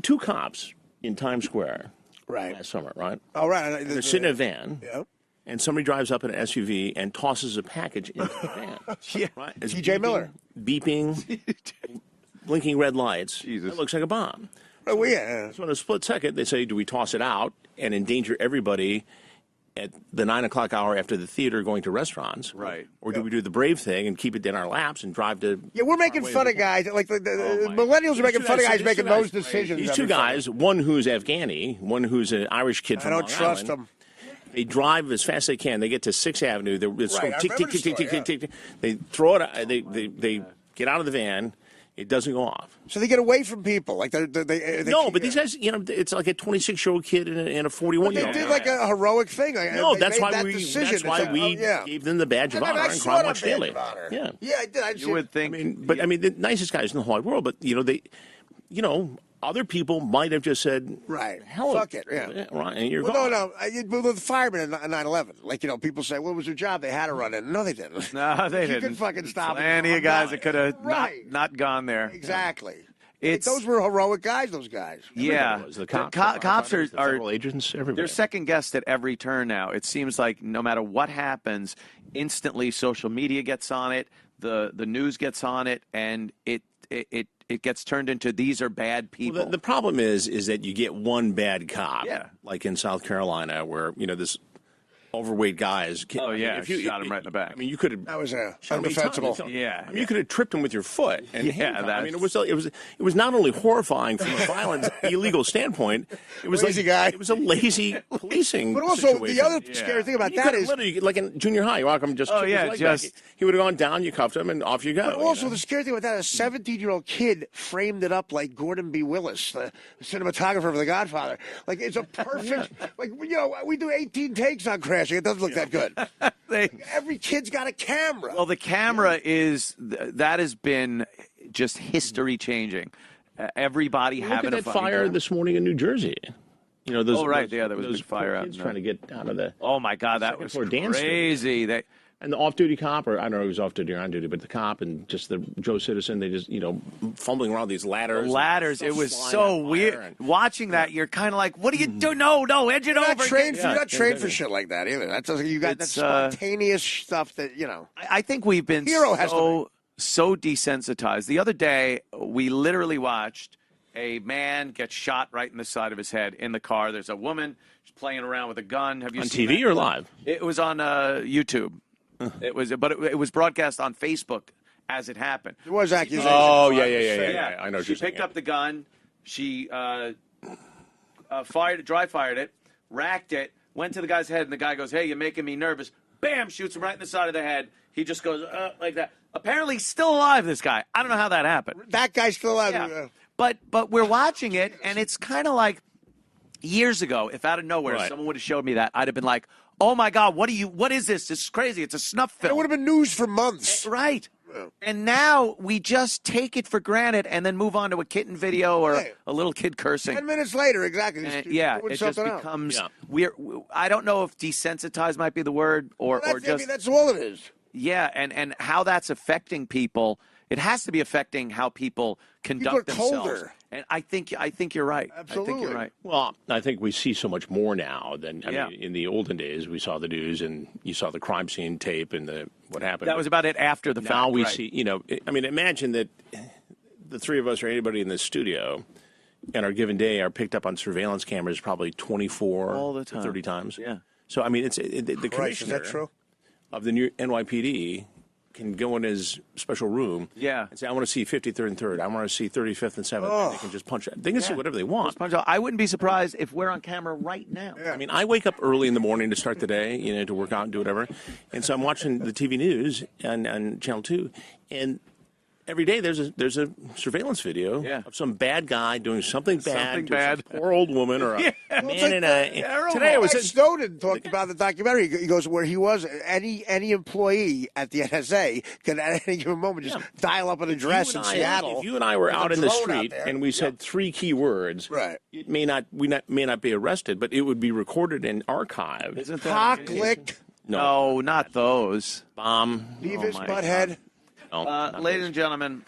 Speaker 3: two cops in Times Square
Speaker 2: Right.
Speaker 3: last summer, right?
Speaker 2: All right.
Speaker 3: They're sitting in a van.
Speaker 2: Yep.
Speaker 3: And somebody drives up in an SUV and tosses a package into the van.
Speaker 1: Yeah.
Speaker 3: Right? It's
Speaker 2: T.J. Miller.
Speaker 3: Beeping, blinking red lights.
Speaker 1: Jesus.
Speaker 3: It looks like a bomb.
Speaker 2: Oh, well, yeah.
Speaker 3: So in a split second, they say, do we toss it out and endanger everybody at the 9 o'clock hour after the theater going to restaurants?
Speaker 1: Right.
Speaker 3: Or do we do the brave thing and keep it in our laps and drive to...
Speaker 2: Yeah, we're making fun of guys. Like the millennials are making fun of guys making those decisions.
Speaker 3: These two guys, one who's Afghani, one who's an Irish kid from
Speaker 2: I don't
Speaker 3: Long
Speaker 2: trust
Speaker 3: Island.
Speaker 2: them.
Speaker 3: They drive as fast as they can. They get to 6th Avenue. It's
Speaker 2: Right,
Speaker 3: going
Speaker 2: I
Speaker 3: tick, tick,
Speaker 2: remember
Speaker 3: tick,
Speaker 2: the
Speaker 3: tick, tick,
Speaker 2: story,
Speaker 3: tick, tick. They throw it. They get out of the van. It doesn't go off.
Speaker 2: So they get away from people. Like they
Speaker 3: No, but these guys, it's like a 26-year-old kid and a
Speaker 2: But
Speaker 3: 41-year-old.
Speaker 2: they did like a heroic thing. Like,
Speaker 3: No,
Speaker 2: they
Speaker 3: that's
Speaker 2: made
Speaker 3: why
Speaker 2: that
Speaker 3: we.
Speaker 2: decision.
Speaker 3: That's why
Speaker 2: It's like,
Speaker 3: we
Speaker 2: oh, yeah.
Speaker 3: gave them the badge of honor
Speaker 2: I
Speaker 3: and
Speaker 2: saw
Speaker 3: Crime
Speaker 2: that
Speaker 3: Watch
Speaker 2: badge
Speaker 3: Daily.
Speaker 2: of honor.
Speaker 3: Yeah,
Speaker 2: Yeah, I did.
Speaker 1: You would think.
Speaker 3: the nicest guys in the whole wide world, but other people might have just said,
Speaker 2: Right.
Speaker 3: hell,
Speaker 2: Fuck it, yeah.
Speaker 3: right, and you're
Speaker 2: Well,
Speaker 3: gone.
Speaker 2: no. The firemen at 9/11. Like, people say, well, it was their job. They had to run in. No, they didn't.
Speaker 1: No, they
Speaker 2: You
Speaker 1: didn't.
Speaker 2: can fucking stop it.
Speaker 1: Plenty of guys
Speaker 2: I'm
Speaker 1: that could have
Speaker 2: Right.
Speaker 1: not gone there.
Speaker 2: Exactly.
Speaker 1: It's
Speaker 2: Those were heroic guys, those guys.
Speaker 1: yeah.
Speaker 3: The cops,
Speaker 1: cops
Speaker 3: the
Speaker 1: are
Speaker 3: federal agents, everybody.
Speaker 1: they're second guessed at every turn now. It seems like no matter what happens, instantly social media gets on it, the news gets on it, and it gets turned into these are bad people.
Speaker 3: Well, the problem is that you get one bad cop,
Speaker 1: Yeah.
Speaker 3: like in South Carolina, where this overweight guy is.
Speaker 1: Oh, yeah, shot him right in the back.
Speaker 3: I mean, you could have.
Speaker 2: That was
Speaker 3: undefensible.
Speaker 2: undefensible.
Speaker 1: Yeah,
Speaker 3: I mean, you could have tripped him with your foot. And
Speaker 1: Yeah,
Speaker 3: handcuffed him. I mean,
Speaker 1: that's-
Speaker 3: it was not only horrifying from a violent, illegal standpoint. It was
Speaker 2: Lazy guy.
Speaker 3: It was a lazy policing.
Speaker 2: But also,
Speaker 3: situation.
Speaker 2: the other scary thing about
Speaker 3: You
Speaker 2: that
Speaker 3: could have
Speaker 2: is.
Speaker 3: literally, like in junior high, you walk him just.
Speaker 1: Oh,
Speaker 3: took his
Speaker 1: yeah,
Speaker 3: leg
Speaker 1: just-
Speaker 3: back. He would have gone down. You cuffed him, and off you go.
Speaker 2: But also, the scary thing about that, a 17-year-old kid framed it up like Gordon B. Willis, the cinematographer for The Godfather. Like, it's a perfect, we do 18 takes on Crashing. It doesn't look that good. Every kid's got a camera.
Speaker 1: Well, the camera that has been just history changing. Everybody
Speaker 3: Look
Speaker 1: having
Speaker 3: at
Speaker 1: a
Speaker 3: that
Speaker 1: fucking
Speaker 3: fire
Speaker 1: camera.
Speaker 3: this morning in New Jersey. Those.
Speaker 1: Oh, right, yeah, there was a
Speaker 3: those
Speaker 1: big fire
Speaker 3: poor
Speaker 1: out
Speaker 3: kids
Speaker 1: in
Speaker 3: trying to get out of the.
Speaker 1: Oh my God, that
Speaker 3: second
Speaker 1: was
Speaker 3: floor dance studio.
Speaker 1: crazy.
Speaker 3: And the off-duty cop, or I don't know if he was off-duty or on-duty, but the cop and just the Joe Citizen, they just, fumbling around these ladders.
Speaker 1: Ladders, it was so weird. Watching that, you're kind of like, what are you doing? No, edge it
Speaker 2: You're
Speaker 1: over.
Speaker 2: not trained,
Speaker 1: Yeah.
Speaker 2: you're not trained for shit like that either. That doesn't. You got that
Speaker 1: It's,
Speaker 2: spontaneous stuff that
Speaker 1: I think we've been
Speaker 2: Hero has
Speaker 1: so desensitized. The other day, we literally watched a man get shot right in the side of his head in the car. There's a woman playing around with a gun. Have you
Speaker 3: On
Speaker 1: seen
Speaker 3: TV
Speaker 1: that?
Speaker 3: or live?
Speaker 1: It was on YouTube. It was broadcast on Facebook as it happened.
Speaker 2: There was accusations.
Speaker 3: Oh, yeah. I know what
Speaker 1: She
Speaker 3: you're saying.
Speaker 1: picked up the gun. She dry fired it, racked it, went to the guy's head, and the guy goes, "Hey, you're making me nervous." bam, shoots him right in the side of the head. He just goes like that. Apparently, he's still alive, this guy. I don't know how that happened.
Speaker 2: That guy's still alive.
Speaker 1: Yeah. But we're watching it, and it's kind of like years ago, if out of nowhere someone would have showed me that, I'd have been like, oh, my God, what is this? This is crazy. It's a snuff film.
Speaker 2: It would have been news for months.
Speaker 1: Right. And now we just take it for granted and then move on to a kitten video or a little kid cursing.
Speaker 2: 10 minutes later, exactly.
Speaker 1: And it just becomes weird. I don't know if desensitized might be the word or just.
Speaker 2: I mean, that's all it is.
Speaker 1: Yeah, and how that's affecting people. It has to be affecting how people conduct themselves.
Speaker 2: Colder.
Speaker 1: And I think you're right.
Speaker 2: Absolutely.
Speaker 1: I think you're right.
Speaker 3: Well, I think we see so much more now than I mean, in the olden days. We saw the news and you saw the crime scene tape and what happened.
Speaker 1: That was about it after the fact.
Speaker 3: Now we see, I mean, imagine that the three of us or anybody in this studio on our given day are picked up on surveillance cameras probably 24
Speaker 1: all the time.
Speaker 3: 30 times.
Speaker 1: Yeah.
Speaker 3: So, I mean, the commissioner
Speaker 2: is that true?
Speaker 3: of the new NYPD can go in his special room and say, I want to see 53rd and 3rd. I want to see 35th and 7th. And they can just punch it. They can see whatever they want.
Speaker 1: I wouldn't be surprised if we're on camera right now.
Speaker 3: Yeah. I mean, I wake up early in the morning to start the day, to work out and do whatever. And so I'm watching the TV news on Channel 2, and every day there's a surveillance video of some bad guy doing something bad to some poor old woman or a man in a.
Speaker 2: Today it was Snowden talked about the documentary. He goes where he was. Any employee at the NSA could at any given moment just dial up an address in Seattle.
Speaker 3: If you and I were out in the street and we said 3 key words, it may not be arrested, but it would be recorded and archived.
Speaker 1: Isn't that
Speaker 2: Cock lick?
Speaker 1: No, not those.
Speaker 3: Bomb.
Speaker 2: Beavis butthead.
Speaker 1: Ladies and gentlemen,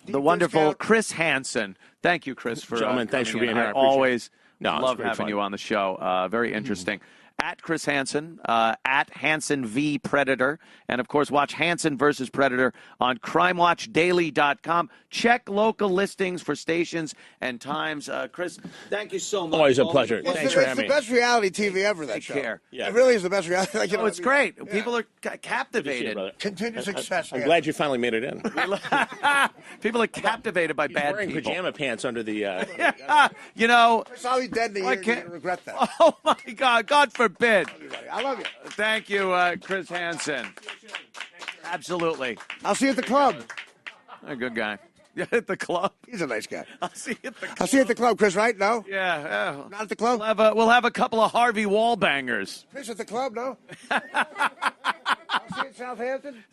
Speaker 1: the wonderful Chris Hansen. Thank you, Chris, for
Speaker 3: gentlemen. Thanks for being here.
Speaker 1: I always love having
Speaker 3: fun.
Speaker 1: you on the show. Very interesting. At Chris Hansen, at Hansen v Predator, and of course watch Hansen versus Predator on CrimeWatchDaily.com. Check local listings for stations and times. Chris, thank you so much.
Speaker 3: Always a pleasure. Thanks for having me.
Speaker 2: It's the best reality TV ever. That show.
Speaker 1: Care.
Speaker 2: Yeah. It really is the best reality.
Speaker 1: It's great. People are captivated.
Speaker 2: Continued success.
Speaker 3: I'm glad you finally made it in.
Speaker 1: People are captivated by bad
Speaker 3: wearing
Speaker 1: people.
Speaker 3: Pajama pants under the.
Speaker 2: It's always dead in the year. You're going to regret that.
Speaker 1: Oh my God! God forbid.
Speaker 2: I love you.
Speaker 1: Thank you, Chris Hansen. Absolutely.
Speaker 2: I'll see you at the club.
Speaker 1: A good guy. At the club.
Speaker 2: He's a nice guy.
Speaker 1: I'll see you at the club.
Speaker 2: I'll see you at the club, Chris. Right? No.
Speaker 1: Yeah.
Speaker 2: Not at the club.
Speaker 1: We'll have a couple of Harvey Wallbangers.
Speaker 2: Chris at the club. No. I'll see you at Southampton.